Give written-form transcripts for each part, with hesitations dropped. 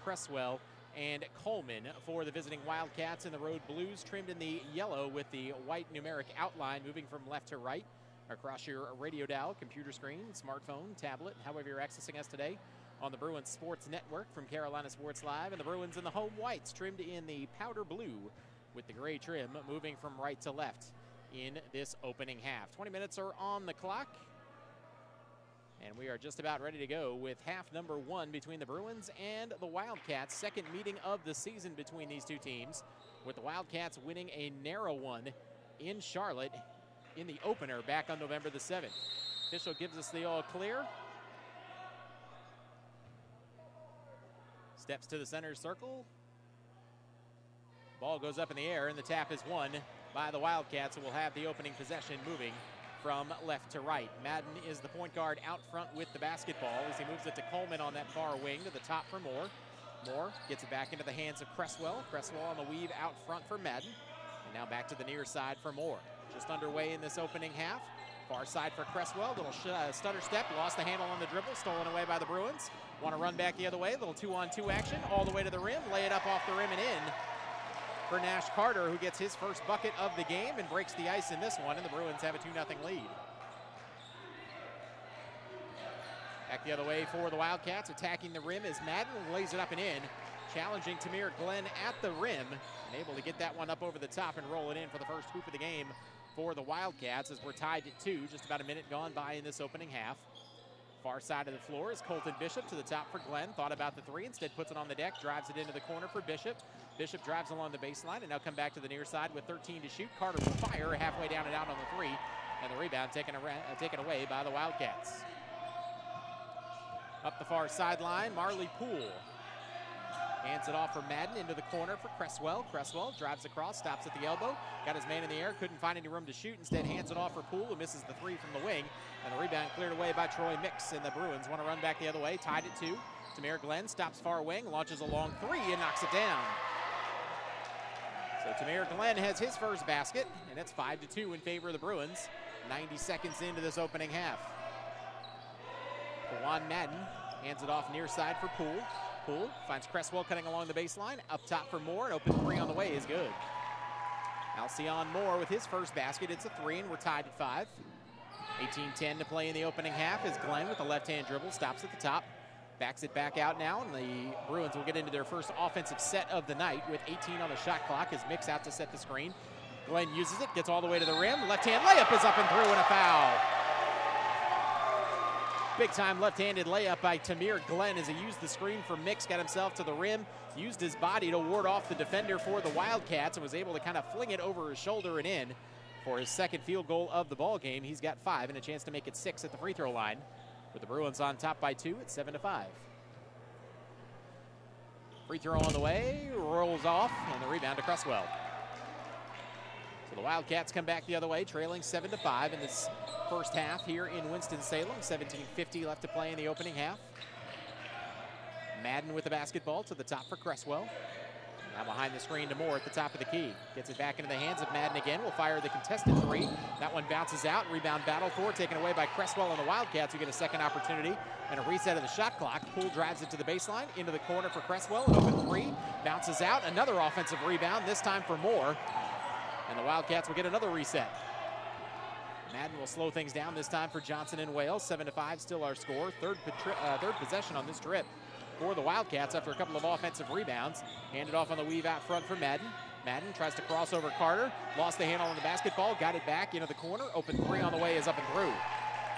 Cresswell, and Coleman for the visiting Wildcats. In the road blues, trimmed in the yellow with the white numeric outline, moving from left to right across your radio dial, computer screen, smartphone, tablet, however you're accessing us today on the Bruins Sports Network from Carolina Sports Live. And the Bruins in the home whites, trimmed in the powder blue with the gray trim, moving from right to left in this opening half. 20 minutes are on the clock, and we are just about ready to go with half number one between the Bruins and the Wildcats. Second meeting of the season between these two teams, with the Wildcats winning a narrow one in Charlotte in the opener back on November the 7th. Official gives us the all clear. Steps to the center circle. Ball goes up in the air, and the tap is won by the Wildcats, who will have the opening possession, moving from left to right. Madden is the point guard out front with the basketball as he moves it to Coleman on that far wing to the top for Moore. Moore gets it back into the hands of Cresswell. Cresswell on the weave out front for Madden. And now back to the near side for Moore. Just underway in this opening half. Far side for Cresswell. Little stutter step. Lost the handle on the dribble. Stolen away by the Bruins. Want to run back the other way. Little 2-on-2 action all the way to the rim. Lay it up off the rim and in for Nash Carter, who gets his first bucket of the game and breaks the ice in this one, and the Bruins have a 2-0 lead. Back the other way for the Wildcats. Attacking the rim as Madden lays it up and in. Challenging Tamir Glenn at the rim, and able to get that one up over the top and roll it in for the first hoop of the game for the Wildcats, as we're tied at 2, just about a minute gone by in this opening half. Far side of the floor is Colton Bishop to the top for Glenn. Thought about the three, instead puts it on the deck, drives it into the corner for Bishop. Bishop drives along the baseline and now come back to the near side with 13 to shoot. Carter will fire halfway down and out on the three, and the rebound taken away by the Wildcats. Up the far sideline, Marley Poole hands it off for Madden into the corner for Cresswell. Cresswell drives across, stops at the elbow, got his man in the air, couldn't find any room to shoot, instead hands it off for Poole, who misses the three from the wing, and the rebound cleared away by Troy Mix, and the Bruins want to run back the other way, tied at 2. Tamir Glenn stops far wing, launches a long three, and knocks it down. So Tamir Glenn has his first basket, and it's 5-2 in favor of the Bruins, 90 seconds into this opening half. Juan Madden hands it off near side for Poole. Poole finds Cresswell cutting along the baseline. Up top for Moore. An open three on the way is good. Alcyon Moore with his first basket. It's a three, and we're tied at 5. 18-10 to play in the opening half as Glenn with a left-hand dribble stops at the top. Backs it back out now, and the Bruins will get into their first offensive set of the night with 18 on the shot clock as Mix out to set the screen. Glenn uses it, gets all the way to the rim. Left-hand layup is up and through, and a foul. Big-time left-handed layup by Tamir Glenn as he used the screen for Mix, got himself to the rim, used his body to ward off the defender for the Wildcats, and was able to kind of fling it over his shoulder and in for his second field goal of the ball game. He's got 5 and a chance to make it 6 at the free throw line, with the Bruins on top by 2 at 7-5. Free throw on the way, rolls off, and the rebound to Cresswell. So the Wildcats come back the other way, trailing 7-5 in this first half here in Winston-Salem. 17:50 left to play in the opening half. Madden with the basketball to the top for Cresswell. Now behind the screen to Moore at the top of the key. Gets it back into the hands of Madden again. Will fire the contested three. That one bounces out. Rebound battle for, taken away by Cresswell and the Wildcats, who get a second opportunity and a reset of the shot clock. Poole drives it to the baseline, into the corner for Cresswell. An open three, bounces out. Another offensive rebound, this time for Moore. And the Wildcats will get another reset. Madden will slow things down this time for Johnson and Wales. 7-5 still our score. Third possession on this trip for the Wildcats after a couple of offensive rebounds. Handed off on the weave out front for Madden. Madden tries to cross over Carter. Lost the handle on the basketball. Got it back into the corner. Open three on the way is up and through.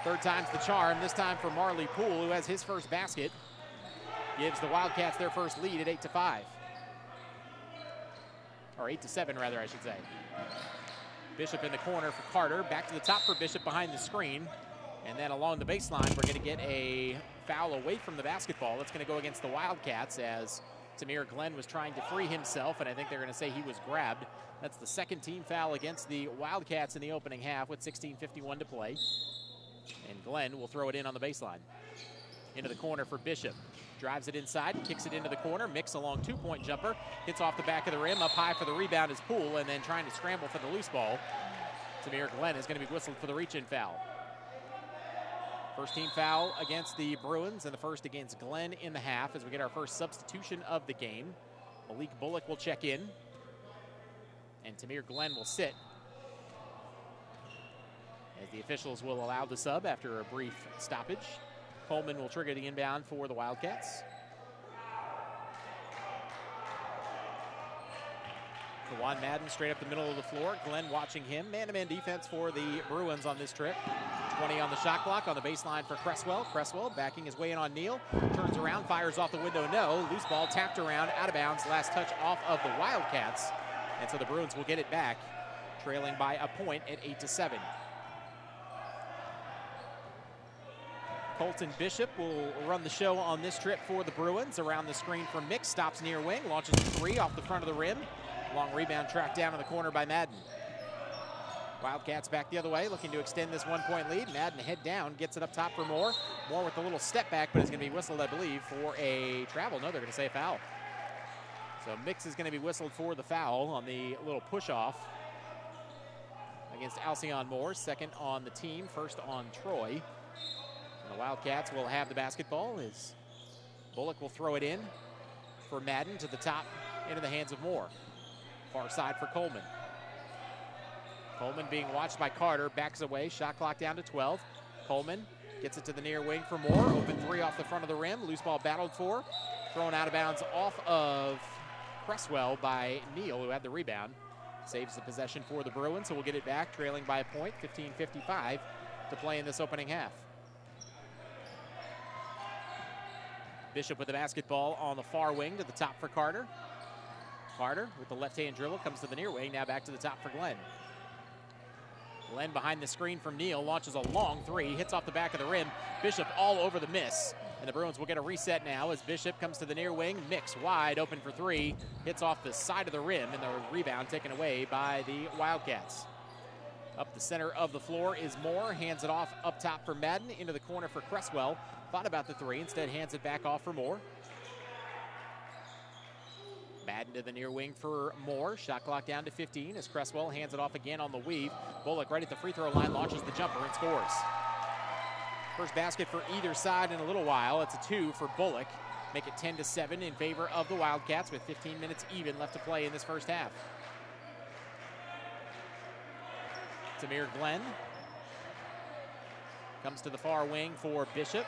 Third time's the charm. This time for Marley Poole, who has his first basket. Gives the Wildcats their first lead at 8-5. Or 8-7 rather, I should say. Bishop in the corner for Carter. Back to the top for Bishop behind the screen. And then along the baseline, we're going to get a foul away from the basketball. That's going to go against the Wildcats as Tamir Glenn was trying to free himself, and I think they're going to say he was grabbed. That's the second team foul against the Wildcats in the opening half with 16:51 to play. And Glenn will throw it in on the baseline. Into the corner for Bishop. Drives it inside, kicks it into the corner. Mix a long two-point jumper. Hits off the back of the rim. Up high for the rebound is Poole, and then trying to scramble for the loose ball. Tamir Glenn is going to be whistled for the reach-in foul. First team foul against the Bruins and the first against Glenn in the half as we get our first substitution of the game. Malik Bullock will check in, and Tamir Glenn will sit, as the officials will allow the sub after a brief stoppage. Coleman will trigger the inbound for the Wildcats. Juwan Madden straight up the middle of the floor. Glenn watching him. Man-to-man defense for the Bruins on this trip. 20 on the shot clock on the baseline for Cresswell. Cresswell backing his way in on Neal. Turns around, fires off the window, no. Loose ball tapped around, out of bounds. Last touch off of the Wildcats. And so the Bruins will get it back, trailing by a point at 8-7. Colton Bishop will run the show on this trip for the Bruins. Around the screen from Mix, stops near wing, launches a three off the front of the rim. Long rebound tracked down in the corner by Madden. Wildcats back the other way, looking to extend this one-point lead. Madden head down, gets it up top for Moore. Moore with a little step back, but it's going to be whistled, I believe, for a travel. No, they're going to say a foul. So Mix is going to be whistled for the foul on the little push-off against Alcyon Moore. Second on the team, first on Troy. And the Wildcats will have the basketball as Bullock will throw it in for Madden to the top into the hands of Moore. Far side for Coleman. Coleman being watched by Carter, backs away, shot clock down to 12. Coleman gets it to the near wing for Moore. Open three off the front of the rim. Loose ball battled for. Thrown out of bounds off of Cresswell by Neal, who had the rebound. Saves the possession for the Bruins, so we'll get it back, trailing by a point, 15:55 to play in this opening half. Bishop with the basketball on the far wing to the top for Carter. Carter with the left-hand dribble comes to the near wing, now back to the top for Glenn. Glenn behind the screen from Neal, launches a long three, hits off the back of the rim. Bishop all over the miss, and the Bruins will get a reset now as Bishop comes to the near wing. Mix wide open for three, hits off the side of the rim, and the rebound taken away by the Wildcats. Up the center of the floor is Moore, hands it off up top for Madden, into the corner for Cresswell. Thought about the three, instead hands it back off for Moore. Madden to the near wing for Moore. Shot clock down to 15 as Cresswell hands it off again on the weave. Bullock right at the free throw line, launches the jumper and scores. First basket for either side in a little while. It's a two for Bullock. Make it 10-7 in favor of the Wildcats with 15 minutes even left to play in this first half. Tamir Glenn comes to the far wing for Bishop.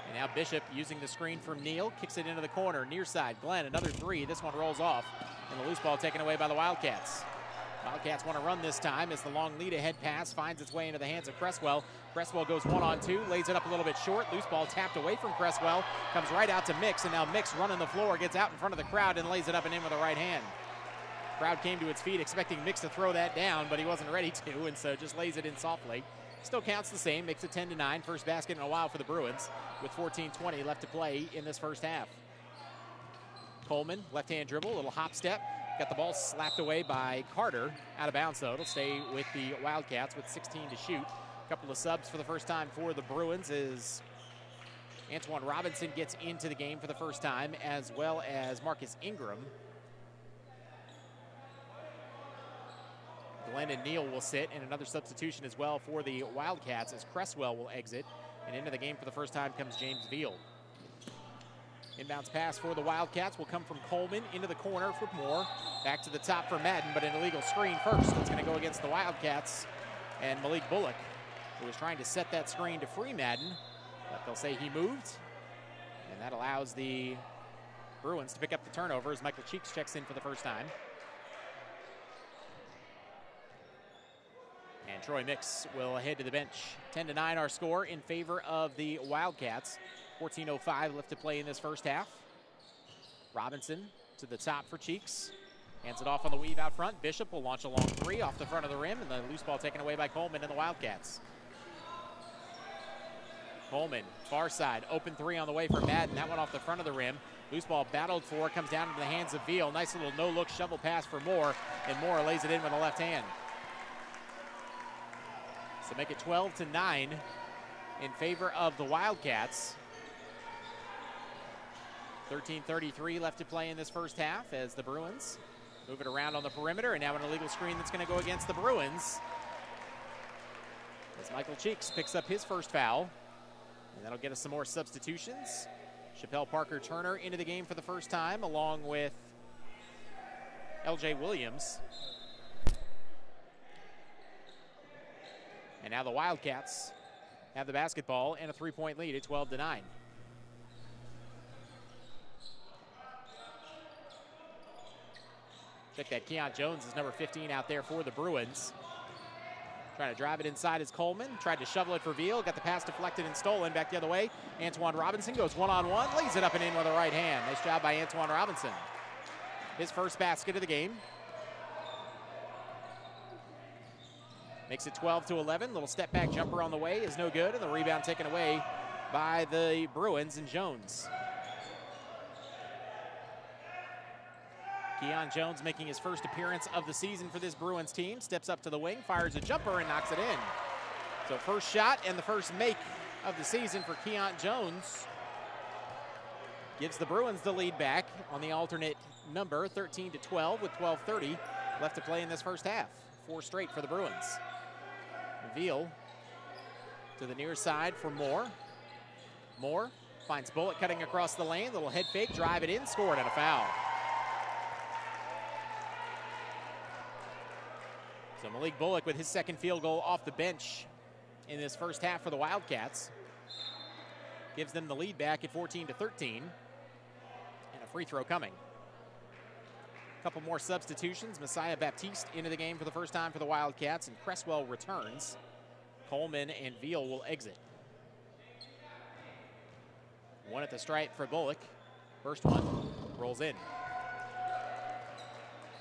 And now Bishop using the screen from Neal, kicks it into the corner, near side. Glenn, another three. This one rolls off, and the loose ball taken away by the Wildcats. Wildcats want to run this time as the long lead ahead pass finds its way into the hands of Cresswell. Cresswell goes 1-on-2, lays it up a little bit short. Loose ball tapped away from Cresswell, comes right out to Mix, and now Mix running the floor, gets out in front of the crowd and lays it up and in with the right hand. Crowd came to its feet expecting Mix to throw that down, but he wasn't ready to, and so just lays it in softly. Still counts the same, makes it 10-9. First basket in a while for the Bruins with 14:20 left to play in this first half. Coleman, left-hand dribble, little hop step. Got the ball slapped away by Carter. Out of bounds, though. It'll stay with the Wildcats with 16 to shoot. A couple of subs for the first time for the Bruins as Antoine Robinson gets into the game for the first time, as well as Marcus Ingram. Glenn and Neal will sit, and another substitution as well for the Wildcats as Cresswell will exit. And into the game for the first time comes James Veal. Inbounds pass for the Wildcats will come from Coleman into the corner for Moore. Back to the top for Madden, but an illegal screen first. It's going to go against the Wildcats and Malik Bullock, who was trying to set that screen to free Madden, but they'll say he moved. And that allows the Bruins to pick up the turnover as Michael Cheeks checks in for the first time. And Troy Mix will head to the bench. 10-9 our score in favor of the Wildcats. 14:05 left to play in this first half. Robinson to the top for Cheeks. Hands it off on the weave out front. Bishop will launch a long three off the front of the rim, and the loose ball taken away by Coleman and the Wildcats. Coleman, far side, open three on the way for Madden. That one off the front of the rim. Loose ball battled for, comes down into the hands of Veal. Nice little no-look shovel pass for Moore, and Moore lays it in with the left hand. So make it 12-9 in favor of the Wildcats. 13:33 left to play in this first half as the Bruins move it around on the perimeter, and now an illegal screen that's going to go against the Bruins. as Michael Cheeks picks up his first foul. And that'll get us some more substitutions. Chappelle Parker-Turner into the game for the first time, along with L.J. Williams. And now the Wildcats have the basketball and a 3-point lead at 12-9. Check that, Keon Jones is number 15 out there for the Bruins. Trying to drive it inside is Coleman. Tried to shovel it for Veal. Got the pass deflected and stolen. Back the other way. Antoine Robinson goes one-on-one. Lays it up and in with the right hand. Nice job by Antoine Robinson. His first basket of the game. Makes it 12-11. Little step back jumper on the way is no good. And the rebound taken away by the Bruins and Jones. Keon Jones making his first appearance of the season for this Bruins team. Steps up to the wing, fires a jumper, and knocks it in. So first shot and the first make of the season for Keon Jones. Gives the Bruins the lead back on the alternate number, 13-12, with 12:30 left to play in this first half. 4 straight for the Bruins. Veal to the near side for Moore. Moore finds Bullock cutting across the lane. Little head fake, drive it in, scored, and a foul. So Malik Bullock with his second field goal off the bench in this first half for the Wildcats. Gives them the lead back at 14-13. And a free throw coming. A couple more substitutions. Messiah Baptiste into the game for the first time for the Wildcats, and Cresswell returns. Coleman and Veal will exit. One at the stripe for Bullock. First one rolls in.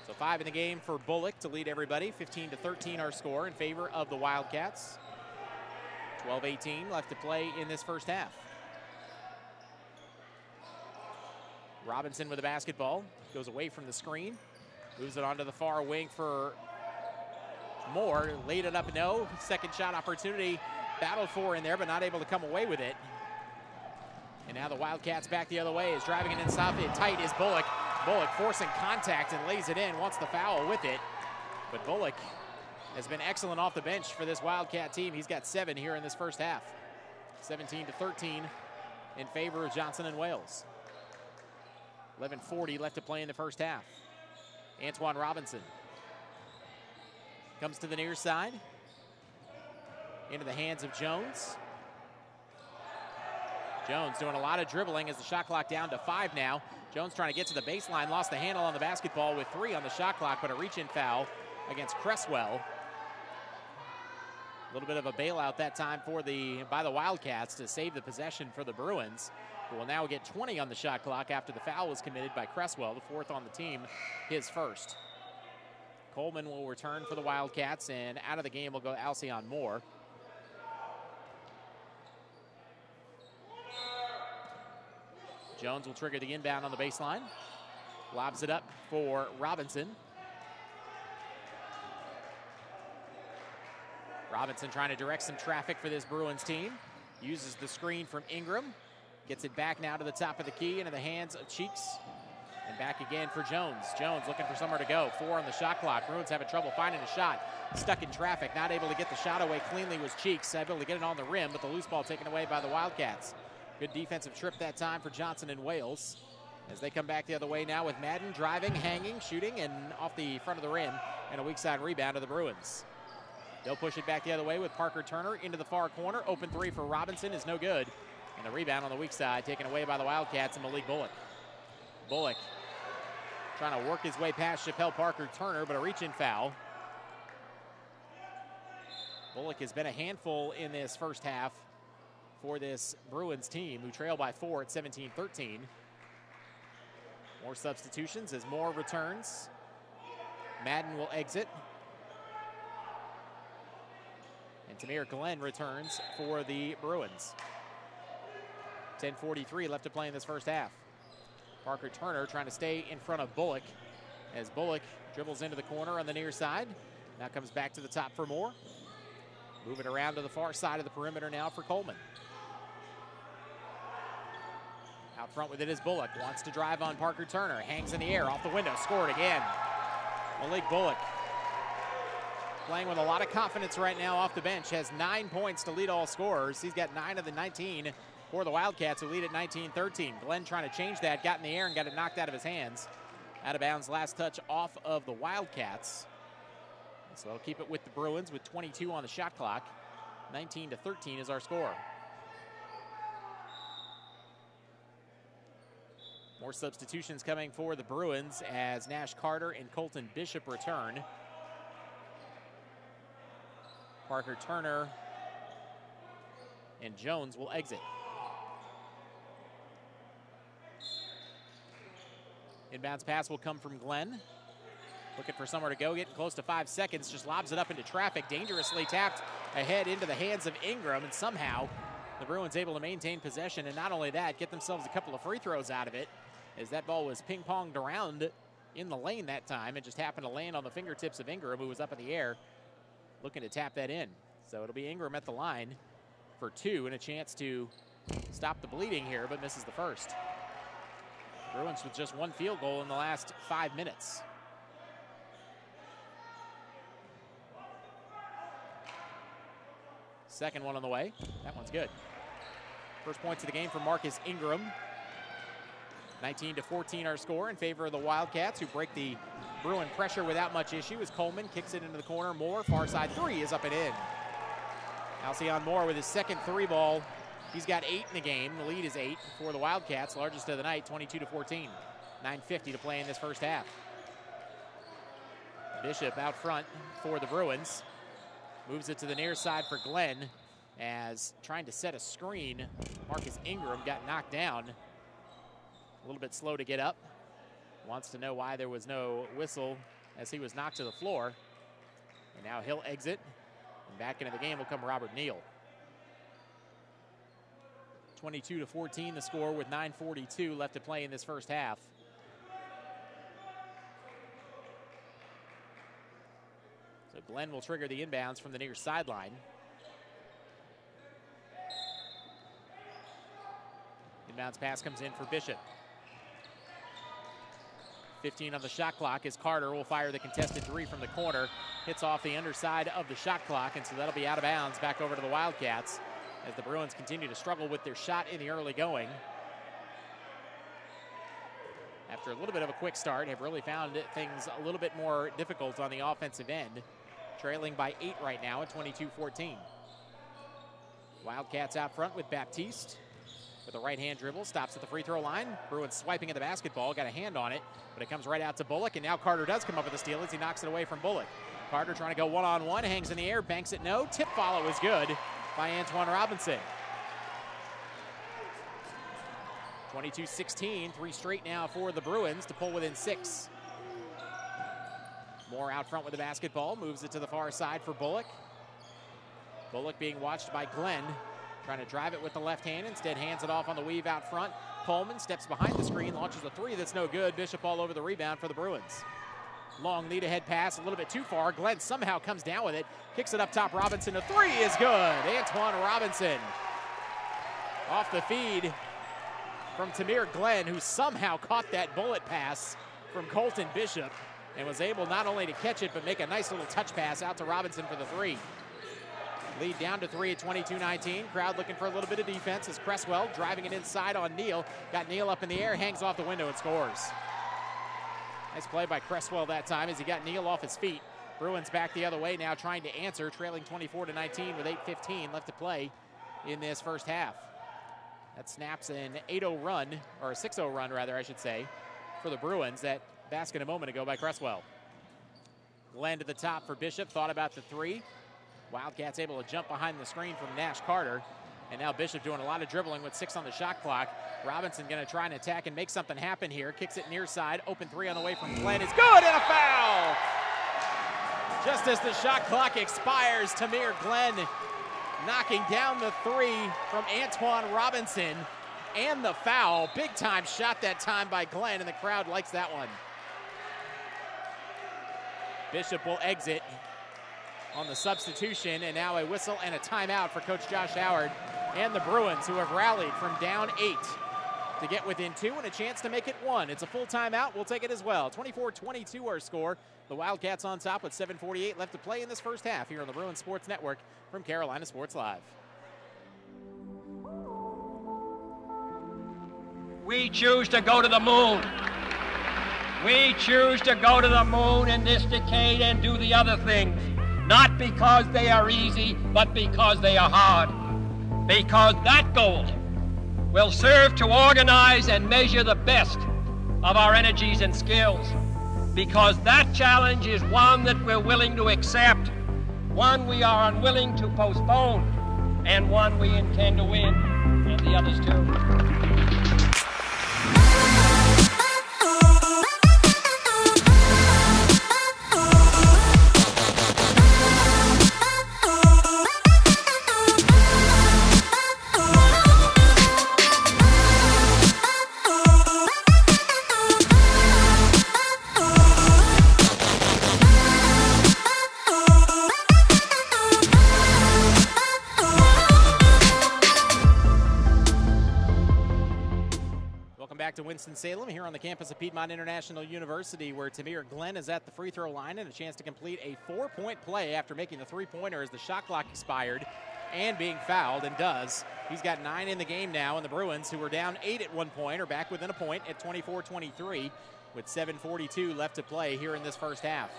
So 5 in the game for Bullock to lead everybody. 15-13 our score in favor of the Wildcats. 12:18 left to play in this first half. Robinson with the basketball. Goes away from the screen. Moves it onto the far wing for Moore. Laid it up, no. Second shot opportunity. Battled for in there, but not able to come away with it. And now the Wildcats back the other way. Is driving it inside. Tight is Bullock. Bullock forcing contact and lays it in. Wants the foul with it. But Bullock has been excellent off the bench for this Wildcat team. He's got 7 here in this first half. 17-13 in favor of Johnson and Wales. 11:40 left to play in the first half. Antoine Robinson comes to the near side. Into the hands of Jones. Jones doing a lot of dribbling as the shot clock down to 5 now. Jones trying to get to the baseline, lost the handle on the basketball with 3 on the shot clock, but a reach-in foul against Cresswell. A little bit of a bailout that time by the Wildcats to save the possession for the Bruins, who will now get 20 on the shot clock after the foul was committed by Cresswell, the 4th on the team, his first. Coleman will return for the Wildcats, and out of the game will go Alcyon Moore. Jones will trigger the inbound on the baseline. Lobs it up for Robinson. Robinson trying to direct some traffic for this Bruins team. Uses the screen from Ingram. Gets it back now to the top of the key into the hands of Cheeks. And back again for Jones. Jones looking for somewhere to go. 4 on the shot clock. Bruins having trouble finding a shot. Stuck in traffic. Not able to get the shot away cleanly was Cheeks. Able to get it on the rim, but the loose ball taken away by the Wildcats. Good defensive trip that time for Johnson and Wales. As they come back the other way now with Madden driving, hanging, shooting, and off the front of the rim. And a weak side rebound to the Bruins. They'll push it back the other way with Parker-Turner into the far corner. Open 3 for Robinson is no good. And the rebound on the weak side taken away by the Wildcats and Malik Bullock. Bullock trying to work his way past Chappelle Parker-Turner, but a reach-in foul. Bullock has been a handful in this first half for this Bruins team, who trail by 4 at 17-13. More substitutions as Moore returns. Madden will exit. And Tamir Glenn returns for the Bruins. 10:43 left to play in this first half. Parker-Turner trying to stay in front of Bullock as Bullock dribbles into the corner on the near side. Now comes back to the top for Moore. Moving around to the far side of the perimeter now for Coleman. Out front with it is Bullock. Wants to drive on Parker-Turner. Hangs in the air, off the window, scored again. Malik Bullock playing with a lot of confidence right now off the bench, has 9 points to lead all scorers. He's got 9 of the 19 for the Wildcats, who lead at 19-13. Glenn trying to change that, got in the air and got it knocked out of his hands. Out of bounds, last touch off of the Wildcats. So they'll keep it with the Bruins with 22 on the shot clock. 19-13 is our score. More substitutions coming for the Bruins as Nash Carter and Colton Bishop return. Parker Turner and Jones will exit. Inbounds pass will come from Glenn. Looking for somewhere to go, getting close to 5 seconds, just lobs it up into traffic, dangerously tapped ahead into the hands of Ingram, and somehow the Bruins able to maintain possession, and not only that, get themselves a couple of free throws out of it, as that ball was ping-ponged around in the lane that time and just happened to land on the fingertips of Ingram, who was up in the air looking to tap that in. So it'll be Ingram at the line for 2 and a chance to stop the bleeding here, but misses the first. Bruins with just 1 field goal in the last 5 minutes. Second one on the way. That one's good. First points of the game for Marcus Ingram. 19-14 our score in favor of the Wildcats, who break the Bruin pressure without much issue as Coleman kicks it into the corner. Moore, far side 3 is up and in. Alcyon Moore with his second 3 ball. He's got 8 in the game. The lead is 8 for the Wildcats, largest of the night, 22-14. 9:50 to play in this first half. Bishop out front for the Bruins. Moves it to the near side for Glenn, as trying to set a screen, Marcus Ingram got knocked down. A little bit slow to get up. Wants to know why there was no whistle as he was knocked to the floor. And now he'll exit. And back into the game will come Robert Neal. 22-14 the score with 9:42 left to play in this first half. So Glenn will trigger the inbounds from the near sideline. Inbounds pass comes in for Bishop. 15 on the shot clock as Carter will fire the contested 3 from the corner. Hits off the underside of the shot clock, and so that'll be out of bounds back over to the Wildcats as the Bruins continue to struggle with their shot in the early going. After a little bit of a quick start, have really found things a little bit more difficult on the offensive end. Trailing by 8 right now at 22-14. Wildcats out front with Baptiste. With a right-hand dribble, stops at the free throw line. Bruins swiping at the basketball, got a hand on it, but it comes right out to Bullock, and now Carter does come up with a steal as he knocks it away from Bullock. Carter trying to go one-on-one, hangs in the air, banks it no. Tip follow is good by Antoine Robinson. 22-16, 3 straight now for the Bruins to pull within 6. Moore out front with the basketball, moves it to the far side for Bullock. Bullock being watched by Glenn. Trying to drive it with the left hand, instead hands it off on the weave out front. Coleman steps behind the screen, launches a 3 that's no good. Bishop all over the rebound for the Bruins. Long lead ahead pass, a little bit too far. Glenn somehow comes down with it, kicks it up top. Robinson, a 3 is good. Antoine Robinson off the feed from Tamir Glenn, who somehow caught that bullet pass from Colton Bishop and was able not only to catch it, but make a nice little touch pass out to Robinson for the 3. Lead down to 3 at 22-19. Crowd looking for a little bit of defense as Cresswell driving it inside on Neal. Got Neal up in the air, hangs off the window and scores. Nice play by Cresswell that time as he got Neal off his feet. Bruins back the other way now, trying to answer, trailing 24-19 with 8:15 left to play in this first half. That snaps an 8-0 run, or a 6-0 run rather, I should say, for the Bruins. That basket a moment ago by Cresswell. Glenn to the top for Bishop, thought about the 3. Wildcats able to jump behind the screen from Nash Carter. And now Bishop doing a lot of dribbling with 6 on the shot clock. Robinson going to try and attack and make something happen here. Kicks it near side. Open 3 on the way from Glenn is good, and a foul! Just as the shot clock expires, Tamir Glenn knocking down the 3 from Antoine Robinson. And the foul. Big time shot that time by Glenn, and the crowd likes that one. Bishop will exit on the substitution, and now a whistle and a timeout for Coach Josh Howard and the Bruins, who have rallied from down 8 to get within 2 and a chance to make it 1. It's a full timeout. We'll take it as well. 24-22 our score. The Wildcats on top with 7:48 left to play in this first half here on the Bruins Sports Network from Carolina Sports Live. We choose to go to the moon. We choose to go to the moon in this decade and do the other things, not because they are easy, but because they are hard. Because that goal will serve to organize and measure the best of our energies and skills. Because that challenge is one that we're willing to accept, one we are unwilling to postpone, and one we intend to win, and the others too. To Winston-Salem here on the campus of Piedmont International University, where Tamir Glenn is at the free throw line and a chance to complete a 4-point play after making the three-pointer as the shot clock expired and being fouled, and does. He's got 9 in the game now, and the Bruins, who were down 8 at one point, are back within a point at 24-23 with 7:42 left to play here in this first half.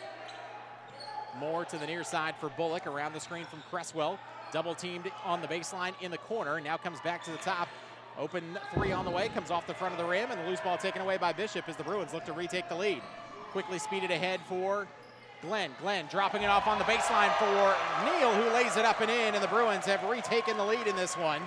Moore to the near side for Bullock, around the screen from Cresswell, double teamed on the baseline in the corner, now comes back to the top. Open 3 on the way, comes off the front of the rim, and the loose ball taken away by Bishop as the Bruins look to retake the lead. Quickly speeded ahead for Glenn. Glenn dropping it off on the baseline for Neal, who lays it up and in, and the Bruins have retaken the lead in this one.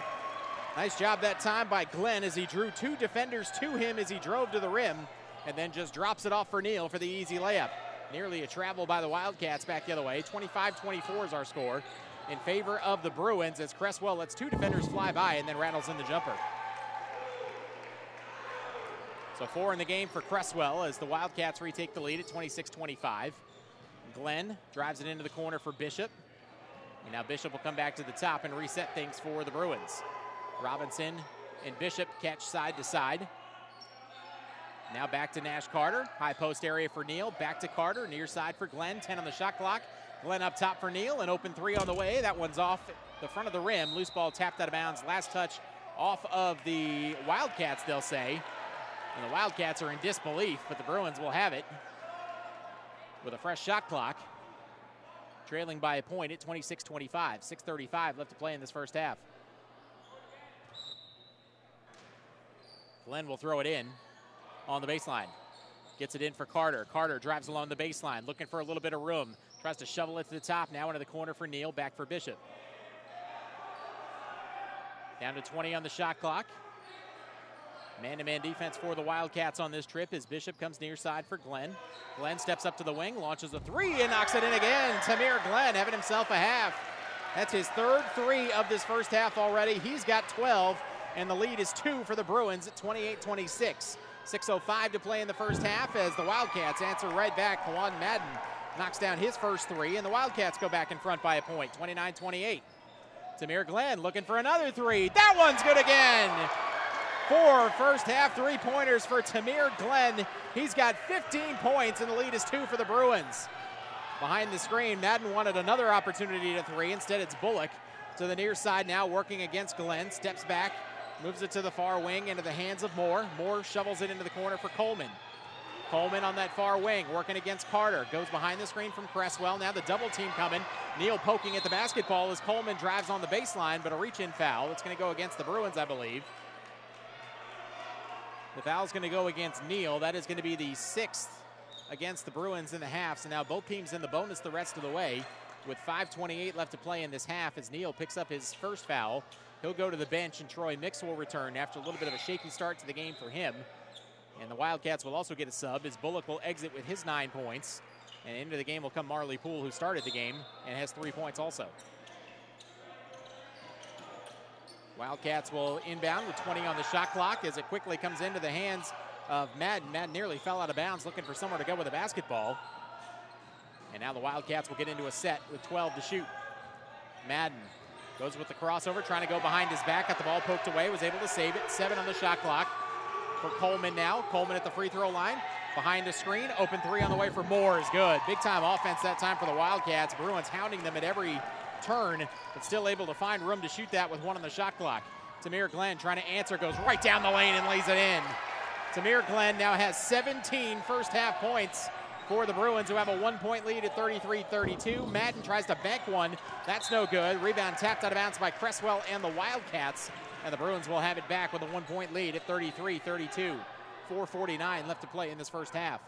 Nice job that time by Glenn as he drew 2 defenders to him as he drove to the rim, and then just drops it off for Neal for the easy layup. Nearly a travel by the Wildcats back the other way. 25-24 is our score in favor of the Bruins as Cresswell lets 2 defenders fly by and then rattles in the jumper. So 4 in the game for Cresswell as the Wildcats retake the lead at 26-25. Glenn drives it into the corner for Bishop. And now Bishop will come back to the top and reset things for the Bruins. Robinson and Bishop catch side to side. Now back to Nash Carter. High post area for Neal. Back to Carter. Near side for Glenn. 10 on the shot clock. Glenn up top for Neal. An open 3 on the way. That one's off the front of the rim. Loose ball tapped out of bounds. Last touch off of the Wildcats, they'll say. And the Wildcats are in disbelief, but the Bruins will have it with a fresh shot clock. Trailing by a point at 26-25. 6:35 left to play in this first half. Glenn will throw it in on the baseline. Gets it in for Carter. Carter drives along the baseline, looking for a little bit of room. Tries to shovel it to the top, now into the corner for Neal, back for Bishop. Down to 20 on the shot clock. Man-to-man defense for the Wildcats on this trip as Bishop comes near side for Glenn. Glenn steps up to the wing, launches a 3 and knocks it in again. Tamir Glenn having himself a half. That's his 3rd 3 of this first half already. He's got 12, and the lead is 2 for the Bruins at 28-26. 6:05 to play in the first half as the Wildcats answer right back. Kawan Madden knocks down his first 3, and the Wildcats go back in front by a point, 29-28. Tamir Glenn looking for another 3. That one's good again. 4 first half 3-pointers for Tamir Glenn. He's got 15 points, and the lead is 2 for the Bruins. Behind the screen, Madden wanted another opportunity to 3. Instead, it's Bullock to the near side now, working against Glenn. Steps back, moves it to the far wing into the hands of Moore. Moore shovels it into the corner for Coleman. Coleman on that far wing, working against Carter. Goes behind the screen from Cresswell. Now the double team coming. Neal poking at the basketball as Coleman drives on the baseline, but a reach-in foul. It's going to go against the Bruins, I believe. The foul's going to go against Neal. That is going to be the 6th against the Bruins in the half. So now both teams in the bonus the rest of the way with 5:28 left to play in this half as Neal picks up his first foul. He'll go to the bench, and Troy Mix will return after a little bit of a shaky start to the game for him. And the Wildcats will also get a sub as Bullock will exit with his 9 points. And into the game will come Marley Poole, who started the game and has 3 points also. Wildcats will inbound with 20 on the shot clock as it quickly comes into the hands of Madden. Madden nearly fell out of bounds, looking for somewhere to go with the basketball. And now the Wildcats will get into a set with 12 to shoot. Madden goes with the crossover, trying to go behind his back, got the ball poked away, was able to save it. 7 on the shot clock. for Coleman now. Coleman at the free throw line. Behind the screen, open three on the way for Moore is good. Big time offense that time for the Wildcats. Bruins hounding them at every turn, but still able to find room to shoot that with one on the shot clock. Tamir Glenn trying to answer, goes right down the lane and lays it in. Tamir Glenn now has 17 first half points for the Bruins, who have a 1-point lead at 33-32. Madden tries to bank one. That's no good. Rebound tapped out of bounds by Cresswell and the Wildcats. And the Bruins will have it back with a 1-point lead at 33-32. 4:49 left to play in this first half.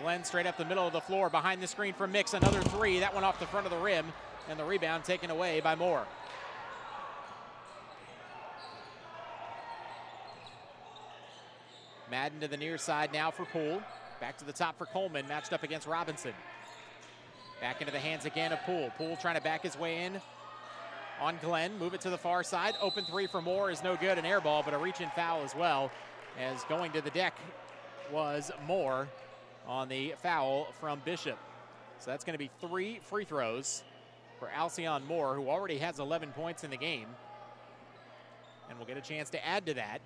Glenn straight up the middle of the floor. Behind the screen for Mix. Another three. That one off the front of the rim. And the rebound taken away by Moore. Madden to the near side now for Poole. Back to the top for Coleman, matched up against Robinson. Back into the hands again of Poole. Poole trying to back his way in on Glenn. Move it to the far side. Open three for Moore is no good. An air ball, but a reach-in foul as well. As going to the deck was Moore on the foul from Bishop. So that's going to be 3 free throws for Alcyon Moore, who already has 11 points in the game. And will get a chance to add to that.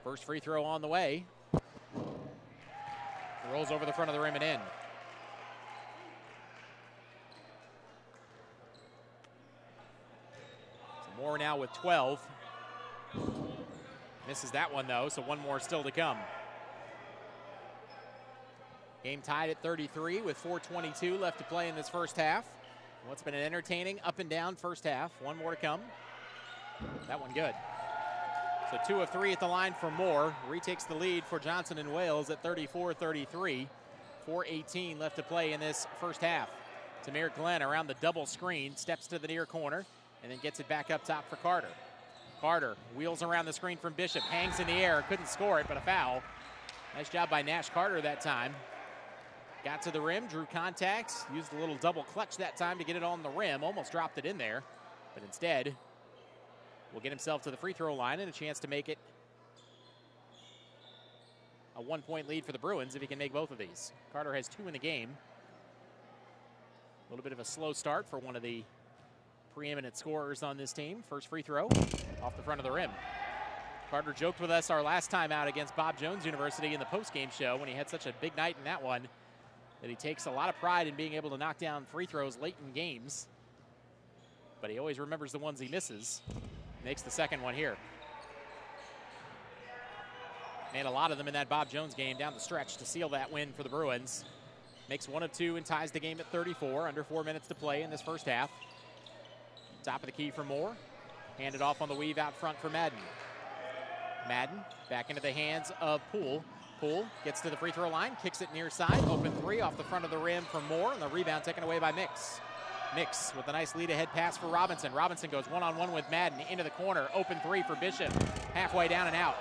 First free throw on the way. Rolls over the front of the rim and in. So Moore now with 12. Misses that one though, so one more still to come. Game tied at 33 with 4:22 left to play in this first half. What's been an entertaining up and down first half. One more to come. That one good. So 2 of 3 at the line for Moore. Retakes the lead for Johnson and Wales at 34-33. 4:18 left to play in this first half. Tamir Glenn around the double screen, steps to the near corner, and then gets it back up top for Carter. Carter wheels around the screen from Bishop, hangs in the air, couldn't score it, but a foul. Nice job by Nash Carter that time. Got to the rim, drew contact, used a little double clutch that time to get it on the rim, almost dropped it in there, but instead will get himself to the free throw line and a chance to make it a 1-point lead for the Bruins if he can make both of these. Carter has 2 in the game. A little bit of a slow start for one of the preeminent scorers on this team. First free throw off the front of the rim. Carter joked with us our last time out against Bob Jones University in the postgame show when he had such a big night in that one that he takes a lot of pride in being able to knock down free throws late in games. But he always remembers the ones he misses. Makes the second one here. Made a lot of them in that Bob Jones game down the stretch to seal that win for the Bruins. Makes 1 of 2 and ties the game at 34. Under 4 minutes to play in this first half. Top of the key for Moore. Handed off on the weave out front for Madden. Madden back into the hands of Poole. Poole gets to the free throw line, kicks it near side. Open three off the front of the rim for Moore, and the rebound taken away by Mix. Mix with a nice lead ahead pass for Robinson. Robinson goes one-on-one with Madden into the corner. Open three for Bishop. Halfway down and out.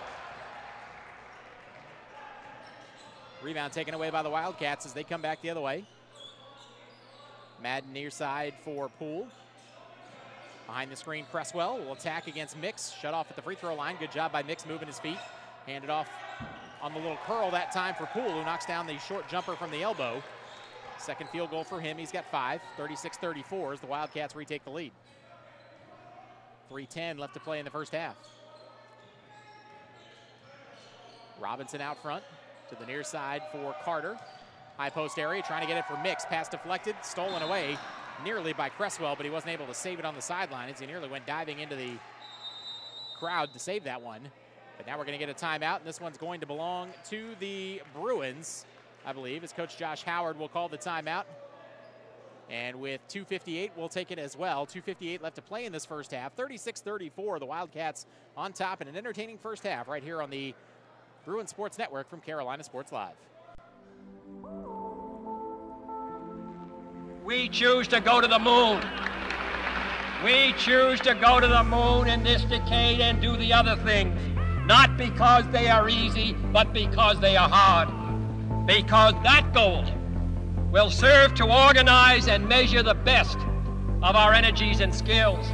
Rebound taken away by the Wildcats as they come back the other way. Madden near side for Poole. Behind the screen, Cresswell will attack against Mix. Shut off at the free throw line. Good job by Mix moving his feet. Handed off on the little curl that time for Poole, who knocks down the short jumper from the elbow. Second field goal for him. He's got 5. 36-34 as the Wildcats retake the lead. 3:10 left to play in the first half. Robinson out front to the near side for Carter. High post area, trying to get it for Mix. Pass deflected, stolen away nearly by Cresswell, but he wasn't able to save it on the sideline as he nearly went diving into the crowd to save that one. But now we're going to get a timeout, and this one's going to belong to the Bruins, I believe, as Coach Josh Howard will call the timeout. And with 2:58, we'll take it as well. 2:58 left to play in this first half. 36-34, the Wildcats on top in an entertaining first half right here on the Bruins Sports Network from Carolina Sports Live. We choose to go to the moon. We choose to go to the moon in this decade and do the other things, not because they are easy, but because they are hard. Because that goal will serve to organize and measure the best of our energies and skills.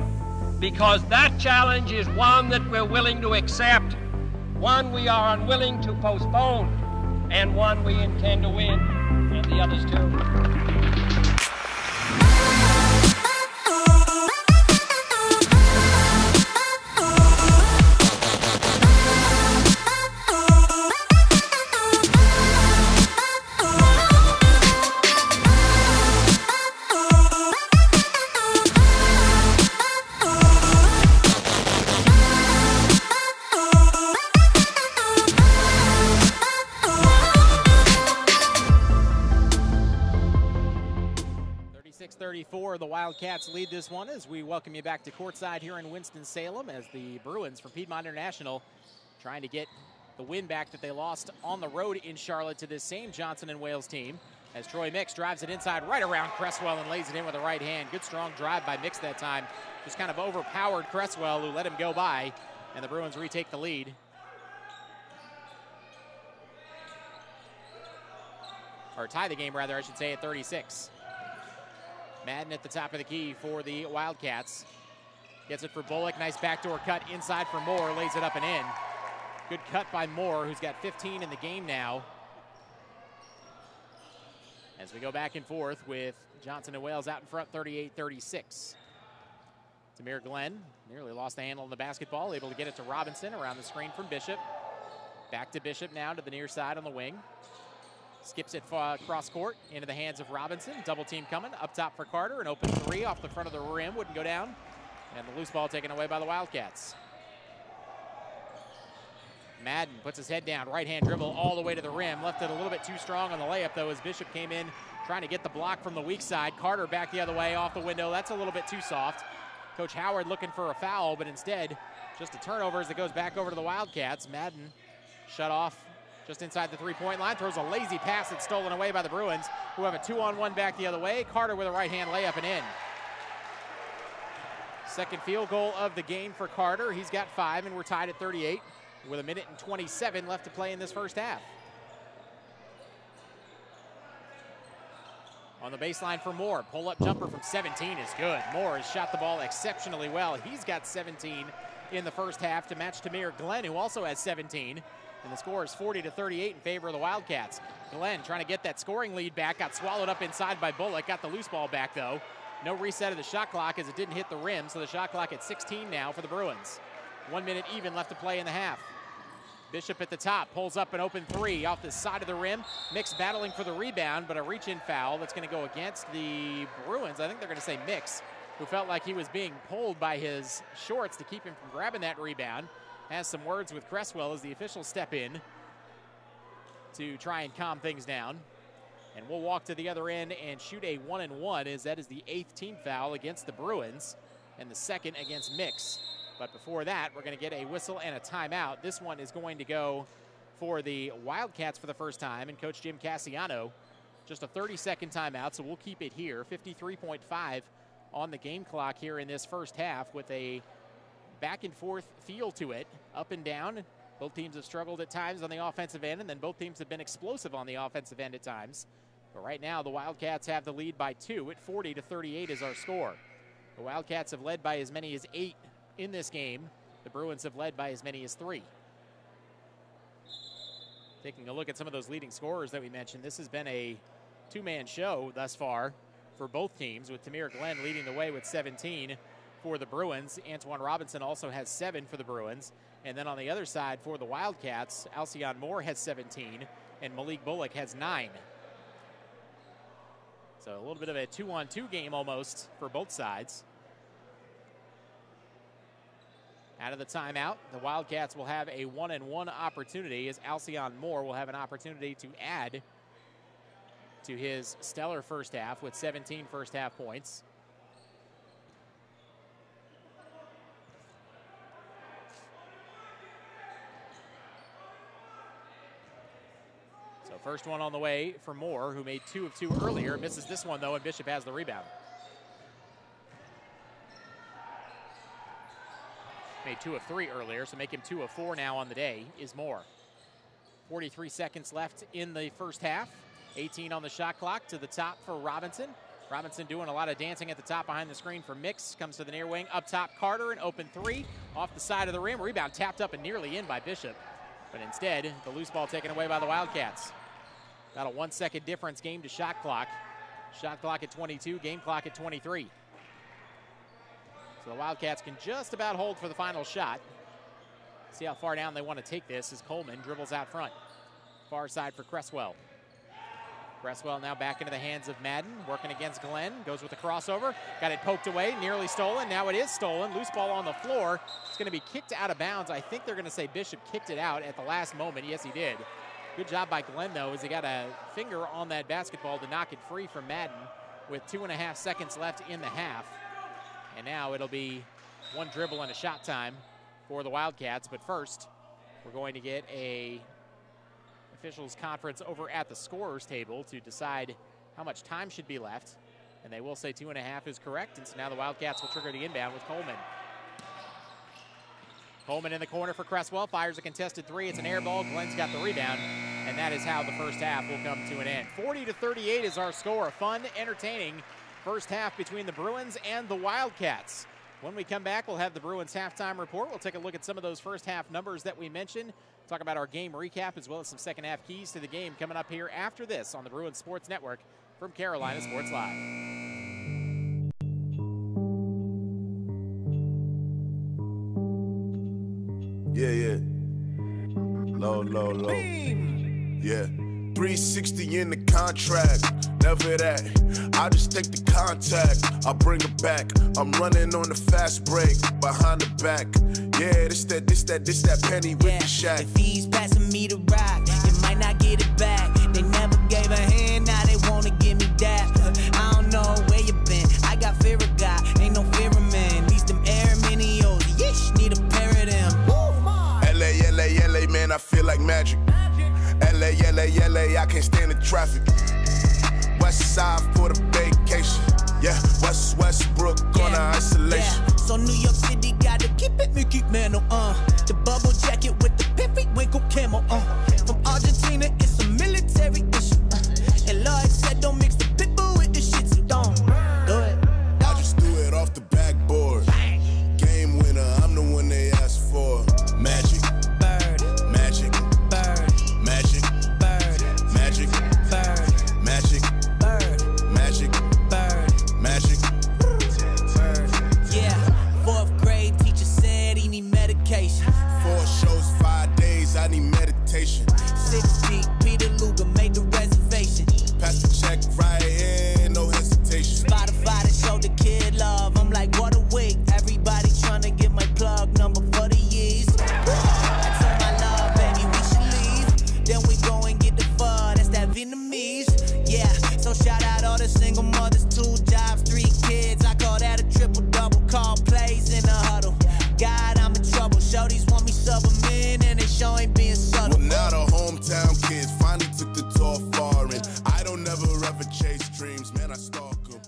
Because that challenge is one that we're willing to accept, one we are unwilling to postpone, and one we intend to win, and the others too. 34, the Wildcats lead this one as we welcome you back to courtside here in Winston-Salem as the Bruins from Piedmont International trying to get the win back that they lost on the road in Charlotte to this same Johnson & Wales team. As Troy Mix drives it inside right around Cresswell and lays it in with the right hand. Good strong drive by Mix that time. Just kind of overpowered Cresswell, who let him go by, and the Bruins retake the lead. Or tie the game, rather, I should say, at 36. Madden at the top of the key for the Wildcats. Gets it for Bullock. Nice backdoor cut inside for Moore. Lays it up and in. Good cut by Moore, who's got 15 in the game now. As we go back and forth with Johnson & Wales out in front, 38-36. Tamir Glenn nearly lost the handle on the basketball, able to get it to Robinson around the screen from Bishop. Back to Bishop now to the near side on the wing. Skips it cross court into the hands of Robinson. Double team coming up top for Carter. An open three off the front of the rim, wouldn't go down. And the loose ball taken away by the Wildcats. Madden puts his head down, right hand dribble all the way to the rim. Left it a little bit too strong on the layup though as Bishop came in trying to get the block from the weak side. Carter back the other way off the window. That's a little bit too soft. Coach Howard looking for a foul, but instead just a turnover as it goes back over to the Wildcats. Madden shut off just inside the three-point line. Throws a lazy pass that's stolen away by the Bruins, who have a 2-on-1 back the other way. Carter with a right hand layup and in. Second field goal of the game for Carter. He's got 5 and we're tied at 38. With a minute and 27 left to play in this first half. On the baseline for Moore. Pull-up jumper from 17 is good. Moore has shot the ball exceptionally well. He's got 17 in the first half to match Tamir Glenn, who also has 17. And the score is 40-38 in favor of the Wildcats. Glenn trying to get that scoring lead back. Got swallowed up inside by Bullock. Got the loose ball back, though. No reset of the shot clock as it didn't hit the rim, so the shot clock at 16 now for the Bruins. 1 minute even left to play in the half. Bishop at the top, pulls up an open three off the side of the rim. Mix battling for the rebound, but a reach-in foul that's going to go against the Bruins. I think they're going to say Mix, who felt like he was being pulled by his shorts to keep him from grabbing that rebound. Has some words with Cresswell as the officials step in to try and calm things down. And we'll walk to the other end and shoot a 1-and-1 as that is the 8th team foul against the Bruins and the 2nd against Mix. But before that, we're going to get a whistle and a timeout. This one is going to go for the Wildcats for the first time, and Coach Jim Cassiano, just a 30-second timeout, so we'll keep it here. 53.5 on the game clock here in this first half with a back-and-forth feel to it, up and down. Both teams have struggled at times on the offensive end, and then both teams have been explosive on the offensive end at times. But right now, the Wildcats have the lead by 2 at 40-38 is our score. The Wildcats have led by as many as 8 in this game. The Bruins have led by as many as 3. Taking a look at some of those leading scorers that we mentioned, this has been a two-man show thus far for both teams, with Tamir Glenn leading the way with 17 for the Bruins. Antoine Robinson also has 7 for the Bruins. And then on the other side for the Wildcats, Alcyon Moore has 17 and Malik Bullock has 9. So a little bit of a 2-on-2 game almost for both sides. Out of the timeout, the Wildcats will have a 1-and-1 opportunity as Alcyon Moore will have an opportunity to add to his stellar first half with 17 first half points. So first one on the way for Moore, who made 2 of 2 earlier. Misses this one though, and Bishop has the rebound. Made 2 of 3 earlier, so make him 2 of 4 now on the day is Moore. 43 seconds left in the first half. 18 on the shot clock. To the top for Robinson. Robinson doing a lot of dancing at the top behind the screen for Mix. Comes to the near wing. Up top, Carter, an open 3. Off the side of the rim. Rebound tapped up and nearly in by Bishop. But instead, the loose ball taken away by the Wildcats. About a 1 second difference game to shot clock. Shot clock at 22, game clock at 23. So the Wildcats can just about hold for the final shot. See how far down they want to take this as Coleman dribbles out front. Far side for Cresswell. Cresswell now back into the hands of Madden, working against Glenn. Goes with the crossover. Got it poked away, nearly stolen. Now it is stolen. Loose ball on the floor. It's going to be kicked out of bounds. I think they're going to say Bishop kicked it out at the last moment. Yes, he did. Good job by Glenn, though, as he got a finger on that basketball to knock it free from Madden with 2.5 seconds left in the half. And now it'll be one dribble and a shot time for the Wildcats. But first, we're going to get a officials conference over at the scorers table to decide how much time should be left. And they will say 2.5 is correct. And so now the Wildcats will trigger the inbound with Coleman. Coleman in the corner for Cresswell, fires a contested three. It's an air ball. Glenn's got the rebound, and that is how the first half will come to an end. 40-38 is our score. A fun, entertaining first half between the Bruins and the Wildcats. When we come back, we'll have the Bruins halftime report. We'll take a look at some of those first half numbers that we mentioned, talk about our game recap, as well as some second half keys to the game coming up here after this on the Bruins Sports Network from Carolina Sports Live. Yeah. Low. Yeah. 360 in the contract. Never that. I just take the contact. I bring it back. I'm running on the fast break. Behind the back. Yeah, this that penny with the shack. If he's passing me the rock, it might not get it back. They never gave a hand, now they wanna give me that. I don't know where you been. I got fear of God, ain't no fear of man. These them air minios, yeesh, need a pair of them. LA, man, I feel like magic. LA, I can't stand the traffic. West side for the vacation. Yeah, Westbrook on the isolation. Yeah. So New York City gotta keep it Mickey Mantle, the bubble jacket with the piffy winkle camo, From Argentina, it's a military issue, And Lloyd said don't mix the pitbull with the shit, so don't do it. I just threw it off the backboard. Game winner, I'm the one they asked for. Magic. I need meditation. 6 deep, Peter Luger made the reservation. Pass the check right in, no hesitation. Spotify to show the kid love. I'm like, what a week. Everybody trying to get my plug number for the years. I told my love, baby, we should leave. Then we go and get the pho, that's that Vietnamese. Yeah, so shout out all the single mothers, 2 jobs, 3 kids. I call that a triple-double, call plays in the huddle. God, I'm in trouble. Shorties want me sub 'em in, and they sure ain't being subtle. Well, now the hometown kids finally took the tour far, and I don't never ever chase dreams, man, I stalk them.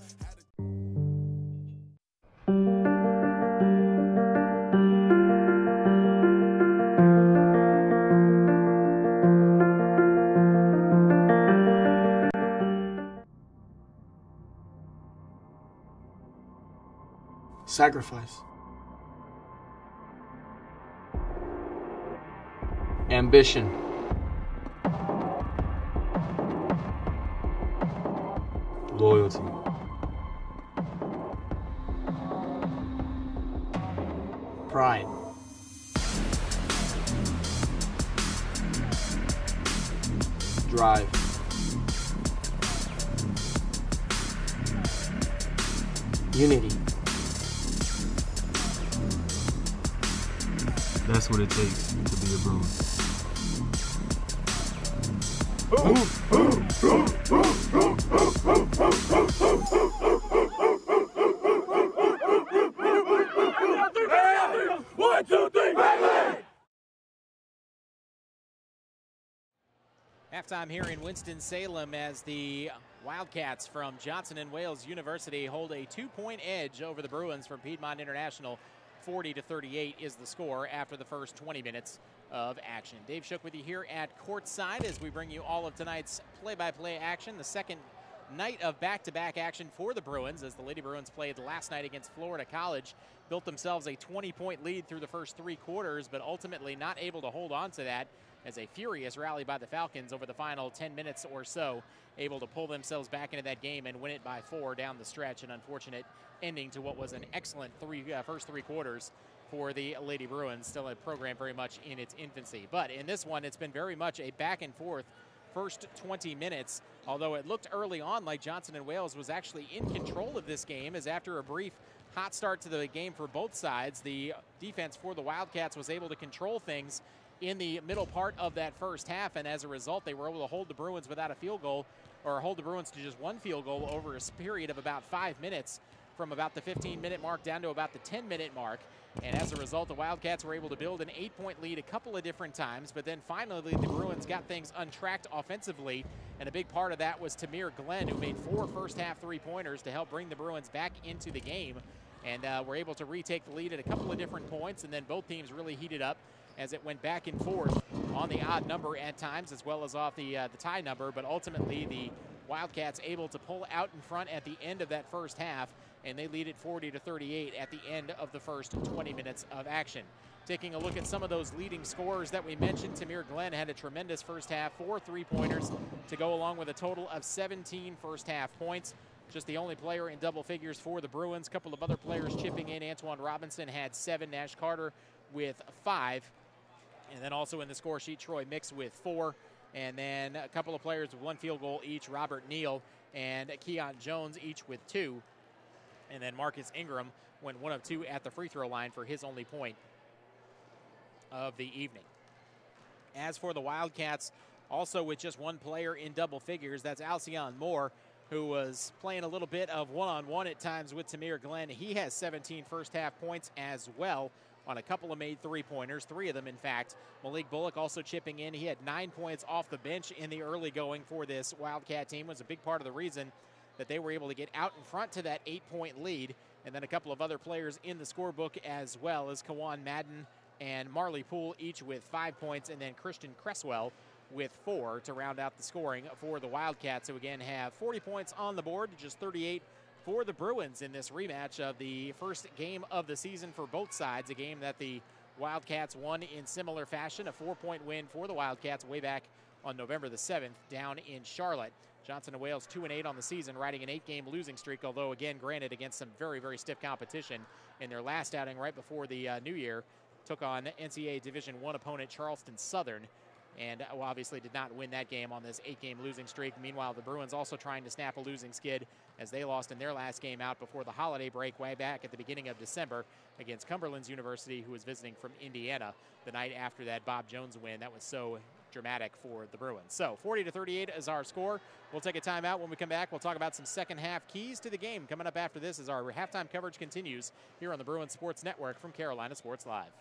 Sacrifice. Ambition. Loyalty. Pride. Drive. Unity. That's what it takes to be a Bruin. One, two, three, Halftime here in Winston-Salem as the Wildcats from Johnson & Wales University hold a 2-point edge over the Bruins from Piedmont International. 40-38 is the score after the first 20 minutes of action. Dave Shook with you here at courtside as we bring you all of tonight's play-by-play action. The second night of back-to-back action for the Bruins as the Lady Bruins played last night against Florida College. Built themselves a 20-point lead through the first 3 quarters, but ultimately not able to hold on to that as a furious rally by the Falcons over the final 10 minutes or so, able to pull themselves back into that game and win it by 4 down the stretch. An unfortunate ending to what was an excellent first 3 quarters for the Lady Bruins, still a program very much in its infancy. But in this one, it's been very much a back and forth first 20 minutes, although it looked early on like Johnson & Wales was actually in control of this game, as after a brief hot start to the game for both sides, the defense for the Wildcats was able to control things in the middle part of that first half, and as a result, they were able to hold the Bruins without a field goal hold the Bruins to just one field goal over a period of about 5 minutes, from about the 15-minute mark down to about the 10-minute mark. And as a result, the Wildcats were able to build an 8-point lead a couple of different times, but then finally the Bruins got things untracked offensively, and a big part of that was Tamir Glenn, who made 4 first-half three-pointers to help bring the Bruins back into the game, and were able to retake the lead at a couple of different points, and then both teams really heated up as it went back and forth on the odd number at times, as well as off the tie number. But ultimately, the Wildcats able to pull out in front at the end of that first half, and they lead it 40-38 at the end of the first 20 minutes of action. Taking a look at some of those leading scorers that we mentioned, Tamir Glenn had a tremendous first half, 4 3-pointers to go along with a total of 17 first half points. Just the only player in double figures for the Bruins. A couple of other players chipping in. Antoine Robinson had 7, Nash Carter with 5. And then also in the score sheet, Troy Mix with 4. And then a couple of players with 1 field goal each, Robert Neal and Keon Jones each with 2. And then Marcus Ingram went 1 of 2 at the free throw line for his only point of the evening. As for the Wildcats, also with just 1 player in double figures, that's Alcyon Moore, who was playing a little bit of one-on-one at times with Tamir Glenn. He has 17 first half points as well on a couple of made 3-pointers, 3 of them in fact. Malik Bullock also chipping in. He had 9 points off the bench in the early going for this Wildcat team. Was a big part of the reason that they were able to get out in front to that 8-point lead. And then a couple of other players in the scorebook as well as Kawan Madden and Marley Poole, each with 5 points, and then Christian Cresswell with 4 to round out the scoring for the Wildcats, who again have 40 points on the board, just 38 for the Bruins in this rematch of the first game of the season for both sides, a game that the Wildcats won in similar fashion, a 4-point win for the Wildcats way back on November the 7th down in Charlotte. Johnson & Wales 2-8 on the season, riding an 8-game losing streak, although again, granted, against some very, very stiff competition in their last outing right before the new year, took on NCAA Division I opponent Charleston Southern, and obviously did not win that game on this 8-game losing streak. Meanwhile, the Bruins also trying to snap a losing skid as they lost in their last game out before the holiday break way back at the beginning of December against Cumberland's University, who was visiting from Indiana the night after that Bob Jones win. That was so dramatic for the Bruins. So 40-38 is our score. We'll take a timeout. When we come back, we'll talk about some second half keys to the game coming up after this as our halftime coverage continues here on the Bruins Sports Network from Carolina Sports Live.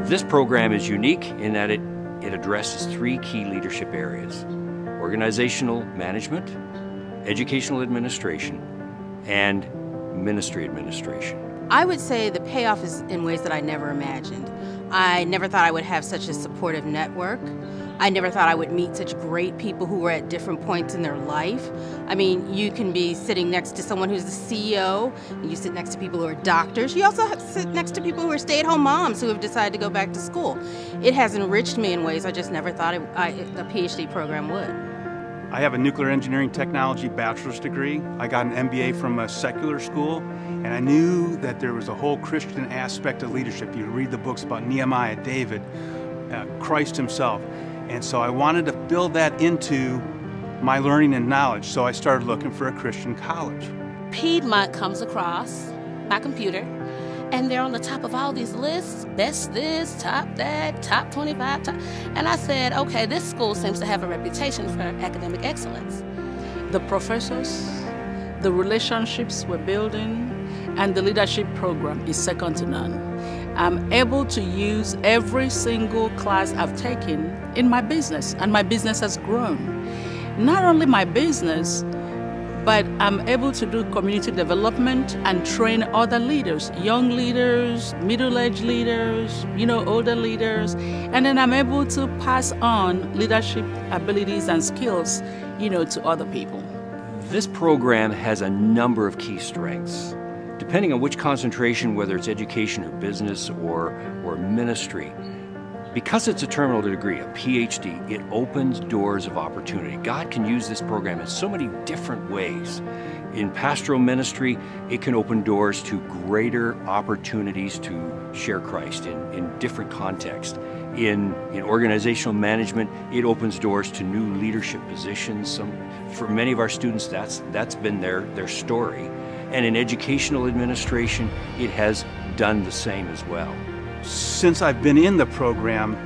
This program is unique in that it addresses 3 key leadership areas: organizational management, educational administration, and ministry administration. I would say the payoff is in ways that I never imagined. I never thought I would have such a supportive network. I never thought I would meet such great people who were at different points in their life. I mean, you can be sitting next to someone who's the CEO, and you sit next to people who are doctors. You also sit next to people who are stay-at-home moms who have decided to go back to school. It has enriched me in ways I just never thought a PhD program would. I have a nuclear engineering technology bachelor's degree. I got an MBA from a secular school, and I knew that there was a whole Christian aspect of leadership. You read the books about Nehemiah, David, Christ himself. And so I wanted to build that into my learning and knowledge, so I started looking for a Christian college. Piedmont comes across my computer, and they're on the top of all these lists, best this, top that, top 25, top. And I said, okay, this school seems to have a reputation for academic excellence. The professors, the relationships we're building, and the leadership program is second to none. I'm able to use every single class I've taken in my business, and my business has grown. Not only my business, but I'm able to do community development and train other leaders, young leaders, middle-aged leaders, older leaders, and then I'm able to pass on leadership abilities and skills, to other people. This program has a number of key strengths. Depending on which concentration, whether it's education or business or ministry, because it's a terminal degree, a PhD, it opens doors of opportunity. God can use this program in so many different ways. In pastoral ministry, it can open doors to greater opportunities to share Christ in different contexts. In organizational management, it opens doors to new leadership positions. For many of our students, that's been their story. And in educational administration, it has done the same as well. Since I've been in the program,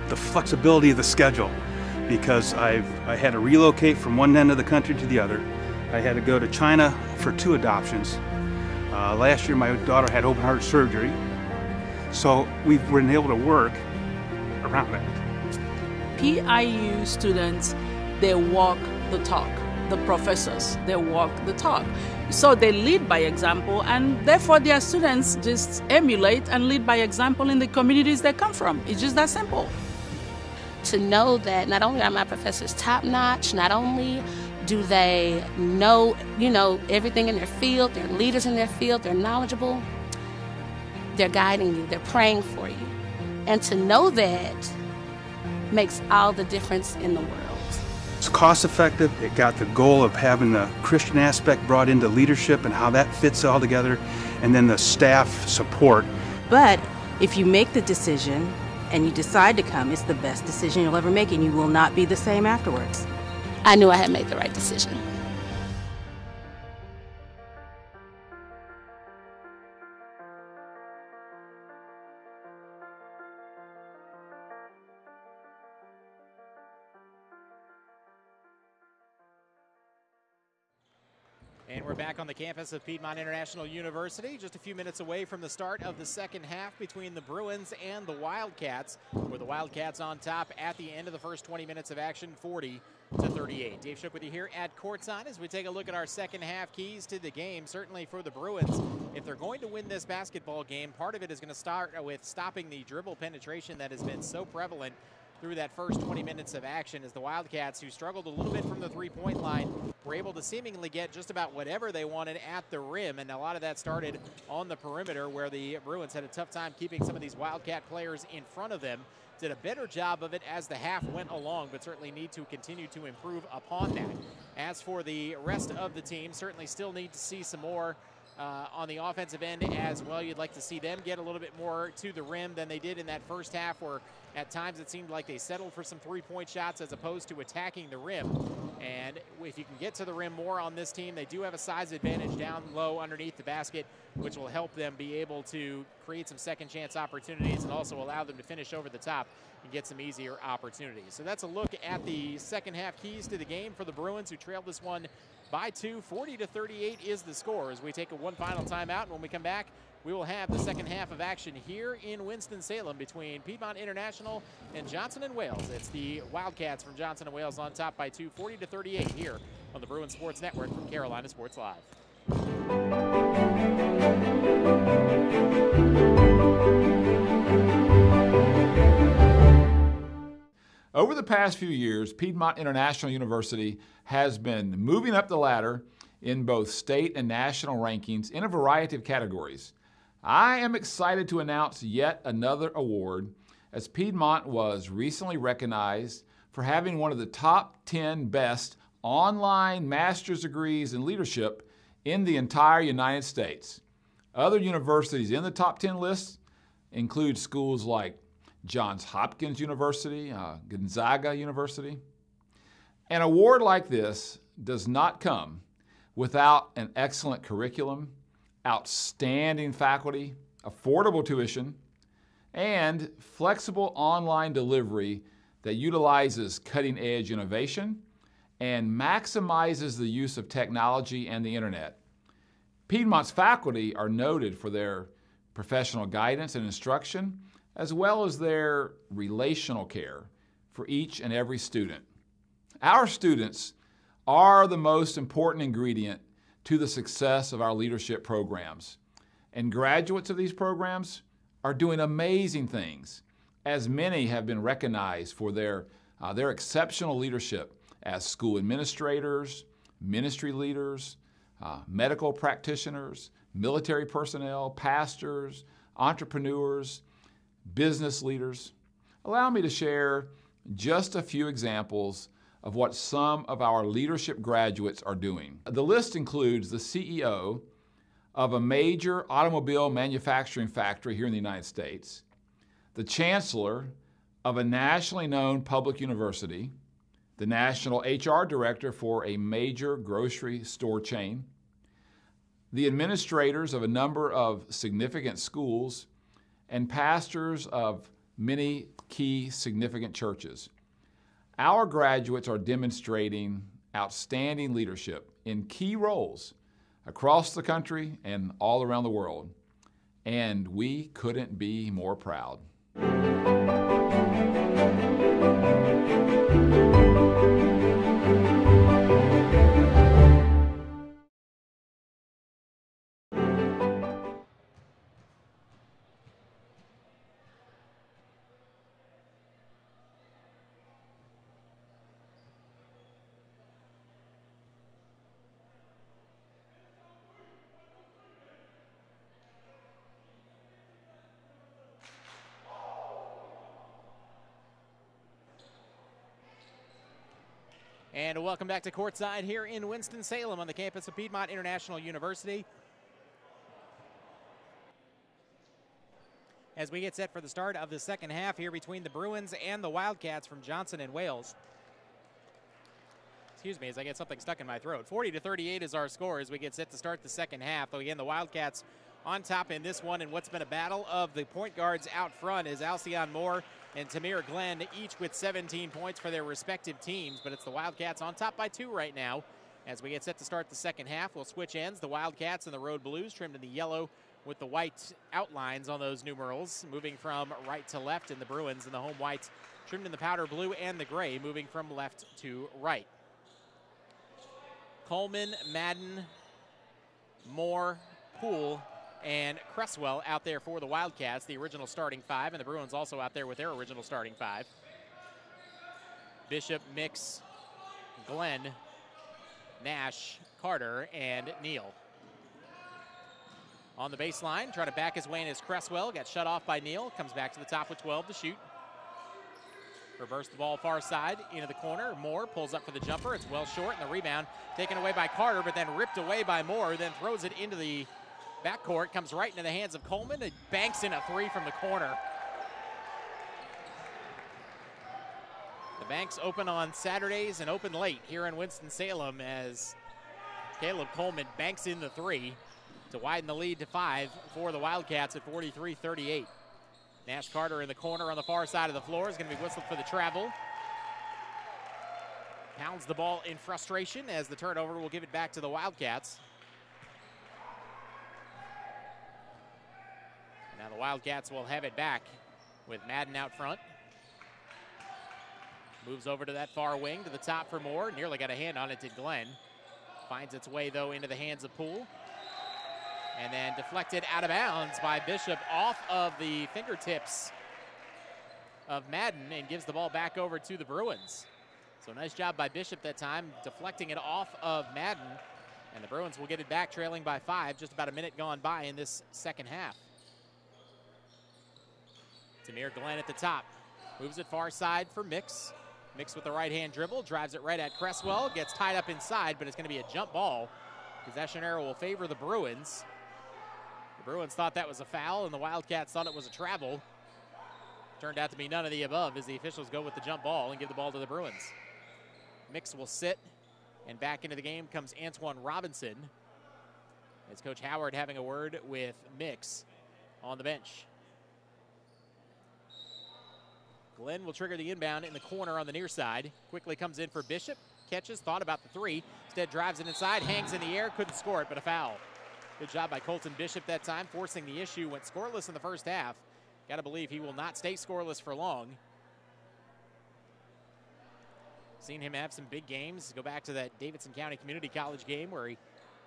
the flexibility of the schedule, because I had to relocate from one end of the country to the other. I had to go to China for 2 adoptions. Last year my daughter had open heart surgery, so we've been able to work around that. PIU students, they walk the talk. The professors, they walk the talk. So they lead by example, and therefore their students just emulate and lead by example in the communities they come from. It's just that simple. To know that not only are my professors top-notch, not only do they know, everything in their field, they're leaders in their field, they're knowledgeable, they're guiding you, they're praying for you. And to know that makes all the difference in the world. It's cost effective. It got the goal of having the Christian aspect brought into leadership and how that fits all together, and then the staff support. But if you make the decision and you decide to come, it's the best decision you'll ever make, and you will not be the same afterwards. I knew I had made the right decision. And we're back on the campus of Piedmont International University, just a few minutes away from the start of the second half between the Bruins and the Wildcats, where the Wildcats on top at the end of the first 20 minutes of action, 40-38. Dave Shook with you here at courtside as we take a look at our second half keys to the game. Certainly for the Bruins, if they're going to win this basketball game, part of it is going to start with stopping the dribble penetration that has been so prevalent through that first 20 minutes of action, as the Wildcats, who struggled a little bit from the three-point line, were able to seemingly get just about whatever they wanted at the rim, and a lot of that started on the perimeter, where the Bruins had a tough time keeping some of these Wildcat players in front of them. Did a better job of it as the half went along, but certainly need to continue to improve upon that. As for the rest of the team, certainly still need to see some more on the offensive end as well. You'd like to see them get a little bit more to the rim than they did in that first half, where at times it seemed like they settled for some three-point shots as opposed to attacking the rim. And if you can get to the rim more on this team, they do have a size advantage down low underneath the basket, which will help them be able to create some second chance opportunities and also allow them to finish over the top and get some easier opportunities. So that's a look at the second half keys to the game for the Bruins, who trailed this one by 2. 40-38 is the score as we take one final timeout. And when we come back, we will have the second half of action here in Winston-Salem between Piedmont International and Johnson & Wales. It's the Wildcats from Johnson & Wales on top by 2, 40-38 here on the Bruins Sports Network from Carolina Sports Live. Over the past few years, Piedmont International University has been moving up the ladder in both state and national rankings in a variety of categories. I am excited to announce yet another award, as Piedmont was recently recognized for having one of the top 10 best online master's degrees in leadership in the entire United States. Other universities in the top 10 list include schools like Johns Hopkins University, Gonzaga University. An award like this does not come without an excellent curriculum, outstanding faculty, affordable tuition, and flexible online delivery that utilizes cutting-edge innovation and maximizes the use of technology and the internet. Piedmont's faculty are noted for their professional guidance and instruction, as well as their relational care for each and every student. Our students are the most important ingredient to the success of our leadership programs. And graduates of these programs are doing amazing things, as many have been recognized for their exceptional leadership as school administrators, ministry leaders, medical practitioners, military personnel, pastors, entrepreneurs, business leaders. Allow me to share just a few examples of what some of our leadership graduates are doing. The list includes the CEO of a major automobile manufacturing factory here in the United States, the chancellor of a nationally known public university, the national HR director for a major grocery store chain, the administrators of a number of significant schools, and pastors of many key significant churches. Our graduates are demonstrating outstanding leadership in key roles across the country and all around the world, and we couldn't be more proud. And welcome back to courtside here in Winston-Salem on the campus of Piedmont International University. As we get set for the start of the second half here between the Bruins and the Wildcats from Johnson and Wales. Excuse me as I get something stuck in my throat. 40-38 is our score as we get set to start the second half. Though again, the Wildcats on top in this one, and what's been a battle of the point guards out front is Alcyon Moore and Tamir Glenn, each with 17 points for their respective teams, but it's the Wildcats on top by 2 right now. As we get set to start the second half, we'll switch ends. The Wildcats and the Road Blues trimmed in the yellow with the white outlines on those numerals, moving from right to left, and the Bruins and the home whites trimmed in the powder blue and the gray, moving from left to right. Coleman, Madden, Moore, Poole, and Cresswell out there for the Wildcats, the original starting 5, and the Bruins also out there with their original starting 5. Bishop, Mix, Glenn, Nash, Carter, and Neal. On the baseline, trying to back his way in is Cresswell, got shut off by Neal, comes back to the top with 12 to shoot. Reverse the ball far side, into the corner. Moore pulls up for the jumper, it's well short, and the rebound taken away by Carter, but then ripped away by Moore, then throws it into the backcourt, comes right into the hands of Coleman. It banks in a 3 from the corner. The banks open on Saturdays and open late here in Winston-Salem as Caleb Coleman banks in the 3 to widen the lead to 5 for the Wildcats at 43-38. Nash Carter in the corner on the far side of the floor is going to be whistled for the travel. Pounds the ball in frustration as the turnover will give it back to the Wildcats. Now the Wildcats will have it back with Madden out front. Moves over to that far wing to the top for Moore. Nearly got a hand on it to Glenn. Finds its way, though, into the hands of Poole. And then deflected out of bounds by Bishop off of the fingertips of Madden and gives the ball back over to the Bruins. So nice job by Bishop that time, deflecting it off of Madden. And the Bruins will get it back trailing by 5, just about a minute gone by in this second half. Tamir Glenn at the top. Moves it far side for Mix. Mix with the right-hand dribble, drives it right at Cresswell, gets tied up inside, but it's going to be a jump ball. Possession arrow will favor the Bruins. The Bruins thought that was a foul, and the Wildcats thought it was a travel. Turned out to be none of the above as the officials go with the jump ball and give the ball to the Bruins. Mix will sit, and back into the game comes Antoine Robinson. As Coach Howard having a word with Mix on the bench. Glenn will trigger the inbound in the corner on the near side. Quickly comes in for Bishop. Catches, thought about the 3. Instead drives it inside, hangs in the air, couldn't score it, but a foul. Good job by Colton Bishop that time, forcing the issue. Went scoreless in the first half. Got to believe he will not stay scoreless for long. Seen him have some big games. Go back to that Davidson County Community College game where he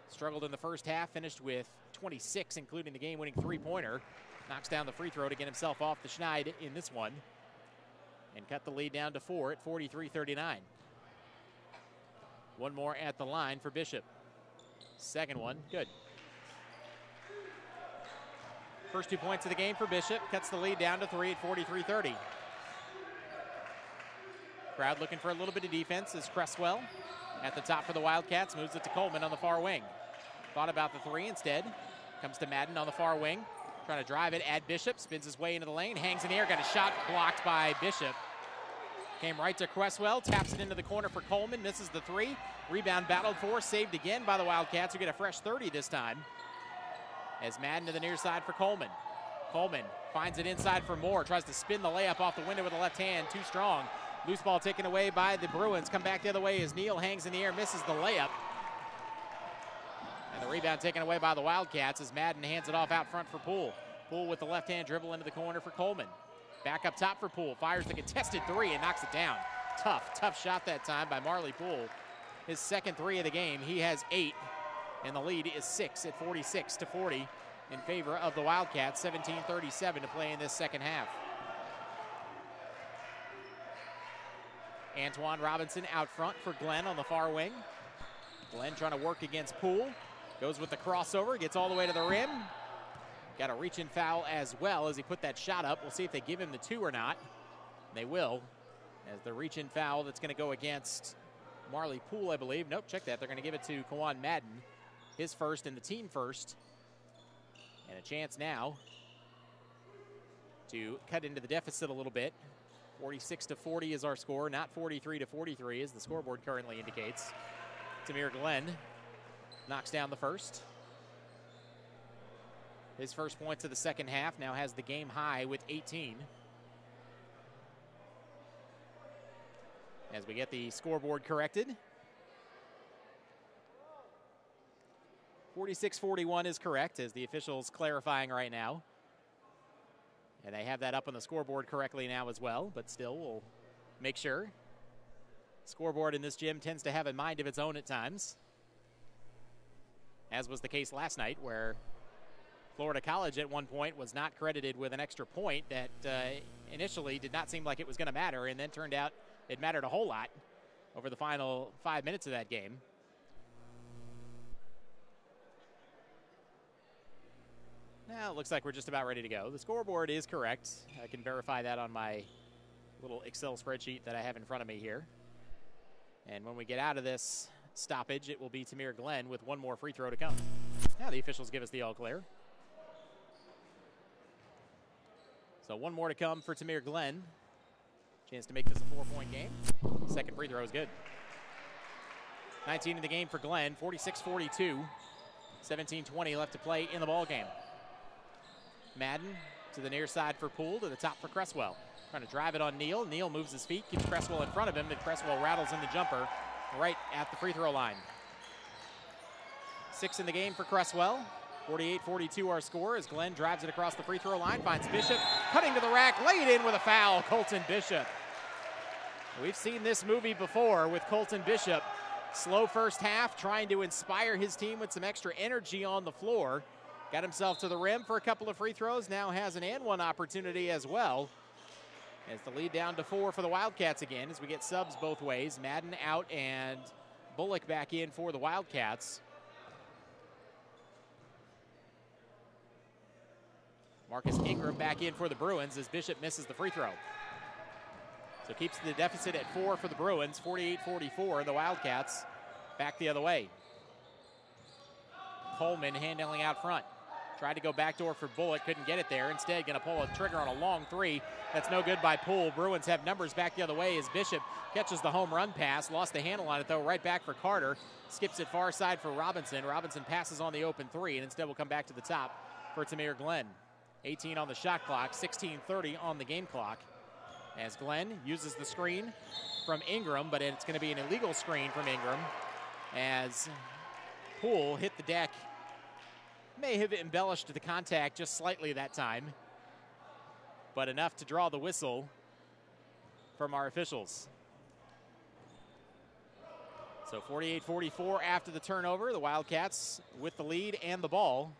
struggled in the first half, finished with 26, including the game-winning 3-pointer. Knocks down the free throw to get himself off the schneid in this one. And cut the lead down to 4 at 43-39. One more at the line for Bishop. Second one, good. First 2 points of the game for Bishop. Cuts the lead down to 3 at 43-30. Crowd looking for a little bit of defense as Cresswell at the top for the Wildcats. Moves it to Coleman on the far wing. Thought about the 3 instead. Comes to Madden on the far wing. Trying to drive it at Bishop. Spins his way into the lane. Hangs in the air. Got a shot blocked by Bishop. Came right to Cresswell. Taps it into the corner for Coleman. Misses the 3. Rebound battled for. Saved again by the Wildcats, who get a fresh 30 this time. As Madden to the near side for Coleman. Coleman finds it inside for Moore. Tries to spin the layup off the window with the left hand. Too strong. Loose ball taken away by the Bruins. Come back the other way as Neal hangs in the air, misses the layup. And the rebound taken away by the Wildcats as Madden hands it off out front for Poole. Poole with the left-hand dribble into the corner for Coleman. Back up top for Poole. Fires the contested three and knocks it down. Tough shot that time by Marley Poole. His second three of the game. He has 8, and the lead is 6 at 46-40 in favor of the Wildcats. 17:37 to play in this second half. Antoine Robinson out front for Glenn on the far wing. Glenn trying to work against Poole. Goes with the crossover, gets all the way to the rim. Got a reach-in foul as well as he put that shot up. We'll see if they give him the 2 or not. They will, as the reach-in foul that's going to go against Marley Poole, I believe. Nope, check that. They're going to give it to Kawan Madden, his first and the team first. And a chance now to cut into the deficit a little bit. 46-40 is our score, not 43-43 as the scoreboard currently indicates. Tamir Glenn knocks down the first. His first points of the second half, now has the game high with 18. As we get the scoreboard corrected. 46-41 is correct, as the officials clarifying right now. And they have that up on the scoreboard correctly now as well, but still we'll make sure. Scoreboard in this gym tends to have a mind of its own at times, as was the case last night, where Florida College at one point was not credited with an extra point that initially did not seem like it was going to matter, and then turned out it mattered a whole lot over the final 5 minutes of that game. Now it looks like we're just about ready to go. The scoreboard is correct. I can verify that on my little Excel spreadsheet that I have in front of me here. And when we get out of this stoppage, it will be Tamir Glenn with one more free throw to come. Now the officials give us the all clear. So one more to come for Tamir Glenn. Chance to make this a 4-point game. Second free throw is good. 19 in the game for Glenn, 46-42. 17:20 left to play in the ball game. Madden to the near side for Poole, to the top for Cresswell. Trying to drive it on Neal. Neal moves his feet, keeps Cresswell in front of him, and Cresswell rattles in the jumper right at the free throw line. 6 in the game for Cresswell. 48-42 our score as Glenn drives it across the free throw line, finds Bishop, cutting to the rack, laid in with a foul, Colton Bishop. We've seen this movie before with Colton Bishop. Slow first half, trying to inspire his team with some extra energy on the floor. Got himself to the rim for a couple of free throws, now has an and one opportunity as well. As the lead down to 4 for the Wildcats again, as we get subs both ways. Madden out and Bullock back in for the Wildcats. Marcus Ingram back in for the Bruins as Bishop misses the free throw. So keeps the deficit at 4 for the Bruins, 48-44. The Wildcats back the other way. Coleman handling out front. Tried to go backdoor for Bullock, couldn't get it there. Instead, going to pull a trigger on a long three. That's no good by Poole. Bruins have numbers back the other way as Bishop catches the home run pass. Lost the handle on it, though, right back for Carter. Skips it far side for Robinson. Robinson passes on the open three, and instead will come back to the top for Tamir Glenn. 18 on the shot clock, 16:30 on the game clock. As Glenn uses the screen from Ingram, but it's going to be an illegal screen from Ingram as Poole hit the deck. May have embellished the contact just slightly that time, but enough to draw the whistle from our officials. So 48-44 after the turnover. The Wildcats with the lead and the ball.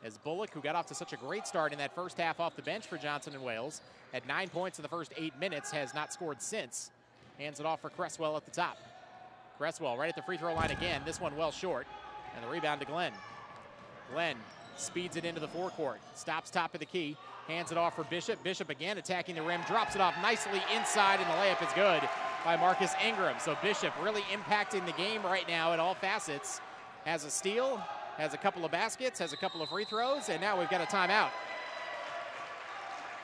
As Bullock, who got off to such a great start in that first half off the bench for Johnson & Wales, had 9 points in the first 8 minutes, has not scored since. Hands it off for Cresswell at the top. Cresswell right at the free throw line again, this one well short. And the rebound to Glenn. Glenn speeds it into the forecourt, stops top of the key, hands it off for Bishop. Bishop again attacking the rim, drops it off nicely inside, and the layup is good by Marcus Ingram. So Bishop really impacting the game right now at all facets. Has a steal, has a couple of baskets, has a couple of free throws, and now we've got a timeout.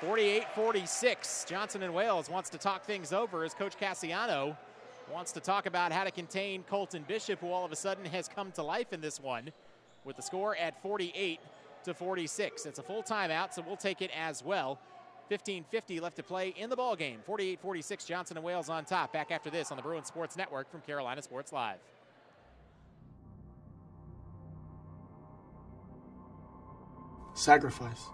48-46. Johnson & Wales wants to talk things over as Coach Cassiano wants to talk about how to contain Colton Bishop, who all of a sudden has come to life in this one with the score at 48-46. It's a full timeout, so we'll take it as well. 15:50 left to play in the ball game. 48-46, Johnson and Wales on top. Back after this on the Bruins Sports Network from Carolina Sports Live. Sacrifice.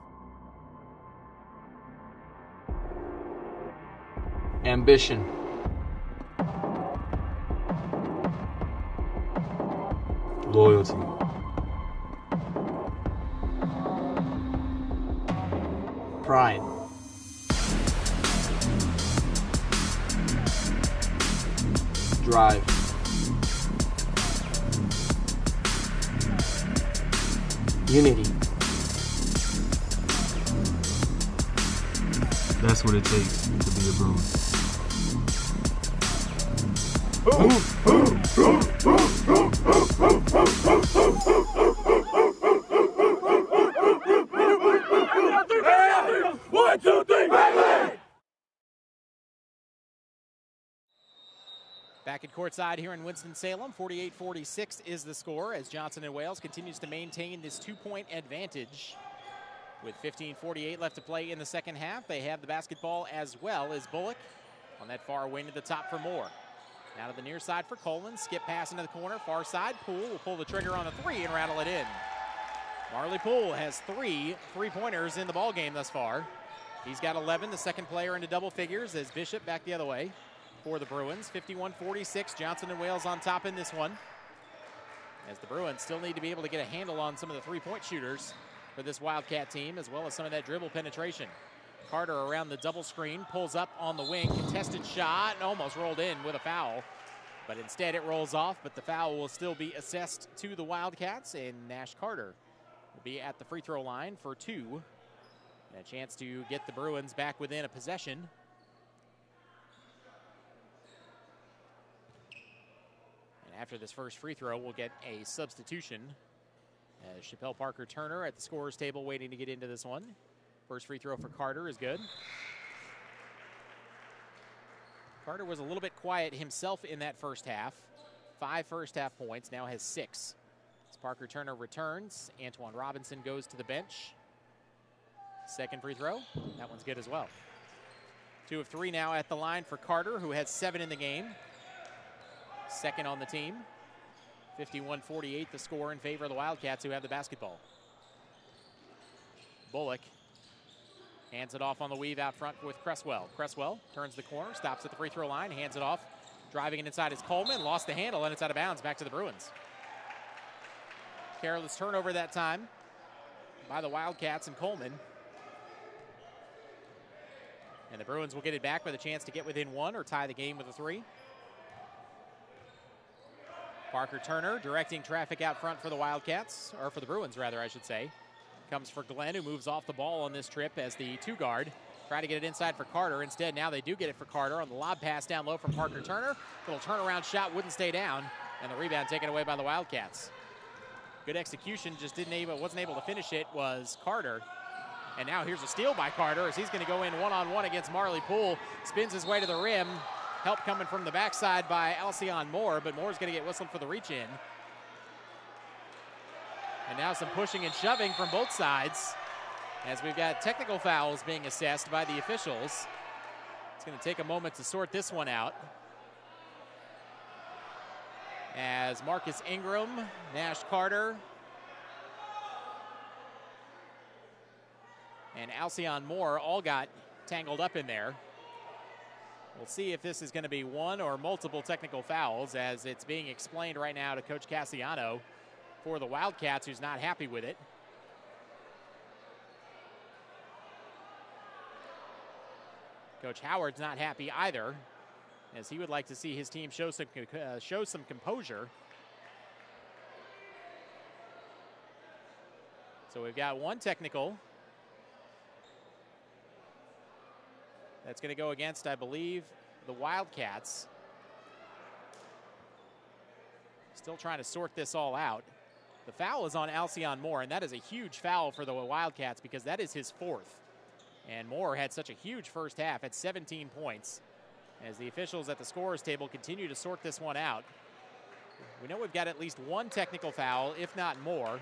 Ambition. Loyalty. Pride. Drive. Unity. That's what it takes to be a Bruin. One, two, three, baby! Back at courtside here in Winston-Salem, 48-46 is the score as Johnson and Wales continues to maintain this 2-point advantage. With 15:48 left to play in the second half, they have the basketball as well as Bullock on that far wing to the top for Moore. Now to the near side for Coleman. Skip pass into the corner, far side. Poole will pull the trigger on a three and rattle it in. Marley Poole has 3 3-pointers in the ball game thus far. He's got 11, the second player into double figures as Bishop back the other way for the Bruins. 51-46, Johnson and Wales on top in this one. As the Bruins still need to be able to get a handle on some of the three-point shooters for this Wildcat team, as well as some of that dribble penetration. Carter around the double screen, pulls up on the wing, contested shot, and almost rolled in with a foul. But instead it rolls off, but the foul will still be assessed to the Wildcats, and Nash Carter will be at the free throw line for 2. And a chance to get the Bruins back within a possession. And after this first free throw, we'll get a substitution. Chappelle Parker-Turner at the scorer's table waiting to get into this one. First free throw for Carter is good. Carter was a little bit quiet himself in that first half. 5 first half points, now has 6. As Parker-Turner returns, Antoine Robinson goes to the bench. Second free throw, that one's good as well. 2 of 3 now at the line for Carter, who has 7 in the game. Second on the team. 51-48 the score in favor of the Wildcats, who have the basketball. Bullock hands it off on the weave out front with Cresswell. Cresswell turns the corner, stops at the free throw line, hands it off. Driving it inside is Coleman, lost the handle, and it's out of bounds back to the Bruins. Careless turnover that time by the Wildcats and Coleman. And the Bruins will get it back with a chance to get within 1 or tie the game with a 3. Parker-Turner directing traffic out front for the Wildcats, or for the Bruins rather, I should say. Comes for Glenn, who moves off the ball on this trip as the 2 guard. Try to get it inside for Carter. Instead, now they do get it for Carter on the lob pass down low from Parker-Turner. Little turnaround shot wouldn't stay down, and the rebound taken away by the Wildcats. Good execution, just wasn't able to finish it was Carter. And now here's a steal by Carter as he's going to go in one-on-one against Marley Poole. Spins his way to the rim. Help coming from the backside by Alcyon Moore, but Moore's going to get whistled for the reach in. And now some pushing and shoving from both sides as we've got technical fouls being assessed by the officials. It's going to take a moment to sort this one out. As Marcus Ingram, Nash Carter, and Alcyon Moore all got tangled up in there. We'll see if this is going to be one or multiple technical fouls, as it's being explained right now to Coach Cassiano for the Wildcats, who's not happy with it. Coach Howard's not happy either, as he would like to see his team show some composure. So we've got 1 technical. That's going to go against, I believe, the Wildcats. Still trying to sort this all out. The foul is on Alcyon Moore, and that is a huge foul for the Wildcats because that is his 4th. And Moore had such a huge first half at 17 points. As the officials at the scorer's table continue to sort this one out. We know we've got at least 1 technical foul, if not more.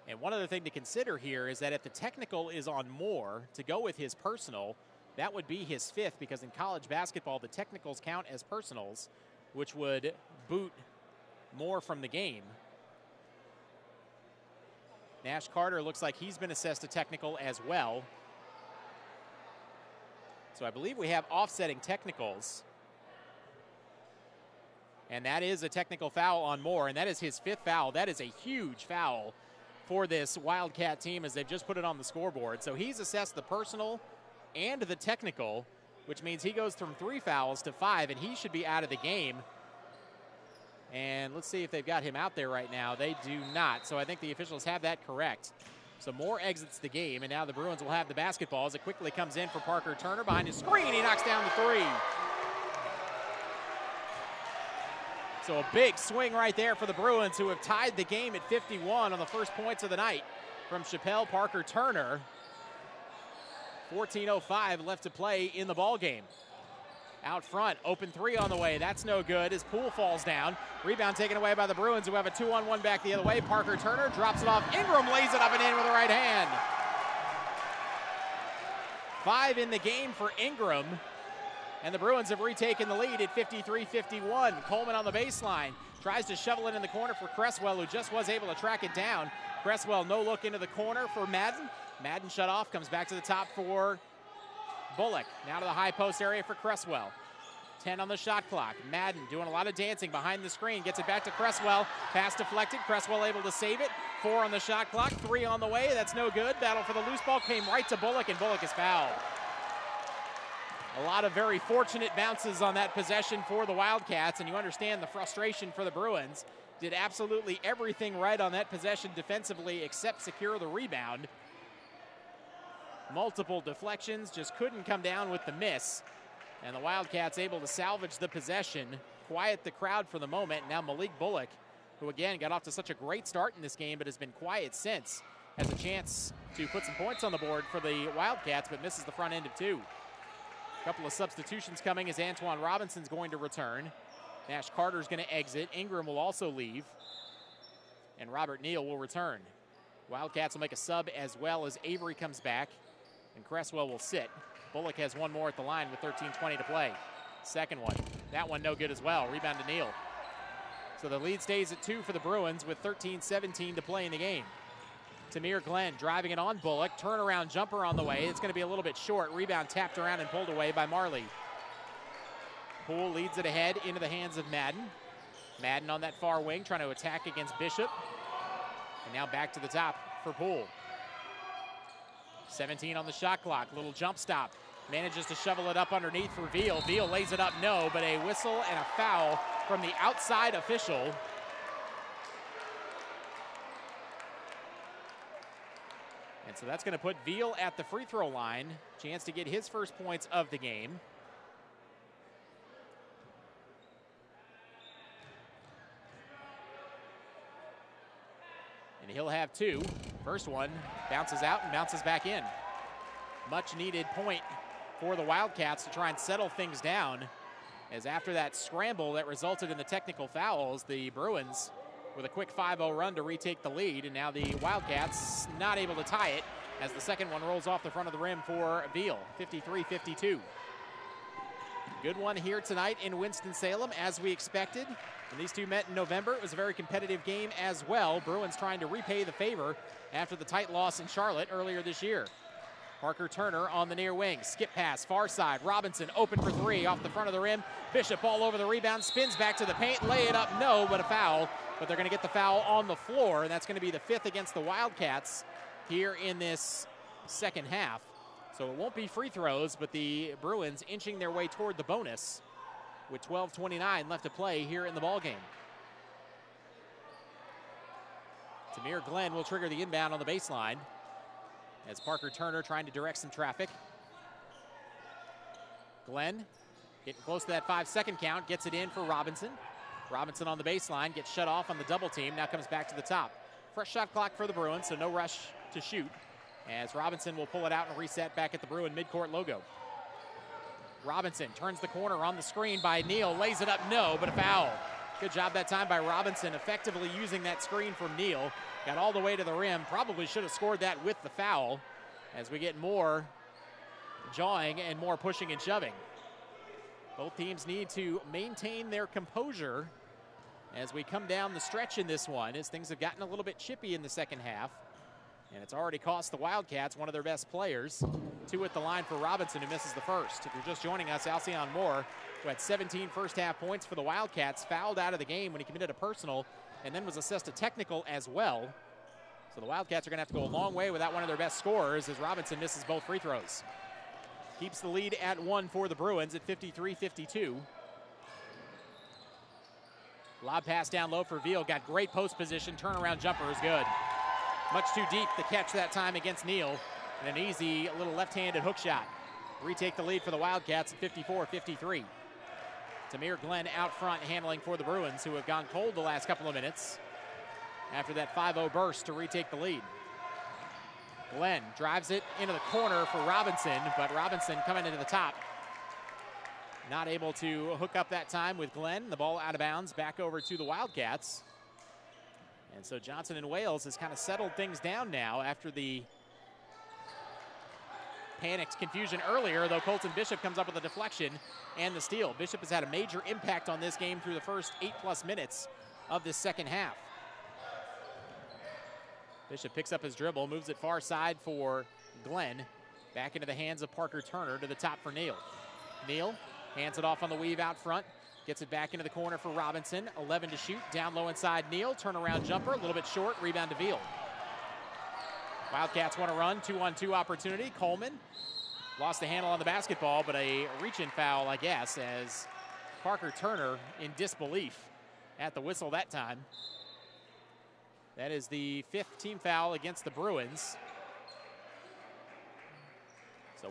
And one other thing to consider here is that if the technical is on Moore to go with his personal, that would be his 5th, because in college basketball, the technicals count as personals, which would boot Moore from the game. Nash Carter looks like he's been assessed a technical as well. So I believe we have offsetting technicals. And that is a technical foul on Moore, and that is his 5th foul. That is a huge foul for this Wildcat team as they've just put it on the scoreboard. So he's assessed the personal and the technical, which means he goes from 3 fouls to 5, and he should be out of the game. And let's see if they've got him out there right now. They do not, so I think the officials have that correct. So Moore exits the game, and now the Bruins will have the basketball as it quickly comes in for Parker Turner behind his screen. He knocks down the 3. So a big swing right there for the Bruins, who have tied the game at 51 on the first points of the night from Chappelle Parker Turner. 14:05 left to play in the ball game. Out front, open 3 on the way. That's no good as Poole falls down. Rebound taken away by the Bruins, who have a 2-on-1 back the other way. Parker Turner drops it off. Ingram lays it up and in with the right hand. 5 in the game for Ingram. And the Bruins have retaken the lead at 53-51. Coleman on the baseline. Tries to shovel it in the corner for Cresswell, who just was able to track it down. Cresswell, no look into the corner for Madden. Madden shut off, comes back to the top for Bullock. Now to the high post area for Cresswell. 10 on the shot clock. Madden doing a lot of dancing behind the screen. Gets it back to Cresswell. Pass deflected. Cresswell able to save it. 4 on the shot clock. 3 on the way. That's no good. Battle for the loose ball came right to Bullock, and Bullock is fouled. A lot of very fortunate bounces on that possession for the Wildcats, and you understand the frustration for the Bruins. Did absolutely everything right on that possession defensively except secure the rebound. Multiple deflections, just couldn't come down with the miss. And the Wildcats able to salvage the possession, quiet the crowd for the moment. Now Malik Bullock, who again got off to such a great start in this game but has been quiet since, has a chance to put some points on the board for the Wildcats but misses the front end of 2. Couple of substitutions coming as Antoine Robinson's going to return. Nash Carter's going to exit. Ingram will also leave. And Robert Neal will return. Wildcats will make a sub as well as Avery comes back. And Cresswell will sit. Bullock has one more at the line with 13:20 to play. Second one. That one no good as well. Rebound to Neal. So the lead stays at 2 for the Bruins with 13:17 to play in the game. Tamir Glenn driving it on Bullock. Turnaround jumper on the way. It's going to be a little bit short. Rebound tapped around and pulled away by Marley. Poole leads it ahead into the hands of Madden. Madden on that far wing trying to attack against Bishop. And now back to the top for Poole. 17 on the shot clock. Little jump stop. Manages to shovel it up underneath for Veal. Veal lays it up, no, but a whistle and a foul from the outside official. And so that's going to put Veal at the free throw line. Chance to get his first points of the game. And he'll have 2. First one bounces out and bounces back in. Much needed point for the Wildcats to try and settle things down, as after that scramble that resulted in the technical fouls, the Bruins with a quick 5-0 run to retake the lead, and now the Wildcats not able to tie it as the second one rolls off the front of the rim for Veal, 53-52. Good one here tonight in Winston-Salem, as we expected. When these two met in November, it was a very competitive game as well. Bruins trying to repay the favor after the tight loss in Charlotte earlier this year. Parker Turner on the near wing. Skip pass, far side. Robinson open for 3 off the front of the rim. Bishop all over the rebound, spins back to the paint, lay it up, no, but a foul. But they're going to get the foul on the floor, and that's going to be the 5th against the Wildcats here in this second half. So it won't be free throws, but the Bruins inching their way toward the bonus with 12:29 left to play here in the ballgame. Tamir Glenn will trigger the inbound on the baseline as Parker Turner trying to direct some traffic. Glenn getting close to that 5-second count, gets it in for Robinson. Robinson on the baseline, gets shut off on the double team, now comes back to the top. Fresh shot clock for the Bruins, so no rush to shoot, as Robinson will pull it out and reset back at the Bruin midcourt logo. Robinson turns the corner on the screen by Neal, lays it up, no, but a foul. Good job that time by Robinson, effectively using that screen from Neal. Got all the way to the rim. Probably should have scored that with the foul, as we get more jawing and more pushing and shoving. Both teams need to maintain their composure as we come down the stretch in this one, as things have gotten a little bit chippy in the second half. And it's already cost the Wildcats one of their best players. 2 at the line for Robinson, who misses the first. If you're just joining us, Alcyon Moore, who had 17 first-half points for the Wildcats, fouled out of the game when he committed a personal and then was assessed a technical as well. So the Wildcats are going to have to go a long way without one of their best scorers, as Robinson misses both free throws. Keeps the lead at 1 for the Bruins at 53-52. Lob pass down low for Veal. Got great post position. Turnaround jumper is good. Much too deep the catch that time against Neal. And an easy little left-handed hook shot. Retake the lead for the Wildcats at 54-53. Tamir Glenn out front handling for the Bruins, who have gone cold the last couple of minutes after that 5-0 burst to retake the lead. Glenn drives it into the corner for Robinson, but Robinson coming into the top. Not able to hook up that time with Glenn. The ball out of bounds, back over to the Wildcats. And so Johnson and Wales has kind of settled things down now after the panicked confusion earlier, though Colton Bishop comes up with a deflection and the steal. Bishop has had a major impact on this game through the first 8+ minutes of this second half. Bishop picks up his dribble, moves it far side for Glenn. Back into the hands of Parker Turner to the top for Neal. Neal hands it off on the weave out front. Gets it back into the corner for Robinson. 11 to shoot. Down low inside Neal. Turnaround jumper. A little bit short. Rebound to Veal. Wildcats want to run. 2-on-2 opportunity. Coleman lost the handle on the basketball, but a reach-in foul, I guess, as Parker Turner in disbelief at the whistle that time. That is the 5th team foul against the Bruins. So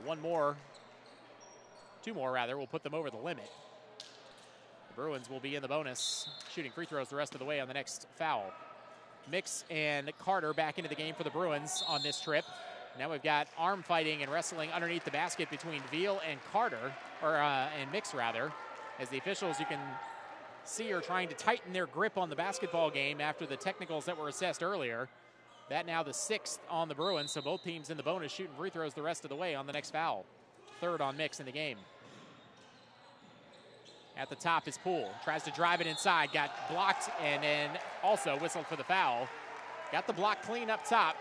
2 more rather, will put them over the limit. The Bruins will be in the bonus, shooting free throws the rest of the way on the next foul. Mix and Carter back into the game for the Bruins on this trip. Now we've got arm fighting and wrestling underneath the basket between Veal and Carter, and Mix rather, as the officials, you can see, are trying to tighten their grip on the basketball game after the technicals that were assessed earlier. That now the 6th on the Bruins, so both teams in the bonus shooting free throws the rest of the way on the next foul. 3rd on Mix in the game. At the top is Poole. Tries to drive it inside. Got blocked and then also whistled for the foul. Got the block clean up top,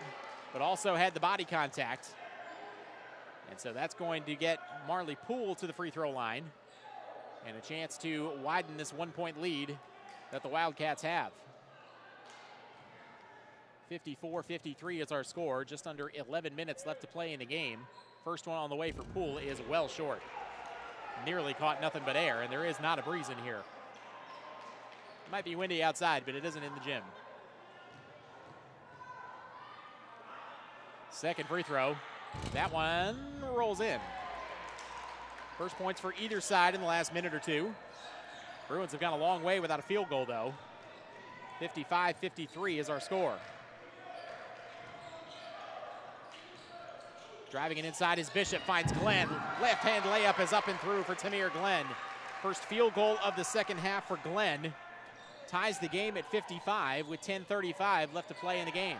but also had the body contact. And so that's going to get Marley Poole to the free throw line and a chance to widen this 1-point lead that the Wildcats have. 54-53 is our score. Just under 11 minutes left to play in the game. First one on the way for Poole is well short. Nearly caught nothing but air, and there is not a breeze in here. It might be windy outside, but it isn't in the gym. Second free throw. That one rolls in. First points for either side in the last minute or two. Bruins have gone a long way without a field goal, though. 55-53 is our score. Driving it inside is Bishop, finds Glenn. Left-hand layup is up and through for Tamir Glenn. First field goal of the second half for Glenn. Ties the game at 55 with 10:35 left to play in the game.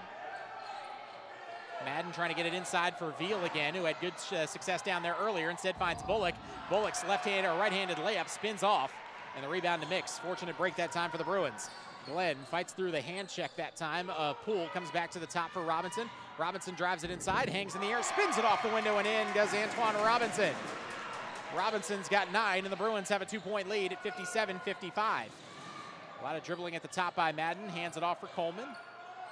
Madden trying to get it inside for Veal again, who had good success down there earlier. Instead finds Bullock. Bullock's left-handed or right-handed layup spins off, and the rebound to Mix. Fortunate break that time for the Bruins. Glenn fights through the hand check that time. Poole comes back to the top for Robinson. Robinson drives it inside, hangs in the air, spins it off the window and in does Antoine Robinson. Robinson's got 9, and the Bruins have a 2-point lead at 57-55. A lot of dribbling at the top by Madden. Hands it off for Coleman.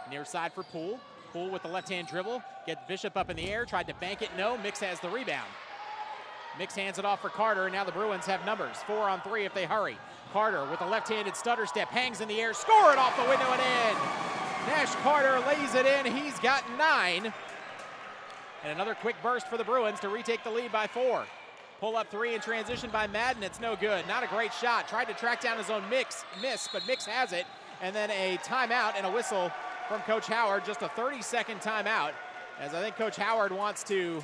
Near side for Poole. Poole with the left-hand dribble. Gets Bishop up in the air. Tried to bank it. No. Mix has the rebound. Mix hands it off for Carter, and now the Bruins have numbers. 4 on 3 if they hurry. Carter with a left-handed stutter step. Hangs in the air. Score it off the window and in. Nash Carter lays it in. He's got 9. And another quick burst for the Bruins to retake the lead by 4. Pull up 3 in transition by Madden. It's no good. Not a great shot. Tried to track down his own miss, but Mix has it. And then a timeout and a whistle from Coach Howard. Just a 30-second timeout, as I think Coach Howard wants to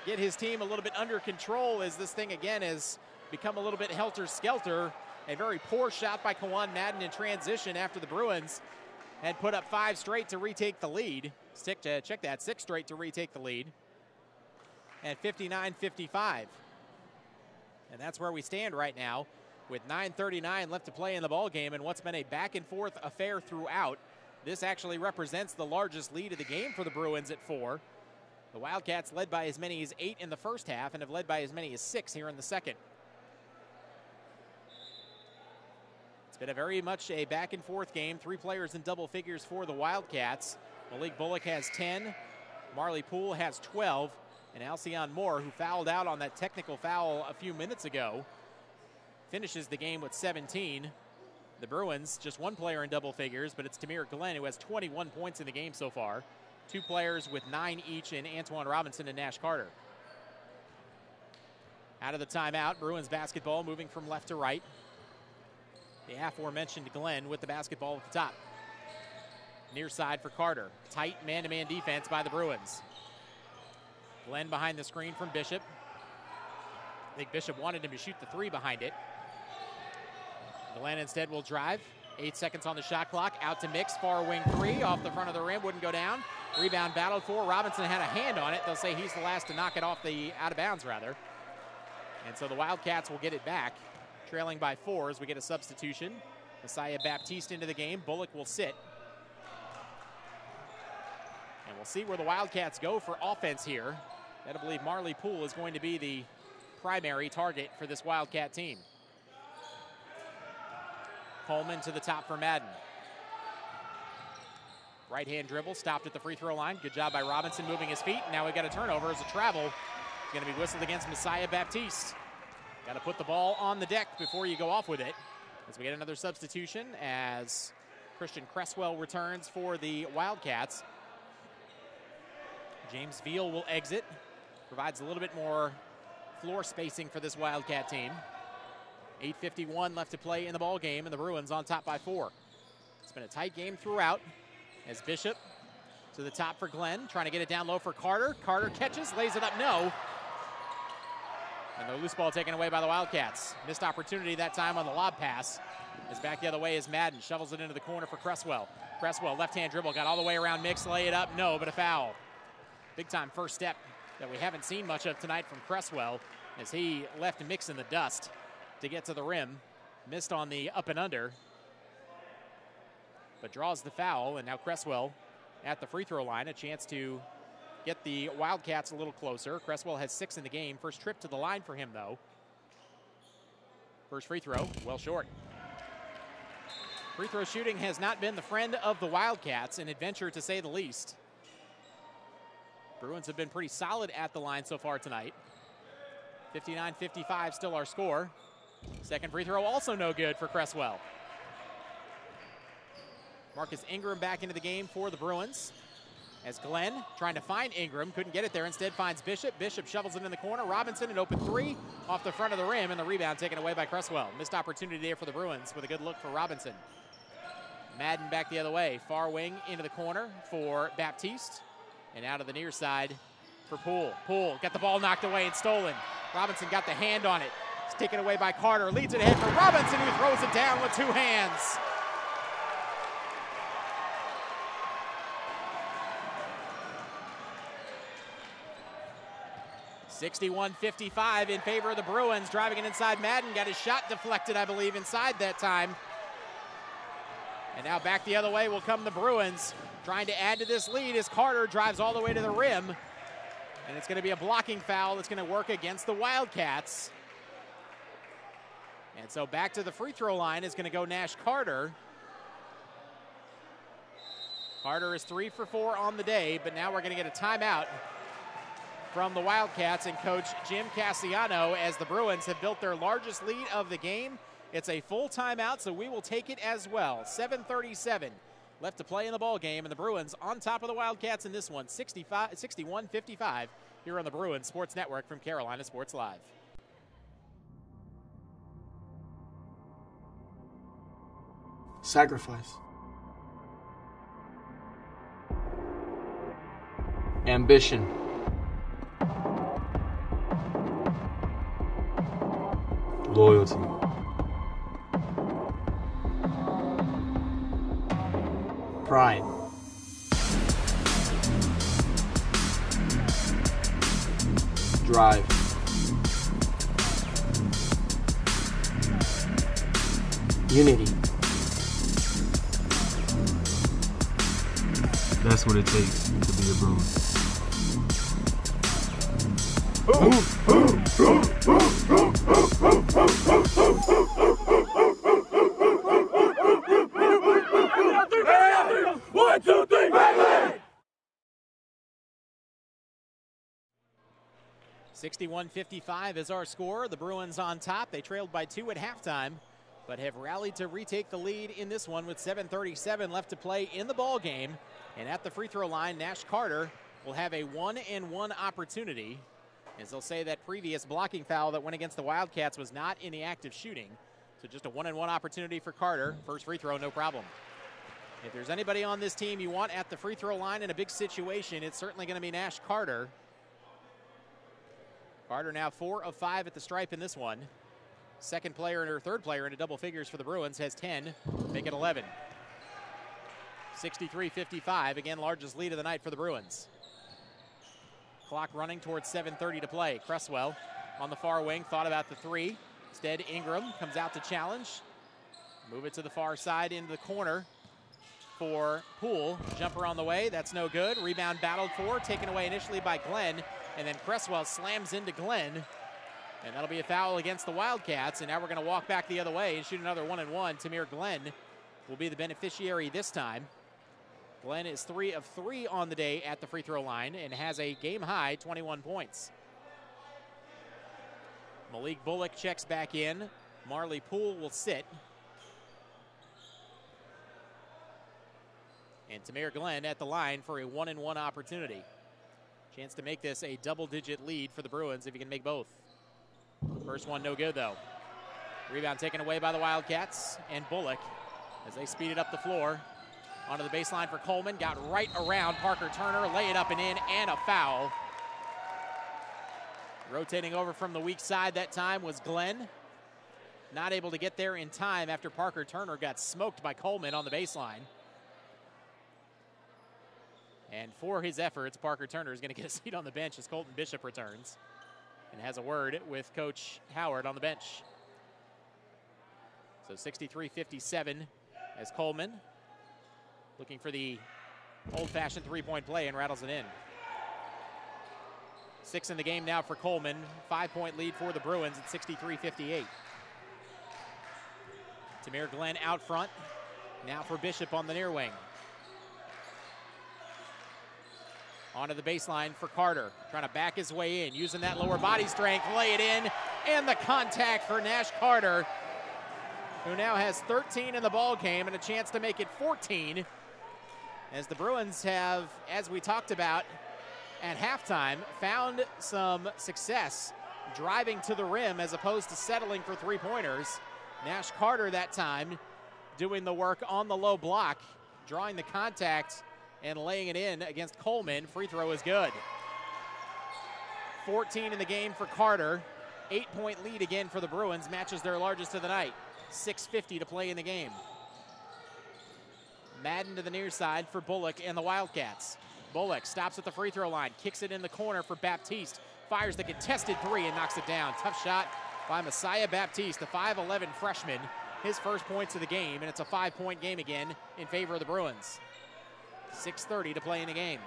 get his team a little bit under control, as this thing again has become a little bit helter-skelter A very poor shot by Kawan Madden in transition after the Bruins had put up 5 straight to retake the lead. Check that, 6 straight to retake the lead. At 59-55. And that's where we stand right now with 9:39 left to play in the ball game, and what's been a back and forth affair throughout. This actually represents the largest lead of the game for the Bruins at 4. The Wildcats led by as many as 8 in the first half and have led by as many as 6 here in the second. It's been a very much a back and forth game. 3 players in double figures for the Wildcats. Malik Bullock has 10, Marley Poole has 12, and Alcyon Moore, who fouled out on that technical foul a few minutes ago, finishes the game with 17. The Bruins, just 1 player in double figures, but it's Tamir Glenn, who has 21 points in the game so far. 2 players with 9 each in Antoine Robinson and Nash Carter. Out of the timeout, Bruins basketball moving from left to right. The aforementioned Glenn with the basketball at the top. Near side for Carter. Tight man-to-man defense by the Bruins. Glenn behind the screen from Bishop. I think Bishop wanted him to shoot the 3 behind it. Glenn instead will drive. 8 seconds on the shot clock. Out to Mix. Far wing 3 off the front of the rim. Wouldn't go down. Rebound battled for. Robinson had a hand on it. They'll say he's the last to knock it off the out of bounds, rather. And so the Wildcats will get it back. Trailing by 4 as we get a substitution. Messiah Baptiste into the game. Bullock will sit. And we'll see where the Wildcats go for offense here. I believe Marley Poole is going to be the primary target for this Wildcat team. Coleman to the top for Madden. Right-hand dribble, stopped at the free throw line. Good job by Robinson moving his feet. Now we got a turnover as a travel. It's going to be whistled against Messiah Baptiste. Got to put the ball on the deck before you go off with it. As we get another substitution as Christian Cresswell returns for the Wildcats. James Veal will exit. Provides a little bit more floor spacing for this Wildcat team. 8:51 left to play in the ball game, and the Bruins on top by 4. It's been a tight game throughout as Bishop to the top for Glenn, trying to get it down low for Carter. Carter catches, lays it up, no. And the loose ball taken away by the Wildcats. Missed opportunity that time on the lob pass. As back the other way is Madden, shovels it into the corner for Cresswell. Cresswell, left-hand dribble, got all the way around Mix, lay it up, no, but a foul. Big-time first step that we haven't seen much of tonight from Cresswell as he left Mix in the dust to get to the rim. Missed on the up and under, but draws the foul, and now Cresswell at the free throw line, a chance to get the Wildcats a little closer. Cresswell has 6 in the game. First trip to the line for him, though. First free throw, well short. Free throw shooting has not been the friend of the Wildcats, an adventure to say the least. Bruins have been pretty solid at the line so far tonight. 59-55 still our score. Second free throw also no good for Cresswell. Marcus Ingram back into the game for the Bruins. As Glenn trying to find Ingram, couldn't get it there, instead finds Bishop. Bishop shovels it in the corner. Robinson, an open 3 off the front of the rim, and the rebound taken away by Cresswell. Missed opportunity there for the Bruins with a good look for Robinson. Madden back the other way. Far wing into the corner for Baptiste. And out of the near side for Poole. Poole got the ball knocked away and stolen. Robinson got the hand on it. It's taken away by Carter. Leads it ahead for Robinson, who throws it down with 2 hands. (61-55) in favor of the Bruins. Driving it inside Madden. Got his shot deflected, I believe, inside that time. And now back the other way will come the Bruins. Trying to add to this lead as Carter drives all the way to the rim. And it's going to be a blocking foul that's going to work against the Wildcats. And so back to the free throw line is going to go Nash Carter. Carter is 3 for 4 on the day, but now we're going to get a timeout from the Wildcats and coach Jim Cassiano as the Bruins have built their largest lead of the game. It's a full timeout, so we will take it as well. 7:37 left to play in the ball game, and the Bruins on top of the Wildcats in this one, 61-55 here on the Bruins Sports Network from Carolina Sports Live. Sacrifice. Ambition. Loyalty. Pride. Drive. Unity. That's what it takes to be a Bruin. One, two, three, Red 61-55 is our score. The Bruins on top. They trailed by 2 at halftime, but have rallied to retake the lead in this one with 7:37 left to play in the ball game. And at the free throw line, Nash Carter will have a 1-and-1 opportunity, as they'll say that previous blocking foul that went against the Wildcats was not in the act of shooting. So just a 1-and-1 opportunity for Carter. First free throw, no problem. If there's anybody on this team you want at the free throw line in a big situation, it's certainly going to be Nash Carter. Carter now 4 of 5 at the stripe in this one. Second player or third player into double figures for the Bruins, has 10, make it 11. 63-55, again, largest lead of the night for the Bruins. Clock running towards 7:30 to play. Cresswell on the far wing, thought about the three. Instead, Ingram comes out to challenge. Move it to the far side into the corner for Poole. Jumper on the way, that's no good. Rebound battled for, taken away initially by Glenn, and then Cresswell slams into Glenn, and that'll be a foul against the Wildcats. And now we're going to walk back the other way and shoot another 1-and-1. Tamir Glenn will be the beneficiary this time. Glenn is 3 of 3 on the day at the free throw line and has a game-high 21 points. Malik Bullock checks back in. Marley Poole will sit. And Tamir Glenn at the line for a 1-and-1 opportunity. Chance to make this a double-digit lead for the Bruins if he can make both. First one no good, though. Rebound taken away by the Wildcats, and Bullock, as they speed it up the floor, onto the baseline for Coleman. Got right around Parker Turner, lay it up and in, and a foul. Rotating over from the weak side that time was Glenn. Not able to get there in time after Parker Turner got smoked by Coleman on the baseline. And for his efforts, Parker Turner is going to get a seat on the bench as Colton Bishop returns and has a word with Coach Howard on the bench. So 63-57 as Coleman looking for the old-fashioned three-point play and rattles it in. 6 in the game now for Coleman. 5-point lead for the Bruins at 63-58. Tamir Glenn out front. Now for Bishop on the near wing. Onto the baseline for Carter, trying to back his way in, using that lower body strength, lay it in, and the contact for Nash Carter, who now has 13 in the ball game and a chance to make it 14, as the Bruins have, as we talked about at halftime, found some success driving to the rim as opposed to settling for three-pointers. Nash Carter that time doing the work on the low block, drawing the contact and laying it in against Coleman. Free throw is good. 14 in the game for Carter. 8-point lead again for the Bruins, matches their largest of the night. 6:50 to play in the game. Madden to the near side for Bullock and the Wildcats. Bullock stops at the free throw line, kicks it in the corner for Baptiste, fires the contested three and knocks it down. Tough shot by Messiah Baptiste, the 5'11 freshman. His first points of the game, and it's a 5-point game again in favor of the Bruins. 6:30 to play in the game.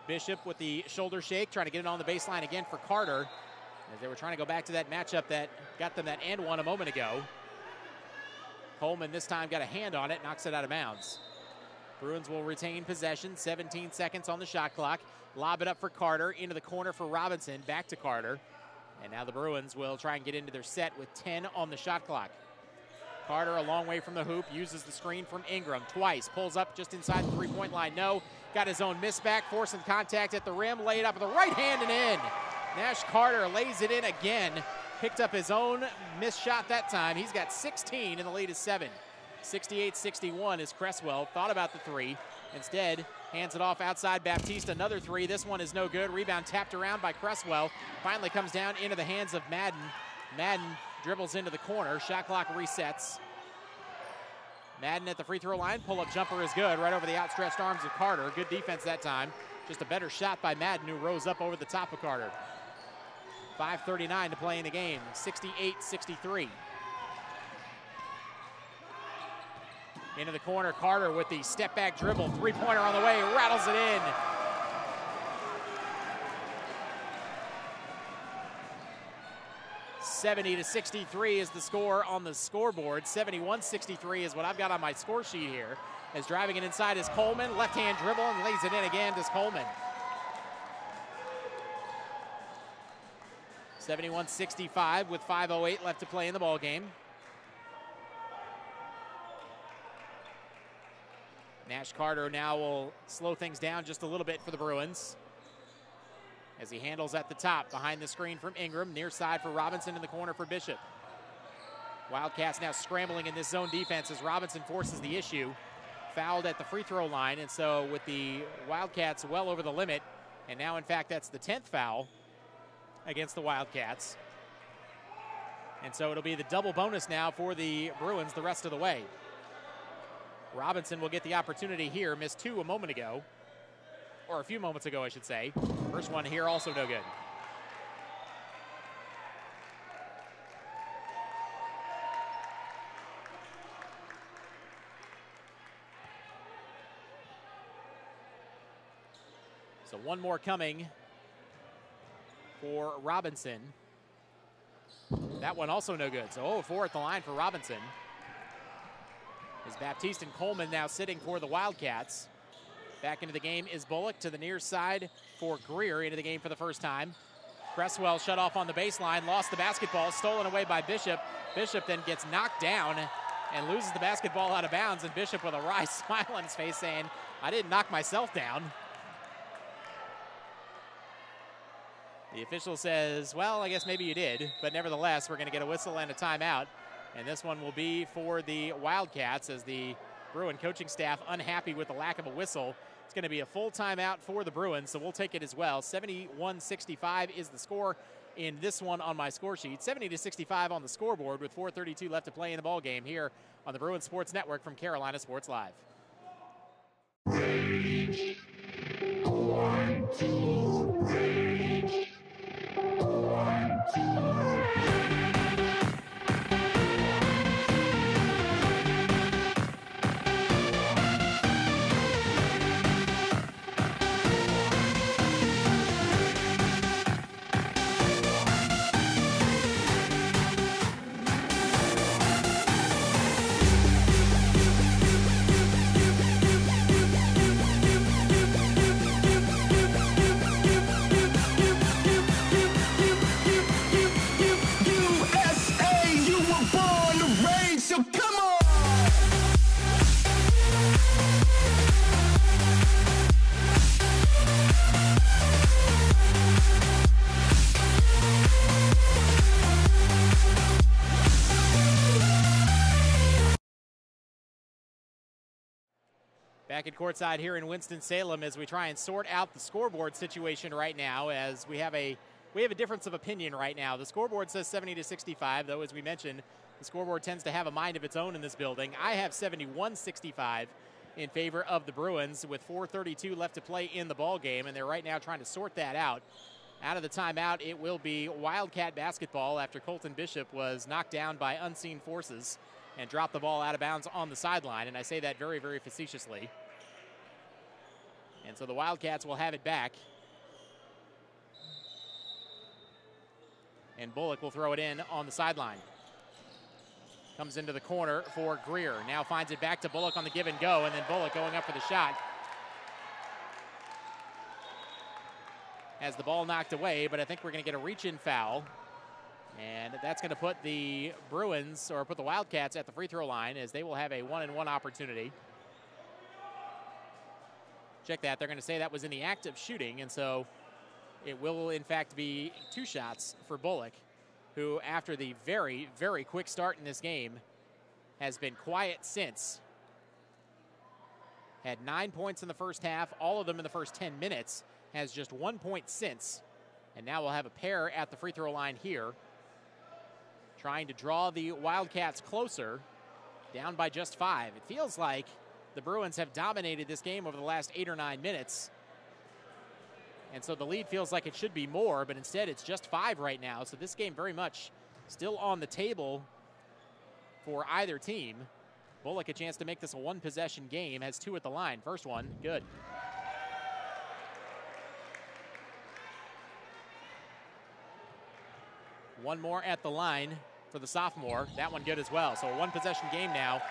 Bishop with the shoulder shake, trying to get it on the baseline again for Carter, as they were trying to go back to that matchup that got them that and one a moment ago. Coleman this time got a hand on it, knocks it out of bounds. Bruins will retain possession, 17 seconds on the shot clock. Lob it up for Carter, into the corner for Robinson, back to Carter. And now the Bruins will try and get into their set with 10 on the shot clock. Carter a long way from the hoop, uses the screen from Ingram twice, pulls up just inside the three-point line. No, got his own miss back, forcing contact at the rim, laid up with the right hand and in. Nash Carter lays it in again, picked up his own missed shot that time. He's got 16 and the lead is 7. 68-61 as Cresswell thought about the three. Instead, hands it off outside Baptiste, another three. This one is no good. Rebound tapped around by Cresswell. Finally comes down into the hands of Madden. Madden dribbles into the corner. Shot clock resets. Madden at the free throw line. Pull-up jumper is good. Right over the outstretched arms of Carter. Good defense that time. Just a better shot by Madden, who rose up over the top of Carter. 5:39 to play in the game. 68-63. Into the corner, Carter with the step-back dribble. Three-pointer on the way. Rattles it in. $70-63 is the score on the scoreboard. 71-63 is what I've got on my score sheet here. As driving it inside is Coleman. Left-hand dribble and lays it in again. Does Coleman. 71-65 with 5:08 left to play in the ball game. Nash Carter now will slow things down just a little bit for the Bruins, as he handles at the top, behind the screen from Ingram, near side for Robinson, in the corner for Bishop. Wildcats now scrambling in this zone defense as Robinson forces the issue. Fouled at the free throw line, and so with the Wildcats well over the limit, and now in fact that's the 10th foul against the Wildcats. And so it'll be the double bonus now for the Bruins the rest of the way. Robinson will get the opportunity here, missed two a moment ago, or a few moments ago I should say. First one here also no good. So one more coming for Robinson. That one also no good. So 0-4 at the line for Robinson. Is Baptiste and Coleman now sitting for the Wildcats. Back into the game is Bullock to the near side for Greer, into the game for the first time. Cresswell shut off on the baseline, lost the basketball, stolen away by Bishop. Bishop then gets knocked down and loses the basketball out of bounds, and Bishop with a wry smile on his face saying, I didn't knock myself down. The official says, well, I guess maybe you did, but nevertheless, we're going to get a whistle and a timeout. And this one will be for the Wildcats, as the Bruin coaching staff unhappy with the lack of a whistle. It's going to be a full timeout for the Bruins, so we'll take it as well. 71-65 is the score in this one on my score sheet. 70-65 on the scoreboard with 4:32 left to play in the ball game here on the Bruin Sports Network from Carolina Sports Live. 1, 2, 3. 1, 2. Back at courtside here in Winston-Salem as we try and sort out the scoreboard situation right now, as we have a difference of opinion right now. The scoreboard says 70-65, though, as we mentioned, the scoreboard tends to have a mind of its own in this building. I have 71-65 in favor of the Bruins with 4:32 left to play in the ball game, and they're right now trying to sort that out. Out of the timeout, it will be Wildcat basketball after Colton Bishop was knocked down by unseen forces and dropped the ball out of bounds on the sideline, and I say that very, very facetiously. And so the Wildcats will have it back. And Bullock will throw it in on the sideline. Comes into the corner for Greer. Now finds it back to Bullock on the give and go, and then Bullock going up for the shot. Has the ball knocked away, but I think we're going to get a reach-in foul. And that's going to put the Bruins, or put the Wildcats at the free throw line, as they will have a 1-and-1 opportunity. Check that. They're going to say that was in the act of shooting, and so it will, in fact, be two shots for Bullock, who, after the very, very quick start in this game, has been quiet since. Had 9 points in the first half, all of them in the first 10 minutes, has just 1 point since, and now we'll have a pair at the free throw line here, trying to draw the Wildcats closer. down by just 5. It feels like the Bruins have dominated this game over the last 8 or 9 minutes. And so the lead feels like it should be more, but instead it's just 5 right now. So this game very much still on the table for either team. Bullock a chance to make this a 1-possession game, has 2 at the line. First one, good. One more at the line for the sophomore. That one good as well. So a 1-possession game now.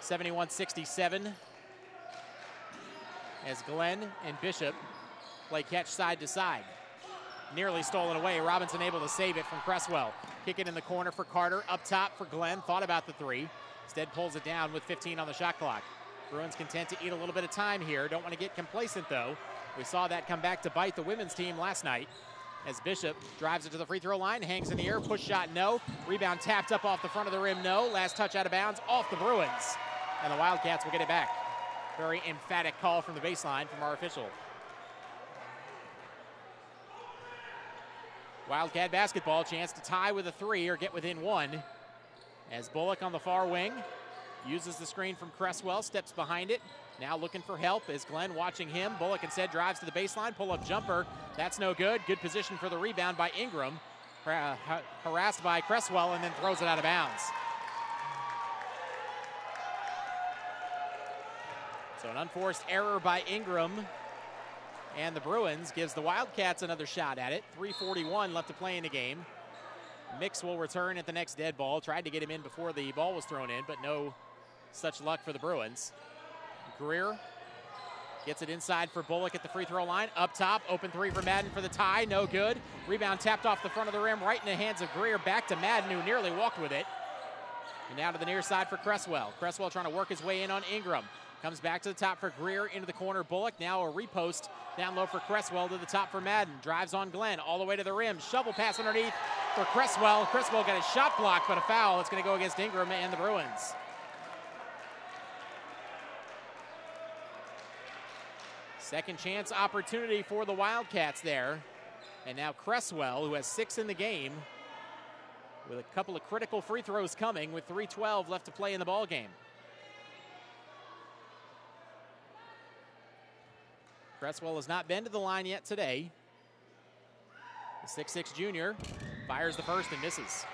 71-67. As Glenn and Bishop play catch side to side. Nearly stolen away. Robinson able to save it from Cresswell. Kick it in the corner for Carter. Up top for Glenn. Thought about the 3. Instead pulls it down with 15 on the shot clock. Bruins content to eat a little bit of time here. Don't want to get complacent though. We saw that come back to bite the women's team last night. As Bishop drives it to the free throw line, hangs in the air, push shot, no. Rebound tapped up off the front of the rim, no. Last touch out of bounds, off the Bruins. And the Wildcats will get it back. Very emphatic call from the baseline from our official. Wildcat basketball, chance to tie with a 3 or get within 1. As Bullock on the far wing uses the screen from Cresswell, steps behind it. Now looking for help as Glenn watching him. Bullock instead drives to the baseline, pull-up jumper. That's no good. Good position for the rebound by Ingram. Harassed by Cresswell and then throws it out of bounds. So an unforced error by Ingram. And the Bruins gives the Wildcats another shot at it. 3:41 left to play in the game. Mix will return at the next dead ball. Tried to get him in before the ball was thrown in, but no such luck for the Bruins. Greer gets it inside for Bullock at the free throw line. Up top, open 3 for Madden for the tie, no good. Rebound tapped off the front of the rim, right in the hands of Greer. Back to Madden, who nearly walked with it. And now to the near side for Cresswell. Cresswell trying to work his way in on Ingram. Comes back to the top for Greer, into the corner. Bullock, now a repost down low for Cresswell, to the top for Madden. Drives on Glenn, all the way to the rim. Shovel pass underneath for Cresswell. Cresswell got his shot blocked, but a foul. It's going to go against Ingram and the Bruins. Second chance opportunity for the Wildcats there. And now Cresswell, who has 6 in the game, with a couple of critical free throws coming with 3:12 left to play in the ball game. Cresswell has not been to the line yet today. The 6'6 junior fires the first and misses.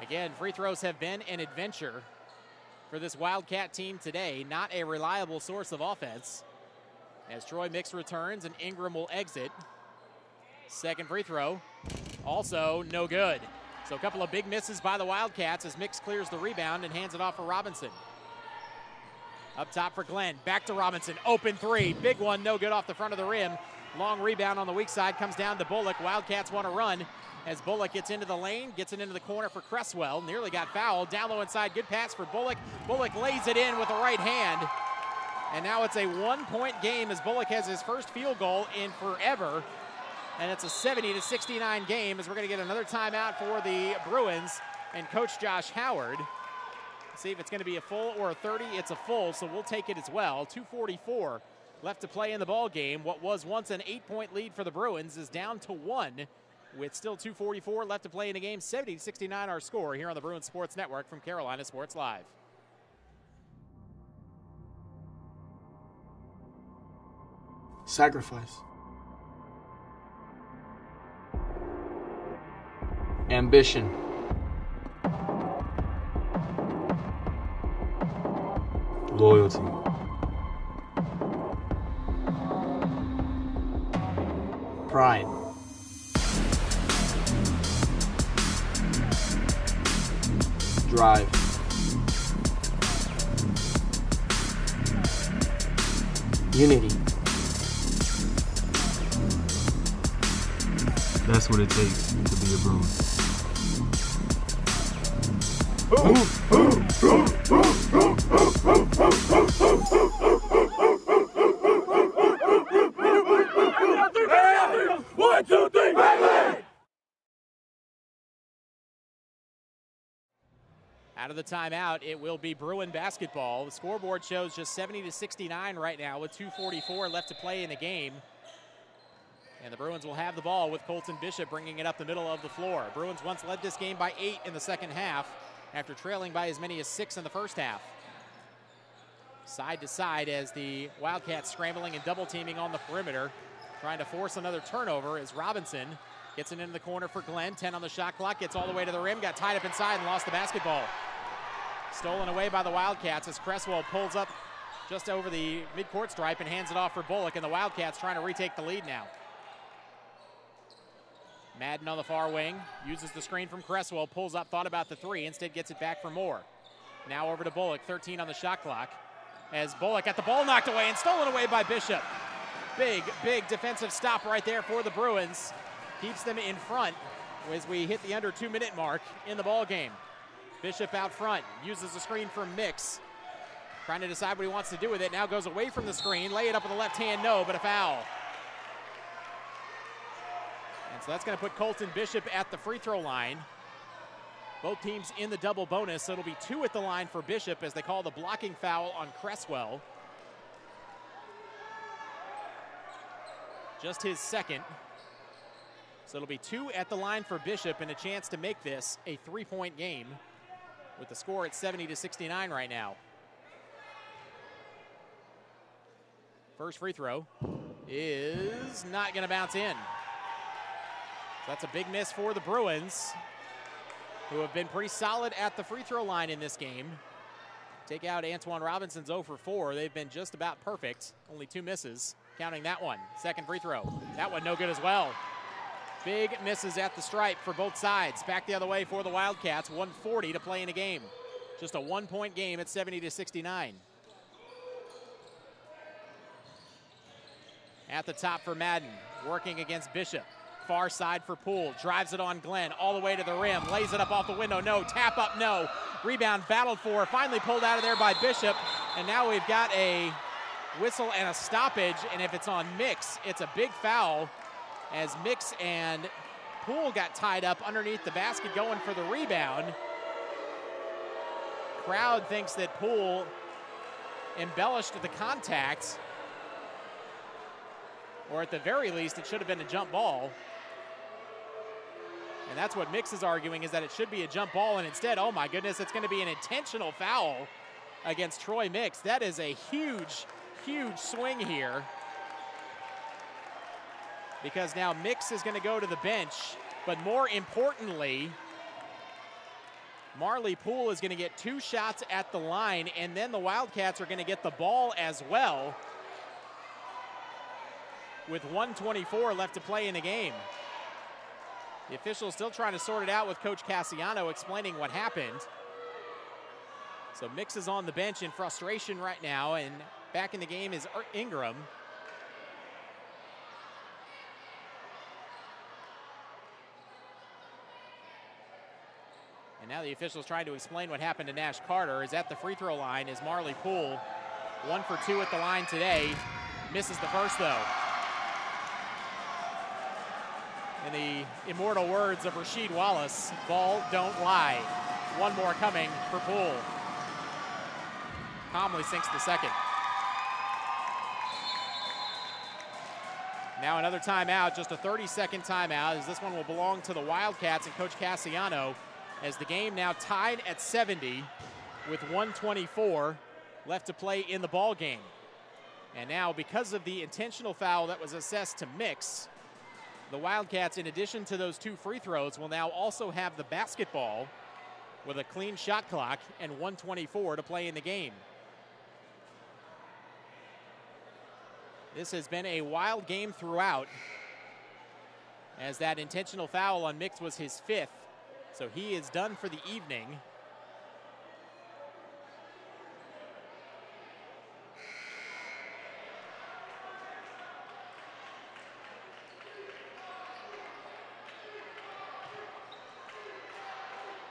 Again, free throws have been an adventure for this Wildcat team today. Not a reliable source of offense. As Troy Mix returns and Ingram will exit. Second free throw, also no good. So a couple of big misses by the Wildcats as Mix clears the rebound and hands it off for Robinson. Up top for Glenn, back to Robinson, open 3, big one, no good off the front of the rim. Long rebound on the weak side, comes down to Bullock. Wildcats want to run as Bullock gets into the lane, gets it into the corner for Cresswell. Nearly got fouled, down low inside, good pass for Bullock. Bullock lays it in with the right hand. And now it's a 1-point game as Bullock has his first field goal in forever. And it's a 70-69 game as we're going to get another timeout for the Bruins and Coach Josh Howard. See if it's going to be a full or a 30. It's a full, so we'll take it as well. 2:44 left to play in the ball game. What was once an 8-point lead for the Bruins is down to 1 with still 2:44 left to play in the game. 70-69 our score here on the Bruins Sports Network from Carolina Sports Live. Sacrifice. Ambition. Loyalty. Pride. Drive. Unity. That's what it takes to be a Bruin. One, two, three, baby! Out of the timeout, it will be Bruin basketball. The scoreboard shows just 70-69 right now with 2:44 left to play in the game. And the Bruins will have the ball with Colton Bishop bringing it up the middle of the floor. Bruins once led this game by 8 in the second half. after trailing by as many as 6 in the first half. Side to side as the Wildcats scrambling and double teaming on the perimeter, trying to force another turnover as Robinson gets it into the corner for Glenn. 10 on the shot clock, gets all the way to the rim, got tied up inside and lost the basketball. Stolen away by the Wildcats as Cresswell pulls up just over the midcourt stripe and hands it off for Bullock, and the Wildcats trying to retake the lead now. Madden on the far wing, uses the screen from Cresswell, pulls up, thought about the three, instead gets it back for Moore. Now over to Bullock, 13 on the shot clock, as Bullock got the ball knocked away and stolen away by Bishop. Big defensive stop right there for the Bruins. Keeps them in front as we hit the under 2-minute mark in the ball game. Bishop out front, uses the screen from Mix. Trying to decide what he wants to do with it. Now goes away from the screen, lay it up with the left hand, no, but a foul. And so that's going to put Colton Bishop at the free throw line. Both teams in the double bonus, so it'll be 2 at the line for Bishop as they call the blocking foul on Cresswell. Just his second. So it'll be 2 at the line for Bishop and a chance to make this a 3-point game with the score at 70-69 right now. First free throw is not going to bounce in. So that's a big miss for the Bruins, who have been pretty solid at the free throw line in this game. Take out Antoine Robinson's 0 for 4. They've been just about perfect. Only 2 misses, counting that one. Second free throw. That one no good as well. Big misses at the stripe for both sides. Back the other way for the Wildcats. 1:40 to play in a game. Just a 1-point game at 70-69. At the top for Madden, working against Bishop. Far side for Poole, drives it on Glenn, all the way to the rim, lays it up off the window, no, tap up, no. Rebound battled for, finally pulled out of there by Bishop, and now we've got a whistle and a stoppage, and if it's on Mix, it's a big foul, as Mix and Poole got tied up underneath the basket going for the rebound. Crowd thinks that Poole embellished the contact, or at the very least, it should have been a jump ball. And that's what Mix is arguing, is that it should be a jump ball, and instead, oh my goodness, it's going to be an intentional foul against Troy Mix. That is a huge swing here, because now Mix is going to go to the bench, but more importantly, Marley Poole is going to get 2 shots at the line, and then the Wildcats are going to get the ball as well, with 1:24 left to play in the game. The officials still trying to sort it out with Coach Cassiano explaining what happened. So Mix is on the bench in frustration right now, and back in the game is Ingram. And now the officials trying to explain what happened to Nash Carter. Is at the free throw line is Marley Poole. 1 for 2 at the line today. Misses the first though. In the immortal words of Rasheed Wallace, ball don't lie. One more coming for Poole. Calmly sinks the second. Now another timeout, just a 30-second timeout, as this one will belong to the Wildcats and Coach Cassiano, as the game now tied at 70 with 1:24 left to play in the ball game. And now, because of the intentional foul that was assessed to Mix, the Wildcats, in addition to those 2 free throws, will now also have the basketball with a clean shot clock and 1:24 to play in the game. This has been a wild game throughout, as that intentional foul on Mix was his 5th, so he is done for the evening.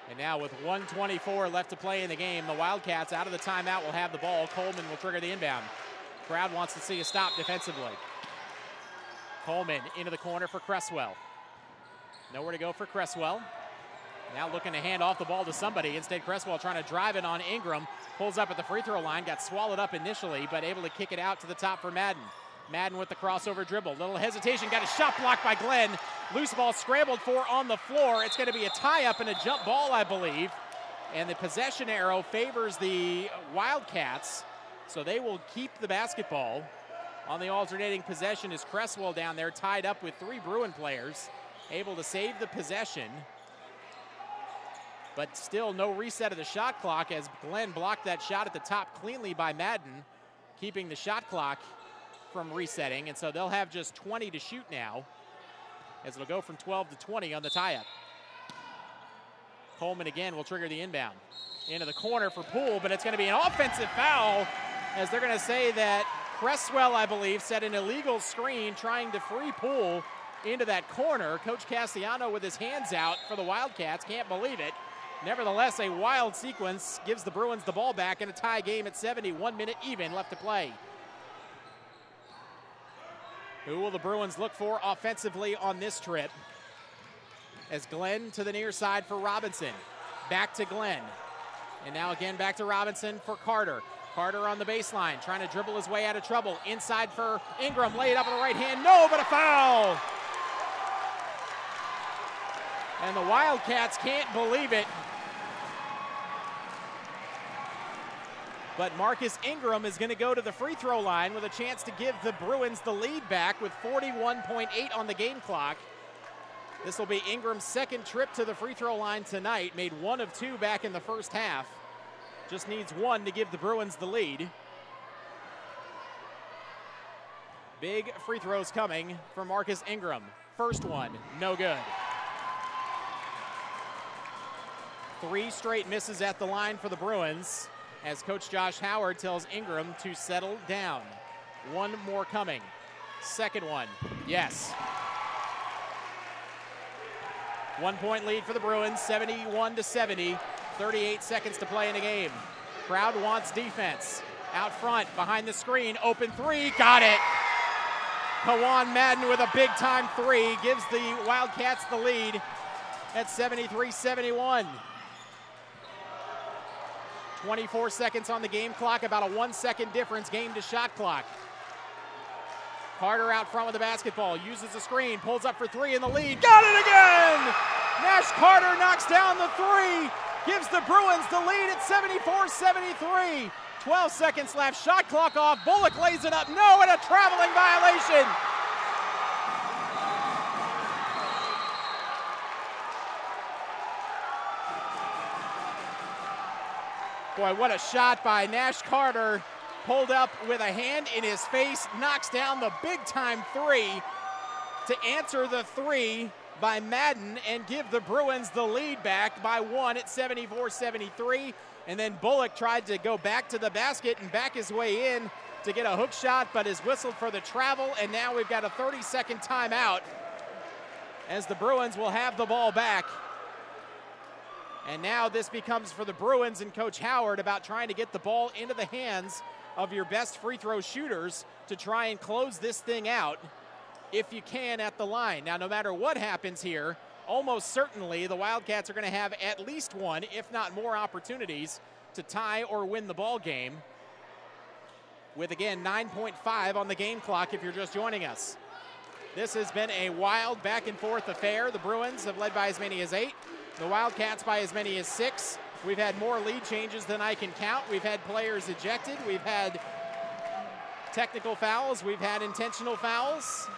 And now with 1:24 left to play in the game, the Wildcats out of the timeout will have the ball. Coleman will trigger the inbound. Crowd wants to see a stop defensively. Coleman into the corner for Cresswell. Nowhere to go for Cresswell. Now looking to hand off the ball to somebody. Instead, Cresswell trying to drive it on Ingram. Pulls up at the free throw line. Got swallowed up initially, but able to kick it out to the top for Madden. Madden with the crossover dribble. Little hesitation. Got a shot blocked by Glenn. Loose ball scrambled for on the floor. It's going to be a tie-up and a jump ball, I believe. And the possession arrow favors the Wildcats, so they will keep the basketball. On the alternating possession is Cresswell down there, tied up with 3 Bruin players, able to save the possession. But still no reset of the shot clock as Glenn blocked that shot at the top cleanly by Madden, keeping the shot clock from resetting. And so they'll have just 20 to shoot now, as it'll go from 12 to 20 on the tie-up. Coleman again will trigger the inbound. Into the corner for Poole, but it's going to be an offensive foul, as they're going to say that Cresswell, I believe, set an illegal screen trying to free Poole into that corner. Coach Cassiano with his hands out for the Wildcats. Can't believe it. Nevertheless, a wild sequence gives the Bruins the ball back in a tie game at 70. 1 minute even left to play. Who will the Bruins look for offensively on this trip? As Glenn to the near side for Robinson. Back to Glenn. And now again back to Robinson for Carter. Carter on the baseline, trying to dribble his way out of trouble. Inside for Ingram, laid up with the right hand. No, but a foul! And the Wildcats can't believe it. But Marcus Ingram is going to go to the free throw line with a chance to give the Bruins the lead back with 41.8 on the game clock. This will be Ingram's second trip to the free throw line tonight. Made 1 of 2 back in the first half. Just needs 1 to give the Bruins the lead. Big free throws coming from Marcus Ingram. First one, no good. 3 straight misses at the line for the Bruins, as Coach Josh Howard tells Ingram to settle down. 1 more coming. Second one, yes. 1 point lead for the Bruins, 71-70. 38 seconds to play in the game. Crowd wants defense. Out front, behind the screen, open 3, got it. Kawan Madden with a big time 3 gives the Wildcats the lead at 73-71. 24 seconds on the game clock, about a 1 second difference, game to shot clock. Carter out front with the basketball, uses the screen, pulls up for 3 in the lead, got it again! Nash Carter knocks down the 3, gives the Bruins the lead at 74-73. 12 seconds left, shot clock off, Bullock lays it up, no, and a traveling violation. Boy, what a shot by Nash Carter. Pulled up with a hand in his face, knocks down the big-time 3 to answer the 3 by Madden and give the Bruins the lead back by 1 at 74-73. And then Bullock tried to go back to the basket and back his way in to get a hook shot, but is whistled for the travel, and now we've got a 30-second timeout as the Bruins will have the ball back. And now this becomes for the Bruins and Coach Howard about trying to get the ball into the hands of your best free throw shooters to try and close this thing out if you can at the line. Now, no matter what happens here, almost certainly the Wildcats are going to have at least 1, if not more, opportunities to tie or win the ball game with, again, 9.5 on the game clock if you're just joining us. This has been a wild back and forth affair. The Bruins have led by as many as 8. The Wildcats by as many as 6. We've had more lead changes than I can count. We've had players ejected. We've had technical fouls. We've had intentional fouls.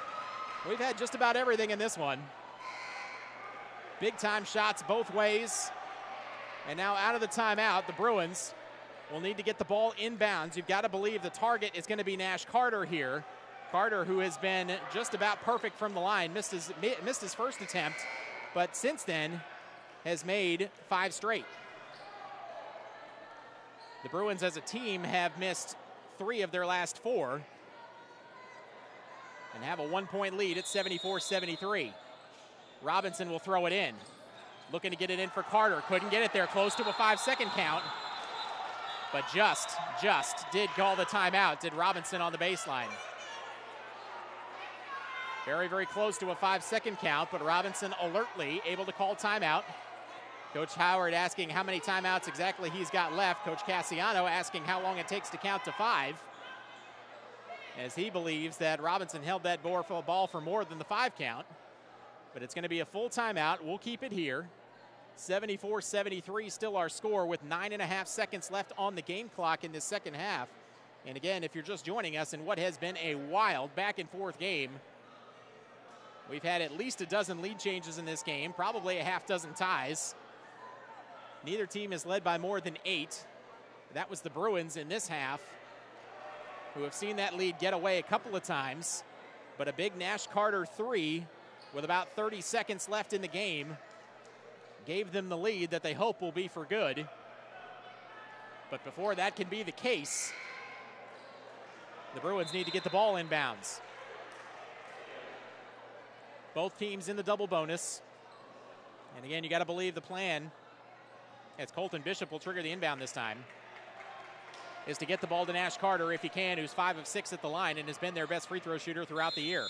We've had just about everything in this one. Big time shots both ways. And now out of the timeout, the Bruins will need to get the ball inbounds. You've got to believe the target is going to be Nash Carter here. Carter, who has been just about perfect from the line, missed his first attempt, but since then has made 5 straight. The Bruins as a team have missed 3 of their last 4 and have a 1-point lead at 74-73. Robinson will throw it in. Looking to get it in for Carter. Couldn't get it there, close to a 5-second count. But just did call the timeout, did Robinson on the baseline. Very, very close to a 5-second count, but Robinson alertly able to call timeout. Coach Howard asking how many timeouts exactly he's got left. Coach Cassiano asking how long it takes to count to 5, as he believes that Robinson held that ball for more than the 5 count. But it's going to be a full timeout. We'll keep it here. 74-73 still our score with 9.5 seconds left on the game clock in this second half. And again, if you're just joining us in what has been a wild back-and-forth game, we've had at least a dozen lead changes in this game, probably a half dozen ties. Neither team has led by more than 8. That was the Bruins in this half, who have seen that lead get away a couple of times. But a big Nash Carter 3 with about 30 seconds left in the game gave them the lead that they hope will be for good. But before that can be the case, the Bruins need to get the ball inbounds. Both teams in the double bonus. And again, you got to believe the plan, as Colton Bishop will trigger the inbound this time, is to get the ball to Nash Carter if he can, who's 5 of 6 at the line and has been their best free throw shooter throughout the year.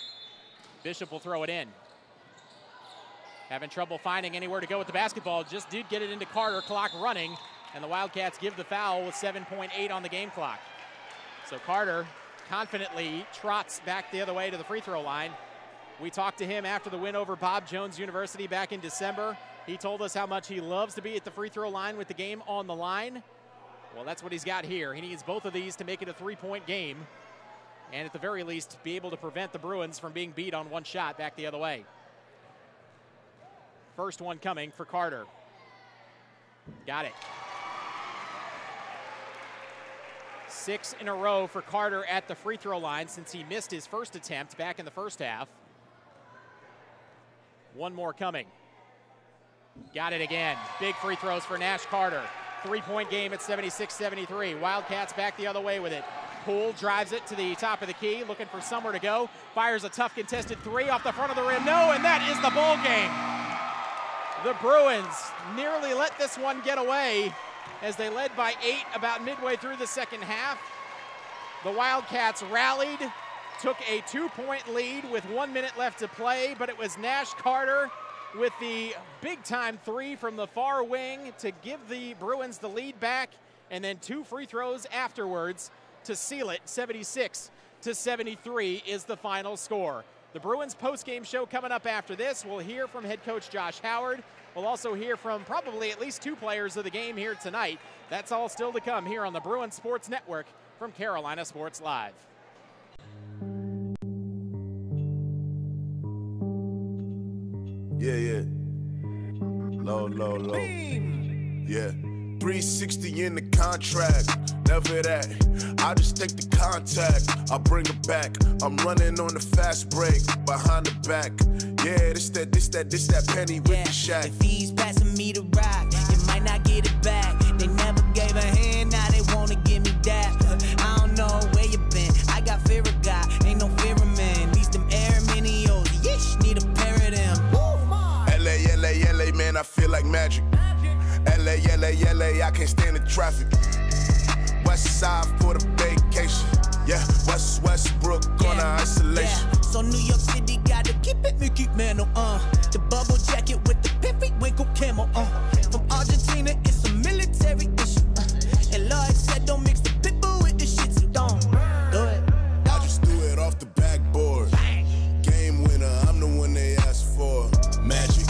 Bishop will throw it in. Having trouble finding anywhere to go with the basketball, just did get it into Carter, clock running, and the Wildcats give the foul with 7.8 on the game clock. So Carter confidently trots back the other way to the free throw line. We talked to him after the win over Bob Jones University back in December. He told us how much he loves to be at the free throw line with the game on the line. Well, that's what he's got here. He needs both of these to make it a 3-point game, and at the very least be able to prevent the Bruins from being beat on one shot back the other way. First one coming for Carter. Got it. 6 in a row for Carter at the free throw line since he missed his first attempt back in the first half. One more coming. Got it again. Big free throws for Nash Carter. 3-point game at 76-73. Wildcats back the other way with it. Poole drives it to the top of the key, looking for somewhere to go. Fires a tough contested 3 off the front of the rim. No, and that is the ball game. The Bruins nearly let this one get away as they led by 8 about midway through the second half. The Wildcats rallied, took a 2-point lead with 1 minute left to play, but it was Nash Carter with the big-time 3 from the far wing to give the Bruins the lead back, and then 2 free throws afterwards to seal it. 76-73 is the final score. The Bruins post-game show coming up after this. We'll hear from head coach Josh Howard. We'll also hear from probably at least 2 players of the game here tonight. That's all still to come here on the Bruins Sports Network from Carolina Sports Live. Yeah. Low. Yeah. 360 in the contract, never that. I just take the contact, I bring it back. I'm running on the fast break, behind the back. Yeah, this that penny with the shack. If he's passing me the rock, it might not get it back. They never gave a hand, now they wanna give me that. I don't know where you been, I got fear of God, ain't no fear of man. These them air minios, yeesh, need a pair of them. LA, man, I feel like magic. LA, I can't stand the traffic. West side for the vacation. Yeah, Westbrook on the isolation. Yeah. So New York City gotta keep it Mickey Mantle, the bubble jacket with the periwinkle camo, From Argentina, it's a military issue, And Lloyd said don't mix the people with the shit, so don't do it. I just threw it off the backboard. Game winner, I'm the one they asked for. Magic.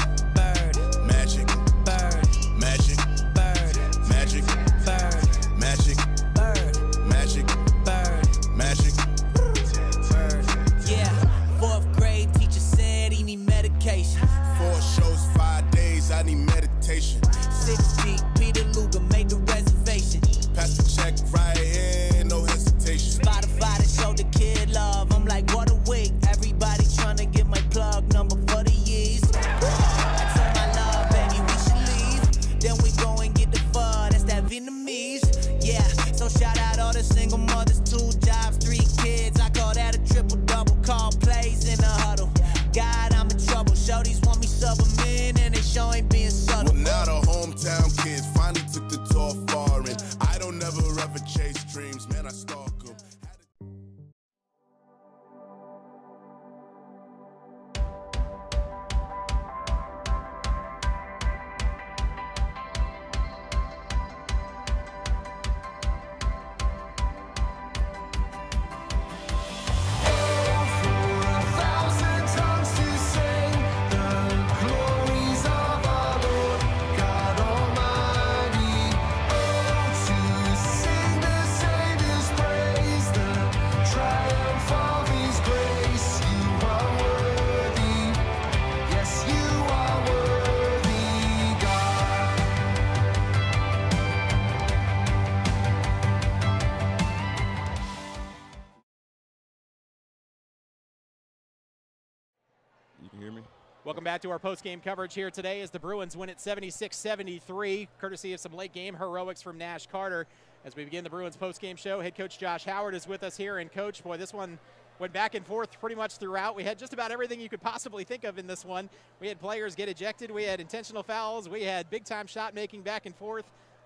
hear me? Welcome back to our post-game coverage here today as the Bruins win it 76-73, courtesy of some late-game heroics from Nash Carter. As we begin the Bruins post-game show, head coach Josh Howard is with us here. And, Coach, boy, this one went back and forth pretty much throughout. We had just about everything you could possibly think of in this one. We had players get ejected. We had intentional fouls. We had big-time shot-making back and forth.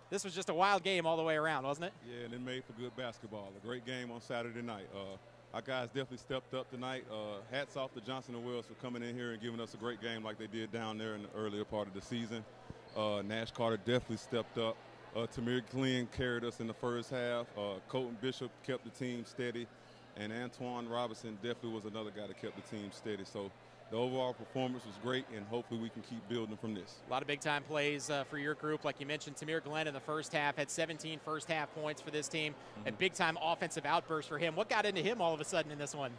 This was just a wild game all the way around, wasn't it? Yeah, and it made for good basketball. A great game on Saturday night. Our guys definitely stepped up tonight. Hats off to Johnson & Wells for coming in here and giving us a great game like they did down there in the earlier part of the season. Nash Carter definitely stepped up. Tamir Glenn carried us in the first half. Colton Bishop kept the team steady. And Antoine Robinson definitely was another guy that kept the team steady. So the overall performance was great, and hopefully we can keep building from this. A lot of big-time plays for your group. Like you mentioned, Tamir Glenn in the first half had 17 first-half points for this team. A big-time offensive outburst for him. What got into him all of a sudden in this one?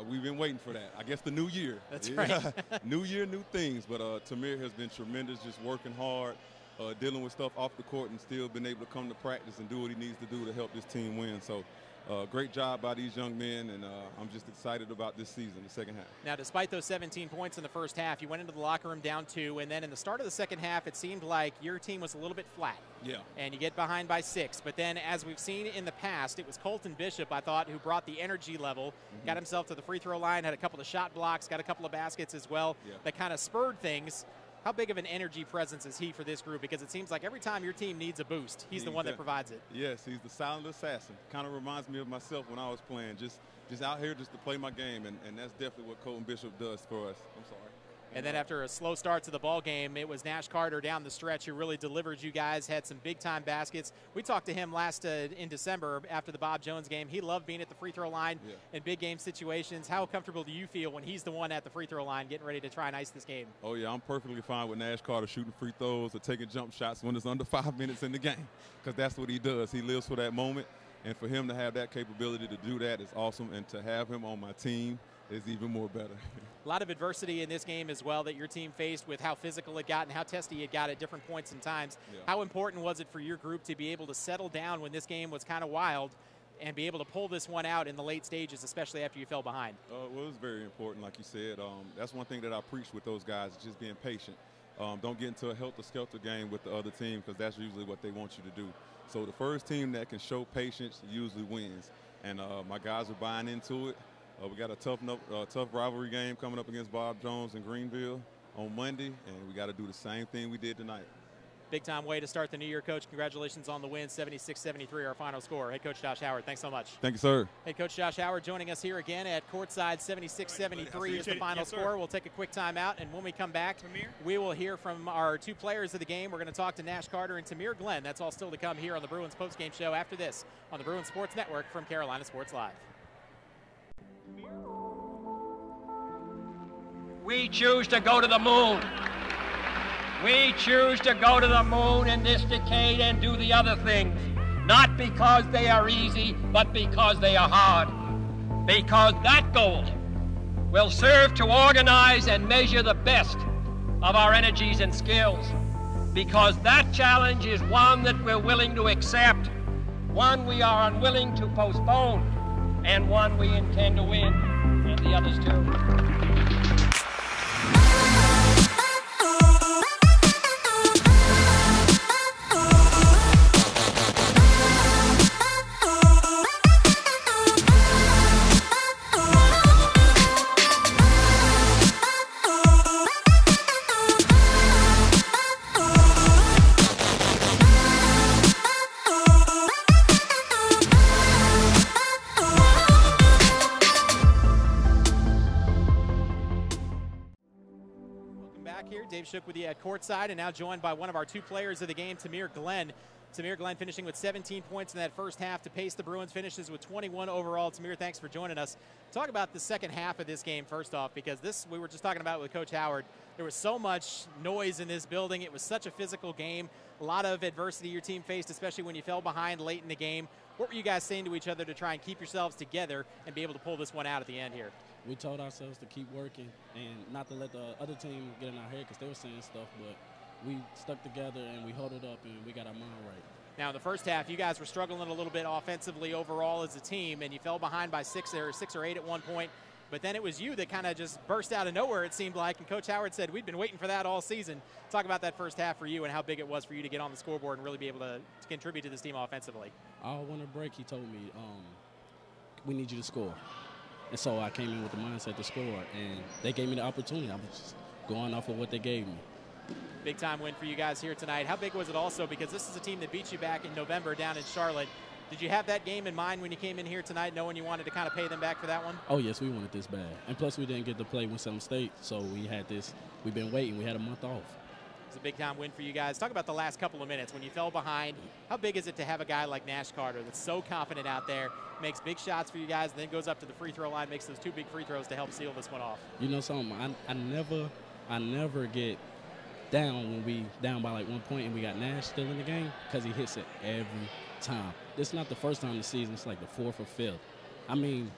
We've been waiting for that. I guess the new year. That's right. New year, new things. But Tamir has been tremendous, just working hard, dealing with stuff off the court, and still been able to come to practice and do what he needs to do to help this team win. So great job by these young men, and I'm just excited about this season, the second half. Now, despite those 17 points in the first half, you went into the locker room down 2, and then in the start of the second half, it seemed like your team was a little bit flat. Yeah. And you get behind by 6. But then, as we've seen in the past, it was Colton Bishop, I thought, who brought the energy level, got himself to the free throw line, had a couple of shot blocks, got a couple of baskets as well, that kind of spurred things. How big of an energy presence is he for this group? Because it seems like every time your team needs a boost, he's the one that provides it. Yes, he's the silent assassin. Kind of reminds me of myself when I was playing, just out here just to play my game, and that's definitely what Colton Bishop does for us. I'm sorry. And then after a slow start to the ball game, it was Nash Carter down the stretch who really delivered you guys, had some big-time baskets. We talked to him last in December after the Bob Jones game. He loved being at the free throw line in big game situations. How comfortable do you feel when he's the one at the free throw line getting ready to try and ice this game? Oh, yeah, I'm perfectly fine with Nash Carter shooting free throws or taking jump shots when it's under 5 minutes in the game, because that's what he does. He lives for that moment, and for him to have that capability to do that is awesome, and to have him on my team is even more better. A lot of adversity in this game as well that your team faced with how physical it got and how testy it got at different points and times. How important was it for your group to be able to settle down when this game was kind of wild and be able to pull this one out in the late stages, especially after you fell behind? Well, it was very important, like you said. That's one thing that I preach with those guys, is just being patient. Don't get into a helter-skelter game with the other team, because that's usually what they want you to do. So the first team that can show patience usually wins. And my guys are buying into it. We got a tough rivalry game coming up against Bob Jones in Greenville on Monday, and we got to do the same thing we did tonight. Big-time way to start the new year, Coach. Congratulations on the win, 76-73, our final score. Head Coach Josh Howard, thanks so much. Thank you, sir. Head Coach Josh Howard joining us here again at courtside. 76-73 is the final score. We'll take a quick timeout, and when we come back, we will hear from our 2 players of the game. We're going to talk to Nash Carter and Tamir Glenn. That's all still to come here on the Bruins postgame show after this on the Bruins Sports Network from Carolina Sports Live. We choose to go to the moon. We choose to go to the moon in this decade and do the other things, not because they are easy, but because they are hard. Because that goal will serve to organize and measure the best of our energies and skills. Because that challenge is one that we're willing to accept, one we are unwilling to postpone, and one we intend to win, and the others too. Dave Shook with you at courtside, and now joined by one of our 2 players of the game, Tamir Glenn. Tamir Glenn finishing with 17 points in that first half to pace the Bruins, finishes with 21 overall. Tamir, thanks for joining us. Talk about the second half of this game first off, because this, we were just talking about with Coach Howard, there was so much noise in this building. It was such a physical game. A lot of adversity your team faced, especially when you fell behind late in the game. What were you guys saying to each other to try and keep yourselves together and be able to pull this one out at the end here? We told ourselves to keep working and not to let the other team get in our head, because they were saying stuff, but we stuck together and we huddled up and we got our mind right. Now, in the first half, you guys were struggling a little bit offensively overall as a team, and you fell behind by 6 or 8 at one point. but then it was you that kind of just burst out of nowhere, it seemed like, and Coach Howard said, we've been waiting for that all season. Talk about that first half for you and how big it was for you to get on the scoreboard and really be able to contribute to this team offensively. All winter break, he told me, we need you to score. And so I came in with the mindset to score, and they gave me the opportunity. I was just going off of what they gave me. Big time win for you guys here tonight. How big was it also, because this is a team that beat you back in November down in Charlotte. Did you have that game in mind when you came in here tonight, knowing you wanted to kind of pay them back for that one? Oh, yes, we wanted this bad. And plus, we didn't get to play Winston State, so we had this. We've been waiting. We had a month off. It's a big-time win for you guys. Talk about the last couple of minutes when you fell behind. How big is it to have a guy like Nash Carter that's so confident out there, makes big shots for you guys, and then goes up to the free throw line, makes those 2 big free throws to help seal this one off? You know something? I never get down when we down by like 1 point and we got Nash still in the game, because he hits it every time. It's not the first time this season. It's like the 4th or 5th. I mean,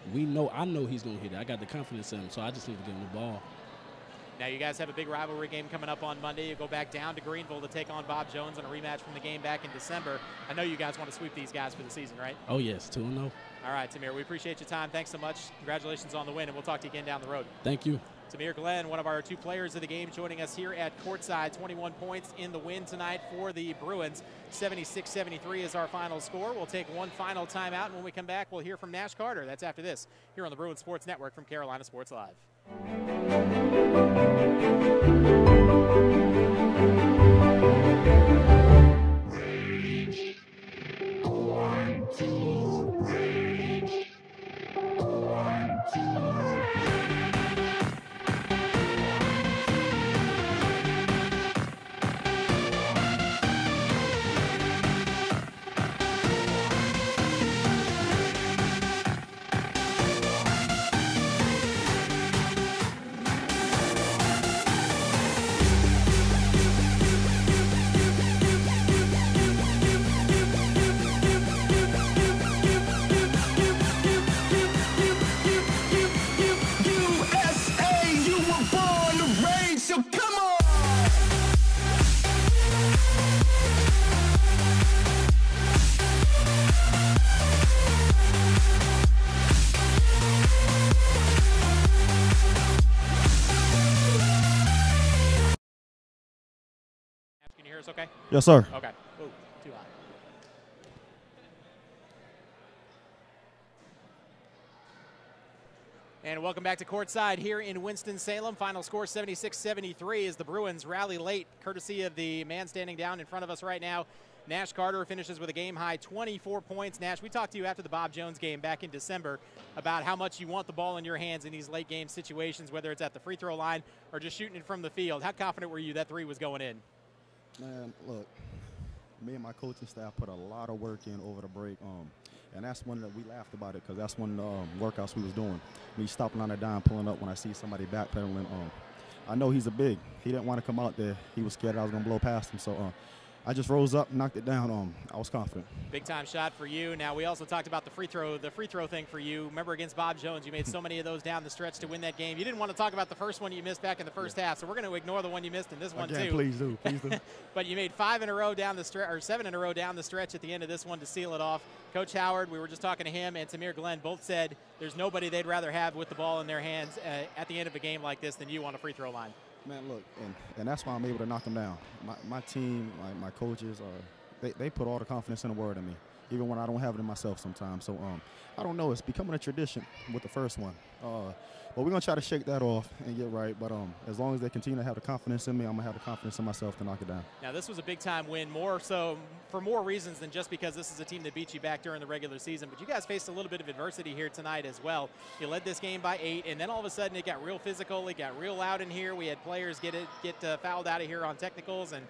I know he's going to hit it. I got the confidence in him, so I just need to get him the ball. Now you guys have a big rivalry game coming up on Monday. You go back down to Greenville to take on Bob Jones on a rematch from the game back in December. I know you guys want to sweep these guys for the season, right? Oh, yes, 2-0. All right, Tamir, we appreciate your time. Thanks so much. Congratulations on the win, and we'll talk to you again down the road. Thank you. Tamir Glenn, one of our 2 players of the game, joining us here at courtside. 21 points in the win tonight for the Bruins. 76-73 is our final score. We'll take one final timeout, and when we come back, we'll hear from Nash Carter. That's after this, here on the Bruins Sports Network from Carolina Sports Live. Okay? Yes, sir. Okay. Ooh, too high. And welcome back to courtside here in Winston-Salem. Final score 76-73 as the Bruins rally late, courtesy of the man standing down in front of us right now. Nash Carter finishes with a game-high 24 points. Nash, we talked to you after the Bob Jones game back in December about how much you want the ball in your hands in these late-game situations, whether it's at the free throw line or just shooting it from the field. How confident were you that 3 was going in? Man, look, me and my coaching staff put a lot of work in over the break, and that's when we laughed about it, because that's one of the workouts we was doing. Me stopping on the dime, pulling up when I see somebody backpedaling. I know he's a big. He didn't want to come out there. He was scared I was going to blow past him, so I just rose up, knocked it down. I was confident. Big time shot for you. Now we also talked about the free throw thing for you. Remember against Bob Jones, you made so many of those down the stretch to win that game. You didn't want to talk about the first one you missed back in the first half, so we're going to ignore the one you missed in this one too. Please do, please do. But you made 5 in a row down the stretch, or 7 in a row down the stretch at the end of this one to seal it off. Coach Howard, we were just talking to him, and Tamir Glenn both said there's nobody they'd rather have with the ball in their hands at the end of a game like this than you on a free throw line. Man, look, and that's why I'm able to knock them down. My team, my coaches, they put all the confidence in the world in me, even when I don't have it in myself sometimes. So I don't know. It's becoming a tradition with the first one. But we're going to try to shake that off and get right. But as long as they continue to have the confidence in me, I'm going to have the confidence in myself to knock it down. Now, this was a big-time win, more so for more reasons than just because this is a team that beat you back during the regular season. But you guys faced a little bit of adversity here tonight as well. You led this game by 8, and then all of a sudden it got real physical. It got real loud in here. We had players get fouled out of here on technicals and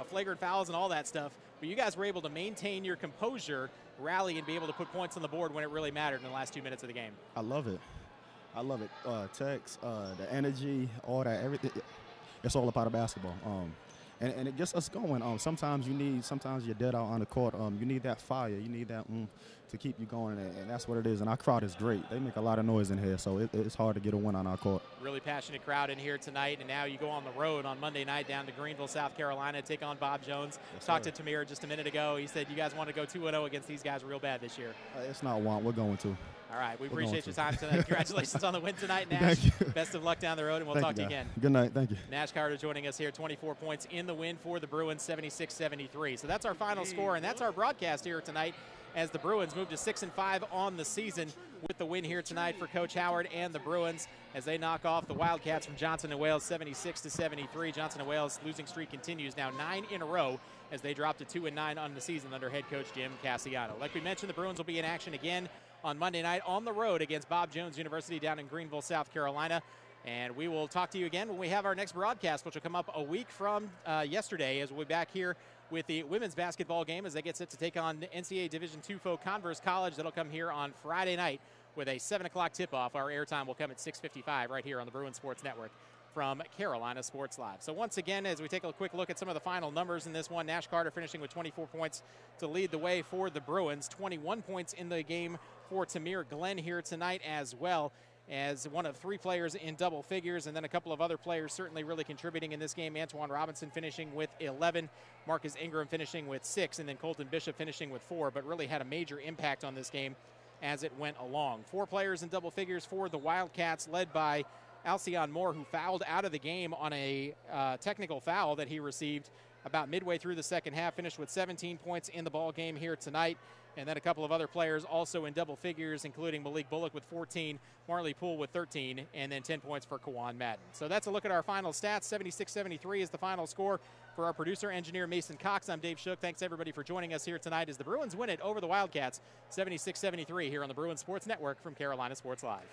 flagrant fouls and all that stuff. But you guys were able to maintain your composure, rally, and be able to put points on the board when it really mattered in the last 2 minutes of the game. I love it. I love it. Text, the energy, all that, everything. It's all a part of basketball. And it gets us going. Sometimes you're dead out on the court. You need that fire. You need that to keep you going, and that's what it is. And our crowd is great. They make a lot of noise in here, so it's hard to get a win on our court. Really passionate crowd in here tonight, and now you go on the road on Monday night down to Greenville, South Carolina, to take on Bob Jones. Yes, Talked to Tamir just a minute ago. He said you guys want to go 2-0 against these guys real bad this year. It's not want. We're going to. All right, we We're going appreciate your to. time tonight. Congratulations on the win tonight, Nash. Thank you. Best of luck down the road, and we'll Thank talk to you guys. again. Good night. Thank you. Nash Carter joining us here, 24 points in the win for the Bruins, 76-73. So that's our final score, and that's our broadcast here tonight as the Bruins move to 6-5 on the season with the win here tonight for Coach Howard and the Bruins as they knock off the Wildcats from Johnson & Wales 76-73. Johnson & Wales' losing streak continues now 9 in a row as they drop to 2-9 on the season under head coach Jim Cassiano. Like we mentioned, the Bruins will be in action again on Monday night on the road against Bob Jones University down in Greenville, South Carolina. And we will talk to you again when we have our next broadcast, which will come up a week from yesterday, as we'll be back here with the women's basketball game as they get set to take on the NCAA Division II foe Converse College. That'll come here on Friday night with a 7 o'clock tip-off. Our airtime will come at 6:55 right here on the Bruins Sports Network from Carolina Sports Live. So once again, as we take a quick look at some of the final numbers in this one, Nash Carter finishing with 24 points to lead the way for the Bruins. 21 points in the game for Tamir Glenn here tonight as well, as one of 3 players in double figures, and then a couple of other players certainly really contributing in this game. Antoine Robinson finishing with 11, Marcus Ingram finishing with 6, and then Colton Bishop finishing with 4, but really had a major impact on this game as it went along. 4 players in double figures for the Wildcats, led by Alcyon Moore, who fouled out of the game on a technical foul that he received about midway through the second half, finished with 17 points in the ball game here tonight. And then a couple of other players also in double figures, including Malik Bullock with 14, Marley Poole with 13, and then 10 points for Kawan Madden. So that's a look at our final stats. 76-73 is the final score. For our producer, engineer Mason Cox, I'm Dave Shook. Thanks, everybody, for joining us here tonight as the Bruins win it over the Wildcats, 76-73 here on the Bruins Sports Network from Carolina Sports Live.